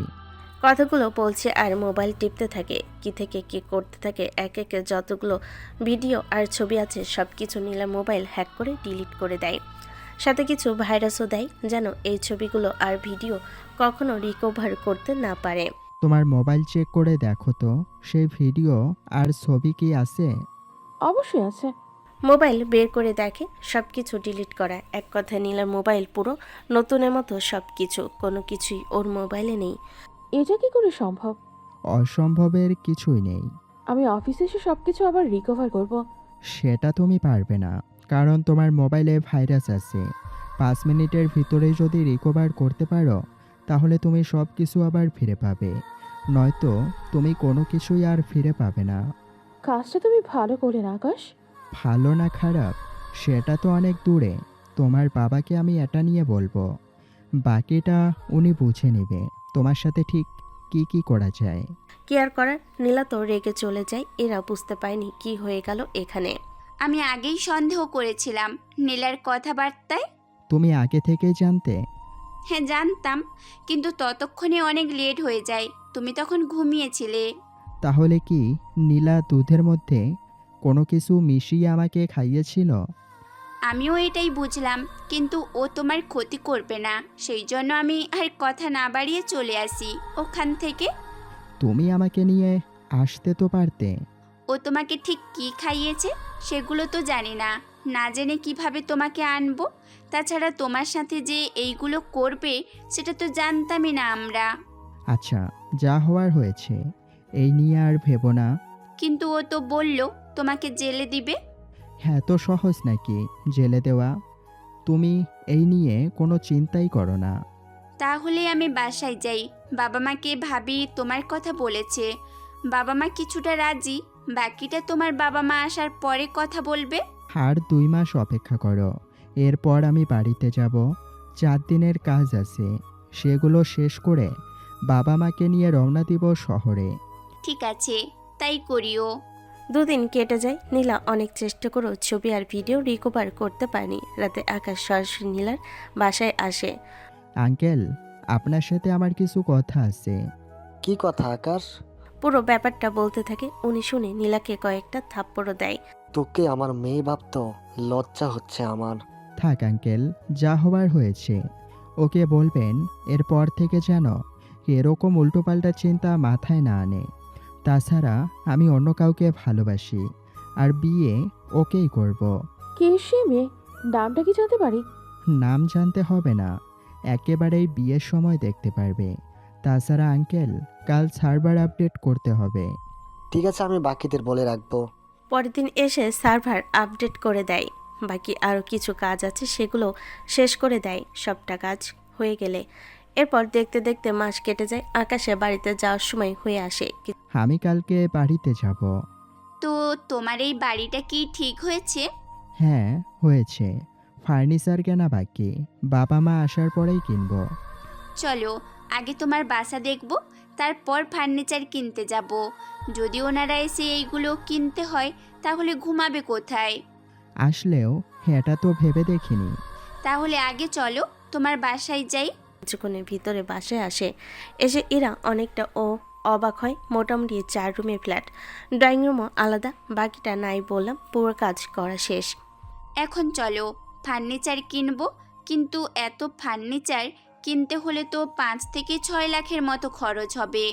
কথাগুলো বলছে আর মোবাইল টিপতে থাকে। কি থেকে কি করতে থাকে। এক একে যতগুলো ভিডিও আর ছবি আছে সব কিছু নীলা মোবাইল হ্যাক করে ডিলিট করে দেয়। সাথে কিছু ভাইরাসও দেয়, যেন এই ছবিগুলো আর ভিডিও কখনো রিকভার করতে না পারে। তোমার মোবাইল চেক করে দেখো তো সেই ভিডিও আর ছবি কি আছে। অবশ্যই আছে। মোবাইল বের করে দেখে সব কিছু ডিলিট করা। এক কথায় নীলার মোবাইল পুরো নতুনের মতো, সব কিছু, কোনো কিছুই ওর মোবাইলে নেই। এটা কি করে সম্ভব? অসম্ভবের কিছুই নেই। আমি অফিসে এসে সব কিছু আবার রিকভার করব। সেটা তুমি পারবে না, কারণ তোমার মোবাইলে ভাইরাস আছে। 5 মিনিটের ভিতরেই যদি রিকভার করতে পারো তাহলে তুমি সব কিছু আবার ফিরে পাবে, নয়তো তুমি কোনো কিছুই আর ফিরে পাবে না। কাজটা তুমি ভালো করলে না আকাশ। ভালো না খারাপ সেটা তো অনেক দূরে। তোমার বাবাকে আমি এটা নিয়ে বলবো, বাকিটা উনি বুঝে নেবে তোমার সাথে ঠিক কি কি করা যায়। কি আর করার, নীলা তো রেগে চলে যায়। এরা বুঝতে পারেনি কি হয়ে গেল এখানে। আমি আগেই সন্দেহ করেছিলাম নীলার কথাবার্তায়। তুমি আগে থেকেই জানতে? হ্যাঁ জানতাম, কিন্তু ততক্ষণে অনেক লেট হয়ে যায়, তুমি তখন ঘুমিয়েছিলে। তাহলে কি নীলা দুধের মধ্যে কোনো কিছু মিশিয়ে আমাকে খাইয়েছিল? আমিও এটাই বুঝলাম, কিন্তু ও তোমার ক্ষতি করবে না, সেই জন্য আমি আর কথা না বাড়িয়ে চলে আসি ওখান থেকে। তুমি আমাকে নিয়ে আসতে তো পারতে। ও তোমাকে ঠিক কি খাইয়েছে সেগুলো তো জানি না, না জেনে কিভাবে তোমাকে আনবো। তাছাড়া তোমার সাথে যে এইগুলো করবে সেটা তো জানতামই না আমরা। আচ্ছা, যা হওয়ার হয়েছে, এই নিয়ে আর ভেবো না। কিন্তু ও তো বলল তোমাকে জেলে দিবে। হ্যাঁ, তো সহজ নাকি জেলে দেওয়া? তুমি এই নিয়ে কোনো চিন্তাই করো না। তাহলে আমি বাসায় যাই, বাবা মাকে ভাবি তোমার কথা বলেছে, বাবা মা কিছুটা রাজি, বাকিটা তোমার বাবা মা আসার পরে কথা বলবে। আর 2 মাস অপেক্ষা করো, এরপর আমি বাড়িতে যাব। 4 দিনের কাজ আছে, সেগুলো শেষ করে বাবা মাকে নিয়ে রওনা দিব শহরে। ঠিক আছে, তাই করিও। 2 দিন কেটে যায়। নীলা অনেক চেষ্টা করেও ছবি আর ভিডিও রিকভার করতে পারেনি। রাতে আকাশ সরাসরি নীলার বাসায় আসে। আঙ্কেল, আপনার সাথে আমার কিছু কথা আছে। কি কথা আকাশ? পুরো ব্যাপারটা বলতে থাকে। উনি শুনে নীলাকে কয়েকটা থাপ্পড়ও দেয়। তোকে আমার মেয়ে ভাবতো, লজ্জা হচ্ছে আমার। থাক আঙ্কেল, যা হবার হয়েছে। ওকে বলবেন এরপর থেকে যেন এরকম উল্টোপাল্টা চিন্তা মাথায় না আনে। তাছাড়া আমি অন্য কাউকে ভালোবাসি, আর বিয়ে ওকেই করব। কে সে মেয়ে? নামটা কি জানতে পারি? নাম জানতে হবে না, একেবারেই বিয়ের সময় দেখতে পারবে। তাছাড়া আঙ্কেল, কাল সার্ভার আপডেট করতে হবে। ঠিক আছে, আমি বাকিদের বলে রাখবো। পরের দিন এসে সার্ভার আপডেট করে দেয়। বাকি আরও কিছু কাজ আছে, সেগুলো শেষ করে দেয়। সবটা কাজ হয়ে গেলে এরপর দেখতে দেখতে মাস কেটে যায়। আকাশে বাড়িতে যাওয়ার সময় হয়ে আসে। আমি কালকে বাড়িতে যাব। তো তোমার এই বাড়িটা কি ঠিক হয়েছে? হ্যাঁ হয়েছে, ফার্নিচার কেনা বাকি, বাবা মা আসার পরেই কিনবো। চলো আগে তোমার বাসা দেখব, তারপর ফার্নিচার কিনতে যাব। যদি ওনারা এসে এইগুলো কিনতে হয় তাহলে ঘুমাবে কোথায়? আসলেও এটা তো ভেবে দেখিনি। তাহলে আগে চলো তোমার বাসায় যাই। কিছুক্ষণের ভিতরে বাসায় আসে। এসে এরা অনেকটা অবাক হয়। মোটামুটি 4 রুমের ফ্ল্যাট, ড্রয়িং রুমও আলাদা। বাকিটা নাই বললাম, পুরো কাজ করা শেষ। এখন চলো ফার্নিচার কিনবো, কিন্তু এত ফার্নিচার কিনতে হলে তো 5 থেকে 6 লাখের মতো খরচ হবে।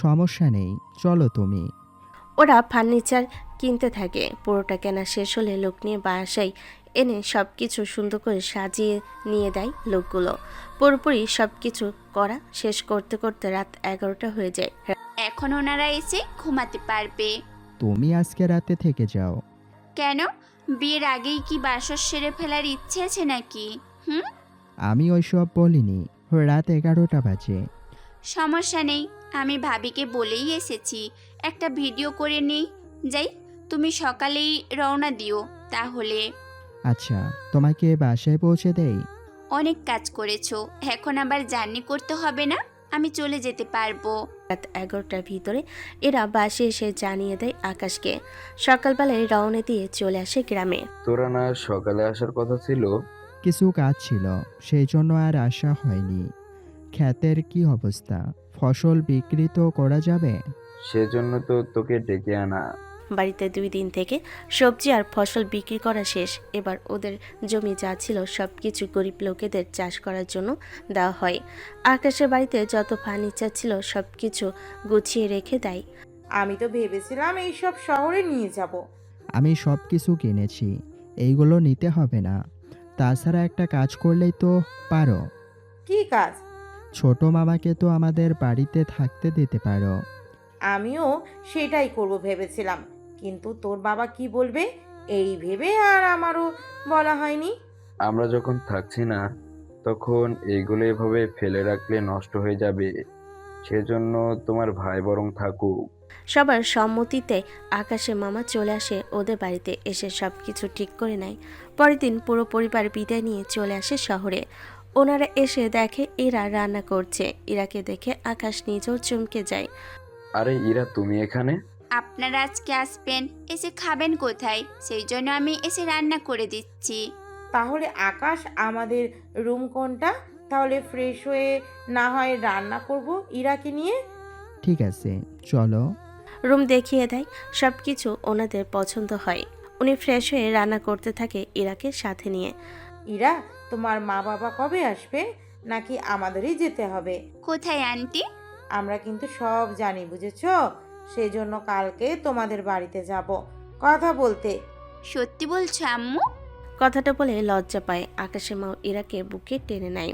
সমস্যা নেই, চলো তুমি। ওরা ফার্নিচার কিনতে থাকে। পুরোটা কেনা শেষ হলে লোক নিয়ে বাসায় এনে সব কিছু সুন্দর করে সাজিয়ে নিয়ে দেয় লোকগুলো। পুরোপুরি সব কিছু করা শেষ করতে করতে রাত 11টা হয়ে যায়। এখন ওনারা এসে ঘুমাতে পারবে। তুমি আজকে রাতে থেকে যাও। কেন? বিয়ের আগেই কি বাসর সেরে ফেলার ইচ্ছে আছে নাকি? আমি ওইসব বলিনি, রাত 11টা বাজে। সমস্যা নেই, আমি ভাবিকে বলেই এসেছি একটা ভিডিও করে নেই। যাই, তুমি সকালেই রওনা দিও তাহলে। আচ্ছা, তোমাকে বাসায় পৌঁছে দেই? অনেক কাজ করেছো, এখন আবার জার্নি করতে হবে না, আমি চলে যেতে পারবো। রাত 11টার ভিতরে এরা বাসে এসে জানিয়ে দেয় আকাশকে। সকালবেলায় রওনা দিয়ে চলে আসে গ্রামে। তোরা না সকালে আসার কথা ছিল? কিছু কাজ ছিল, সেই জন্য আর আসা হয়নি। ক্ষেতের কি অবস্থা? ফসল বিক্রি তো করা যাবে? সেজন্য তো তোকে ডেকে আনা। বাড়িতে 2 দিন থেকে সবজি আর ফসল বিক্রি করা শেষ। এবার ওদের জমি যা ছিল সব কিছু গরিব লোকেদের চাষ করার জন্য দেওয়া হয়। আকাশের বাড়িতে যত ফার্নিচার ছিল সব কিছু গুছিয়ে রেখে দেয়। আমি তো ভেবেছিলাম এইসব শহরে নিয়ে যাব। আমি সব কিছু কিনেছি, এইগুলো নিতে হবে না। তাছাড়া একটা কাজ করলেই তো পারো। কি কাজ? ছোট মামাকে তো আমাদের বাড়িতে থাকতে দিতে পারো। আমিও সেটাই করব ভেবেছিলাম, কিন্তু তোর বাবা কি বলবে এই ভেবে আর আমারও বলা হয়নি। আমরা যখন থাকছি না তখন এইগুলো এভাবে ফেলে রাখলে নষ্ট হয়ে যাবে, সেজন্য তোমার ভাই বরং থাকুক। সবার সম্মতিতে আকাশের মামা চলে আসে ওদের বাড়িতে, এসে সব কিছু ঠিক করে নেয়। পরের দিন পুরো পরিবার বিদায় নিয়ে চলে আসে শহরে। ওনারা এসে দেখে ইরা রান্না করছে। ইরাকে দেখে আকাশ নিজেও চমকে যায়। আরে ইরা, তুমি এখানে? আপনারা আজকে আসবেন, এসে খাবেন কোথায়? সেই জন্য আমি এসে রান্না করে দিচ্ছি। তাহলে আকাশ, আমাদের রুম কোনটা? তাহলে ফ্রেশ হয়ে না হয় রান্না করব ইরাকে নিয়ে। ঠিক আছে, চলো। রুম দেখিয়ে দেয়, সব কিছু ওনাদের পছন্দ হয়। উনি ফ্রেশ হয়ে রান্না করতে থাকে ইরাকে সাথে নিয়ে। ইরা, তোমার মা বাবা কবে আসবে, নাকি আমাদেরই যেতে হবে? কোথায় আন্টি? আমরা কিন্তু সব জানি, বুঝেছো? সেজন্য কালকে তোমাদের বাড়িতে যাব কথা বলতে। সত্যি বলছো আম্মু? কথাটা বলে লজ্জা পায়। আকাশের মা ইরাকে বুকে টেনে নেয়।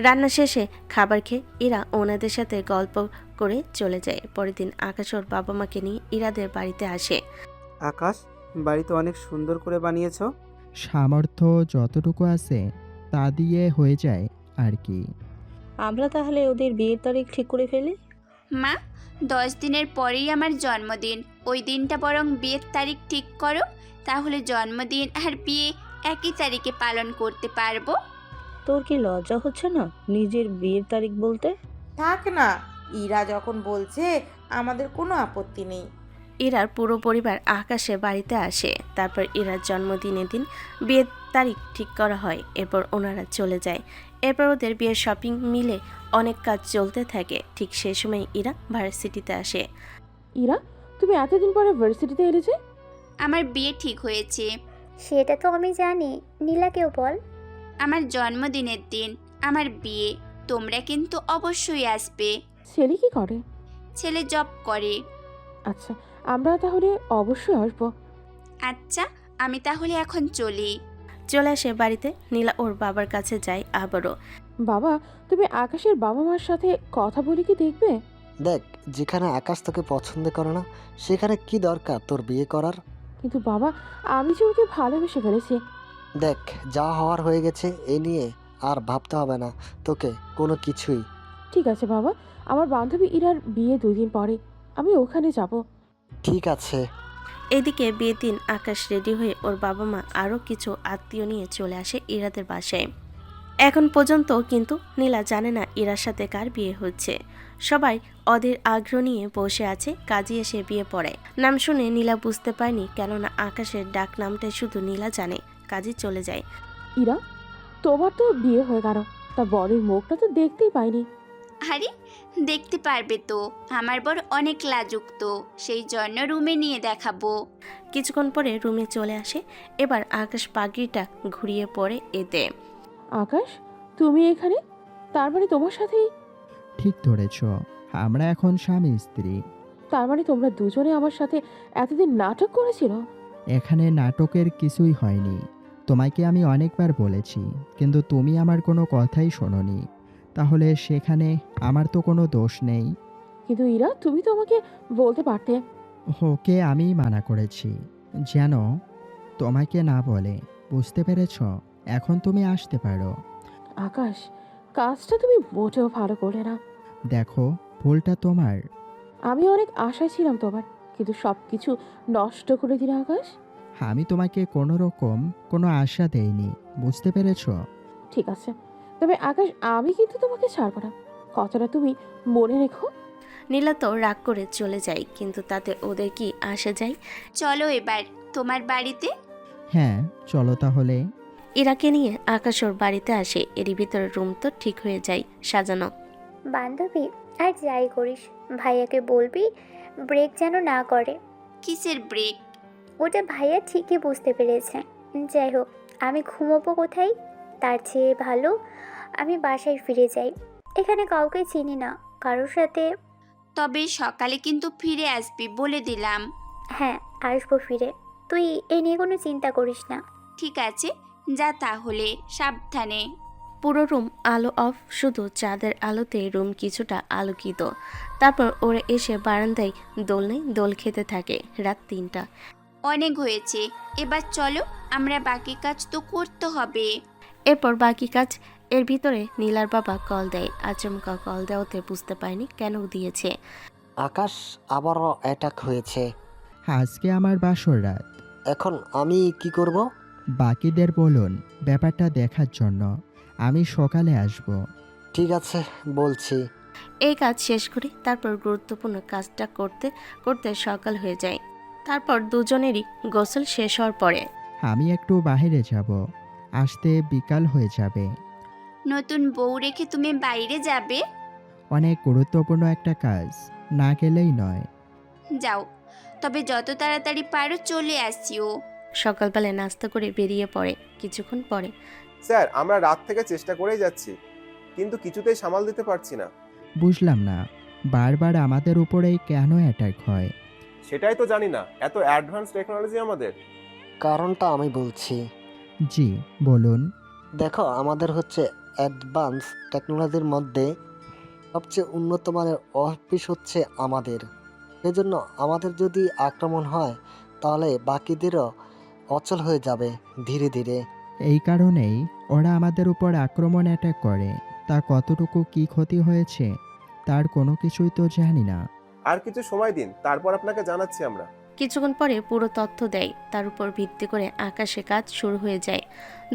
রান্না শেষে খাবার খেয়ে ইরা ওনাদের সাথে গল্প করে চলে যায়। পরের দিন আকাশ ওর বাবা মাকে নিয়ে ইরাদের বাড়িতে আসে। আকাশ, বাড়িতে অনেক সুন্দর করে বানিয়েছো। সামর্থ্য যতটুকু আছে তা দিয়ে হয়ে যায় আর কি। আমরা তাহলে ওদের বিয়ের তারিখ ঠিক করে ফেলি। মা, 10 দিনের পরেই আমার জন্মদিন। ওই দিনটা বরং বিয়ের তারিখ ঠিক করো, তাহলে জন্মদিন আর বিয়ে একই তারিখে পালন করতে পারবো। তোর কি লজ্জা হচ্ছে না নিজের বিয়ের তারিখ বলতে? থাক না, ইরা যখন বলছে আমাদের কোনো আপত্তি নেই। ইরার পুরো পরিবার আকাশে বাড়িতে আসে। তারপর ইরার জন্মদিনের দিন বিয়ের তারিখ ঠিক করা হয়। এরপর ওনারা চলে যায়। এরপর ওদের বিয়ের শপিং মিলে অনেক কাজ চলতে থাকে। ঠিক সেই সময় ইরা ভার্সিটিতে আসে। ইরা, তুমি এতদিন পরে ভার্সিটিতে এলে যে? আমার বিয়ে ঠিক হয়েছে। সেটা তো আমি জানি, নীলাকেও বল। আমার জন্মদিনের দিন আমার বিয়ে, তোমরা কিন্তু অবশ্যই আসবে। ছেলে কি করে? ছেলে জব করে। আচ্ছা, আমরা তাহলে অবশ্যই আসবো। আচ্ছা, আমি তাহলে এখন চলি। চলে আসে বাড়িতে। নীলা ওর বাবার কাছে যায় আবারও। বাবা, তুমি আকাশের বাবা মার সাথে কথা বলে কি দেখবে? দেখ, যেখানে আকাশ তোকে পছন্দ করে না সেখানে কি দরকার তোর বিয়ে করার? কিন্তু বাবা, আমি যে ওকে ভালোবেসে ফেলেছি। দেখ, যা হওয়ার হয়ে গেছে, এ নিয়ে আর ভাবতে হবে না তোকে কোনো কিছুই। ঠিক আছে বাবা, আমার বান্ধবী ইরার বিয়ে 2 দিন পরে, আমি ওখানে যাব। ঠিক আছে। এদিকে বিয়ের দিন আকাশ রেডি হয়ে ওর বাবা মা আরও কিছু আত্মীয় নিয়ে চলে আসে ইরাদের বাসায়। এখন পর্যন্ত কিন্তু নীলা জানে না ইরার সাথে কার বিয়ে হচ্ছে। সবাই অধীর আগ্রহ নিয়ে বসে আছে। কাজী এসে বিয়ে পড়ে। নাম শুনে নীলা বুঝতে পারেনি, কেননা আকাশের ডাক নামটাই শুধু নীলা জানে। কাজী চলে যায়। ইরা, তোমার তো বিয়ে হয়ে গেল, তা বরের মুখটা তো দেখতেই পাইনি। আরে, দেখতে পারবে তো, আমার বর অনেক লাজুক তো, সেই জন্য রুমে নিয়ে দেখাবো। কিছুক্ষণ পরে রুমে চলে আসে। এবার আকাশ পাগড়িটা ঘুরিয়ে পড়ে এতে। আকাশ, তুমি এখানে? তার মানে তোমার সাথেই? ঠিক ধরেছ, আমরা এখন স্বামী স্ত্রী। তার মানে তোমরা দুজনে আমার সাথে এতদিন নাটক করেছিল? এখানে নাটকের কিছুই হয়নি। তোমাকে আমি অনেকবার বলেছি, কিন্তু তুমি আমার কোনো কথাই শোনোনি। তাহলে সেখানে আমার তো কোনো দোষ নেই। কিন্তু ইরা, তুমি তো আমাকে বলতে পারতে। ওকে আমি মানা করেছি যেন তোমাকে না বলে, বুঝতে পেরেছ? এখন তুমি আসতে পারো। আকাশ, কাজটা তুমি মোটেও ভালো করলে না। দেখো, ভুলটা তোমার। আমি অনেক আশায় ছিলাম তোমার, কিন্তু সব কিছু নষ্ট করে দিলে আকাশ। আমি তোমাকে কোনো রকম কোনো আশা দেইনি, বুঝতে পেরেছ? ঠিক আছে, তবে আকাশ, আমি কিন্তু তোমাকে ছাড়বো না, কথাটা তুমি মনে রেখো। নীলা তো রাগ করে চলে যায়, কিন্তু তাতে ওদের কি আসে যায়? চলো এবার তোমার বাড়িতে। হ্যাঁ, চলো তাহলে। ইরাকে নিয়ে আকাশ ওর বাড়িতে আসে। এরই ভিতরে রুম তো ঠিক হয়ে যায়, সাজানো। বান্ধবী, আর যাই করিস ভাইয়াকে বলবি ব্রেক যেন না করে। কিসের ব্রেক? ওটা ভাইয়া ঠিকই বুঝতে পেরেছে। যাই হোক, আমি ঘুমোবো কোথায়? তার চেয়ে ভালো আমি বাসায় ফিরে যাই। এখানে কাউকে চিনি না, কারোর সাথে। তবে সকালে কিন্তু ফিরে আসবি বলে দিলাম। হ্যাঁ, আসবো ফিরে। তুই এ নিয়ে কোনো চিন্তা করিস না। ঠিক আছে, যা তাহলে, সাবধানে। পুরো রুম আলো অফ, শুধু চাঁদের আলোতে রুম কিছুটা আলোকিত। তারপর ওরা এসে বারান্দায় দোল খেতে থাকে। রাত 3টা। অনেক হয়েছে, এবার চলো, আমরা বাকি কাজ তো করতে হবে। এরপর বাকি কাজ। এর ভিতরে নীলার বাবা কল দেয়। আচমকা কল দেওয়াতে বুঝতে পারেনি কেন দিয়েছে। আকাশ আবারও অ্যাটাক হয়েছে। আজকে আমার বাসর রাত। এখন আমি কি করব? বাকিদের বলুন ব্যাপারটা দেখার জন্য। আমি সকালে আসব। ঠিক আছে, বলছি। এই কাজ শেষ করি, তারপর গুরুত্বপূর্ণ কাজটা করতে করতে সকাল হয়ে যায়। তারপর দুজনেরই গোসল শেষ হওয়ার পরে আমি একটু বাইরে যাব, আসতে বিকাল হয়ে যাবে। নতুন বউ রেখে তুমি বাইরে যাবে? অনেক গুরুত্বপূর্ণ একটা কাজ, না গেলেই নয়। যাও, তবে যত তাড়াতাড়ি পারো চলে আসিও। সকালবেলা নাস্তা করে বেরিয়ে পড়ে। কিছুক্ষণ পরে, স্যার, আমরা রাত থেকে চেষ্টা করেই যাচ্ছি, কিন্তু কিছুতেই সামাল দিতে পারছি না। বুঝলাম না, বারবার আমাদের উপরেই কেন অ্যাটাক হয়? সেটাই তো জানি না, এত অ্যাডভান্স টেকনোলজি আমাদের। কারণটা আমি বলছি। জি বলুন। দেখো, আমাদের হচ্ছে অ্যাডভান্স টেকনোলজির মধ্যে সবচেয়ে উন্নত মানের অফিস হচ্ছে আমাদের। সেজন্য আমাদের যদি আক্রমণ হয় তাহলে বাকিদেরও অচল হয়ে যাবে ধীরে ধীরে। এই কারণেই ওরা আমাদের উপর আক্রমণ অ্যাটাক করে। তা কতটুকু কি ক্ষতি হয়েছে তার কোনো কিছুই তো জানি না। আর কিছু সময় দিন, তারপর আপনাকে জানাচ্ছি আমরা। কিছুক্ষণ পরে পুরো তথ্য দেয়। তার উপর ভিত্তি করে আকাশে কাজ শুরু হয়ে যায়।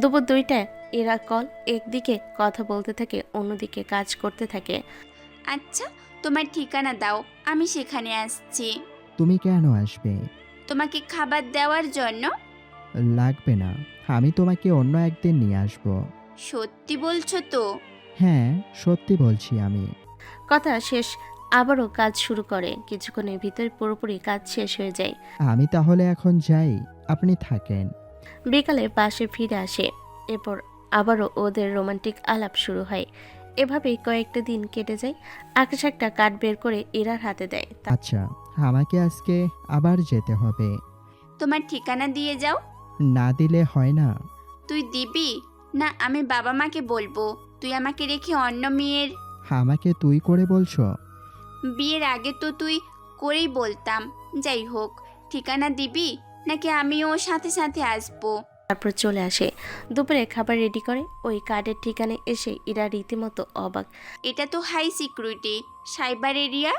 দুপুর 2টায় এরা কল, একদিকে কথা বলতে থাকে, অন্যদিকে কাজ করতে থাকে। আচ্ছা, তোমার ঠিকানা দাও, আমি সেখানে আসছি। তুমি কেন আসবে? তোমাকে খাবার দেওয়ার জন্য। লাগবে না, আমি তোমাকে অন্য একদিন নিয়ে আসব। সত্যি বলছো তো? হ্যাঁ, সত্যি বলছি আমি। কথা শেষ, আবারও কাজ শুরু করে। কিছুক্ষণের ভিতর পুরোপুরি কাজ শেষ হয়ে যায়। আমি তাহলে এখন যাই, আপনি থাকেন। বিকালে বাসে ফিরে আসে। এরপর আবারও ওদের রোমান্টিক আলাপ শুরু হয়। এভাবেই কয়েকটা দিন কেটে যায়। আকাশ একটা কার্ড বের করে ইরার হাতে দেয়। আচ্ছা, আমাকে আজকে আবার যেতে হবে। তোমার ঠিকানা দিয়ে যাও। না দিলে হয় না? তুই দিবি না? আমি বাবা মাকে বলবো তুই আমাকে রেখে অন্য মেয়ের। আমাকে তুই করে বলছো? বিয়ের আগে তো তুই করেই বলতাম। যাই হোক, ঠিকানা দিবি নাকি আমিও সাথে সাথে আসবো? তারপর চলে আসে। দুপুরে খাবার রেডি করে। ওই কার্ডের ঠিকানায় এসে ইরা রীতিমতো অবাক। এটা তো হাই সিকিউরিটি সাইবার এরিয়া।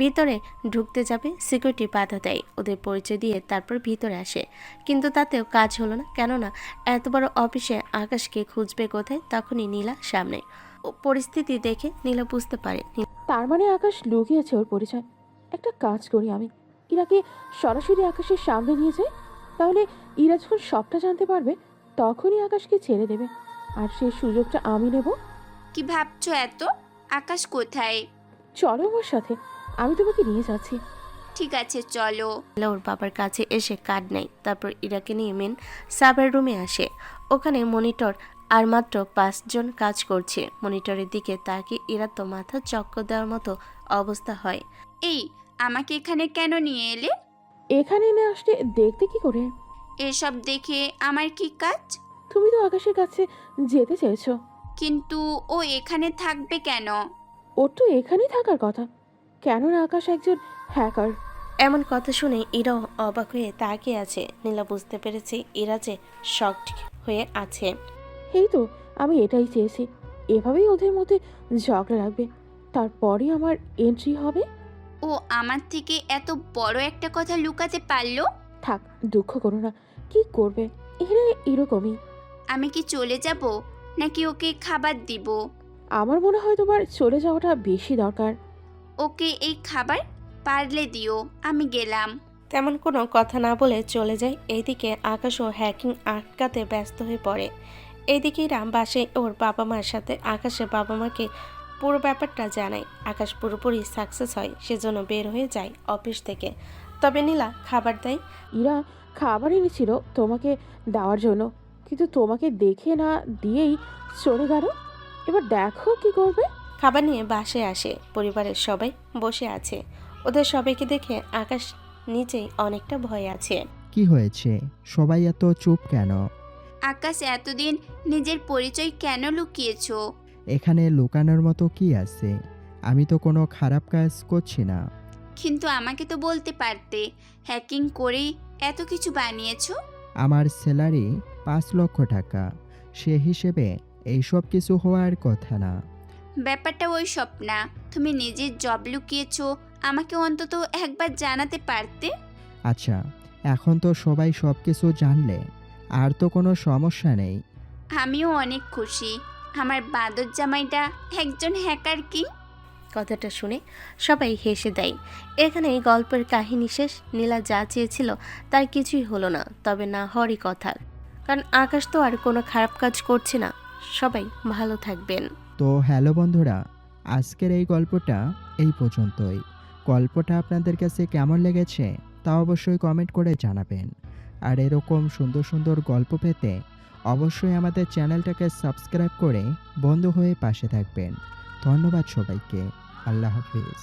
ভিতরে ঢুকতে যাবে, সিকিউরিটি বাধা দেয়। ওদের পরিচয় দিয়ে তারপর ভিতরে আসে, কিন্তু তাতেও কাজ হলো না। কেননা এত বড় অফিসে আকাশকে খুঁজবে কোথায়? তখনই নীলা সামনে। পরিস্থিতি দেখে নীলা বুঝতে পারে। তার মানে আকাশ লুকিয়েছে ওর পরিচয়। একটা কাজ করি, আমি ইরাকে সরাসরি আকাশের সামনে নিয়ে যাই। তাহলে ইরা যখন সবটা জানতে পারবে তখনই আকাশকে ছেড়ে দেবে, আর সেই সুযোগটা আমি নেব। কি ভাবছো এত? আকাশ কোথায়? চলো আমার সাথে, আমি তোমাকে নিয়ে যাচ্ছি। ঠিক আছে, চলো। ওর বাবার কাছে এসে কার্ড নেয়। তারপর ইরাকে নিয়ে মেন সার্ভার রুমে আসে। ওখানে মনিটর আর মাত্র 5 জন কাজ করছে। মনিটরের দিকে তাকিয়ে ইরা তো মাথা চক্কর দেওয়ার মতো অবস্থা হয়। এই, আমাকে এখানে কেন নিয়ে এলে? এখানে এনে আসলে দেখতে কি করে? এসব দেখে আমার কি কাজ? তুমি তো আকাশের কাছে যেতে চেয়েছো। কিন্তু ও এখানে থাকবে কেন? ওর তো এখানেই থাকার কথা, কেননা আকাশ একজন হ্যাকার। এমন কথা শুনে ইরাও অবাক হয়ে তাকিয়ে আছে। নীলা বুঝতে পেরেছে ইরা যে শকড হয়ে আছে। এই তো আমি এটাই চেয়েছি, এভাবেই ওদের মধ্যে ঝগড়া লাগবে, তারপরে আমার এন্ট্রি হবে। ও আমার থেকে এত বড় একটা কথা লুকাতে পারলো? থাক, দুঃখ করো না, কি করবে, এরা এরকমই। আমি কি চলে যাব নাকি ওকে খাবার দিব? আমার মনে হয় তোমার চলে যাওয়াটা বেশি দরকার। ওকে এই খাবার পারলে দিও, আমি গেলাম। তেমন কোনো কথা না বলে চলে যায়। এইদিকে আকাশও হ্যাকিং আটকাতে ব্যস্ত হয়ে পড়ে। এইদিকে রাম বাসে ওর বাবা মার সাথে আকাশের বাবা মাকে পুরো ব্যাপারটা জানায়। আকাশ পুরোপুরি সাকসেস হয়, সেজন্য বের হয়ে যায় অফিস থেকে। তবে নীলা খাবার দেয়। ইরা খাবার এনেছিল তোমাকে দেওয়ার জন্য, কিন্তু তোমাকে দেখে না দিয়েই চলে গেল। এবার দেখো কি করবে। খাবার নিয়ে বাসায় আসে। পরিবারের সবাই বসে আছে। ওদের সবাইকে দেখে আকাশ নিচেই অনেকটা ভয় আছে। কি হয়েছে, সবাই এত চুপ কেন? আকাশ, এতদিন নিজের পরিচয় কেন লুকিয়েছো? এখানে লুকানোর মতো কি আছে? আমি তো কোনো খারাপ কাজ করছি না। কিন্তু আমাকে তো বলতে পারতে, হ্যাকিং করেই এত কিছু বানিয়েছো। আমার স্যালারি 5 লক্ষ টাকা, সে হিসেবে এইসব কিছু হওয়ার কথা না। ব্যাপারটা ওই সব না, তুমি নিজের জব লুকিয়েছো, আমাকে অন্তত একবার জানাতে পারতে। আচ্ছা, এখন তো সবাই সব কিছু জানলে আর তো কোনো সমস্যা নেই। আমিও অনেক খুশি আমার বাদর জামাইটা একজন হ্যাকার কিং। কথাটা শুনে সবাই হেসে দেয়। এখানেই গল্পের কাহিনী শেষ। নীলা যা চেয়েছিল তার কিছুই হলো না, তবে না হওয়ারই কথা, কারণ আকাশ তো আর কোনো খারাপ কাজ করছে না। সবাই ভালো থাকবেন। তো হ্যালো বন্ধুরা, আজকের এই গল্পটা এই পর্যন্তই। গল্পটা আপনাদের কাছে কেমন লেগেছে তা অবশ্যই কমেন্ট করে জানাবেন। আর এরকম সুন্দর সুন্দর গল্প পেতে অবশ্যই আমাদের চ্যানেলটাকে সাবস্ক্রাইব করে বন্ধু হয়ে পাশে থাকবেন। ধন্যবাদ সবাইকে। আল্লাহ হাফিজ।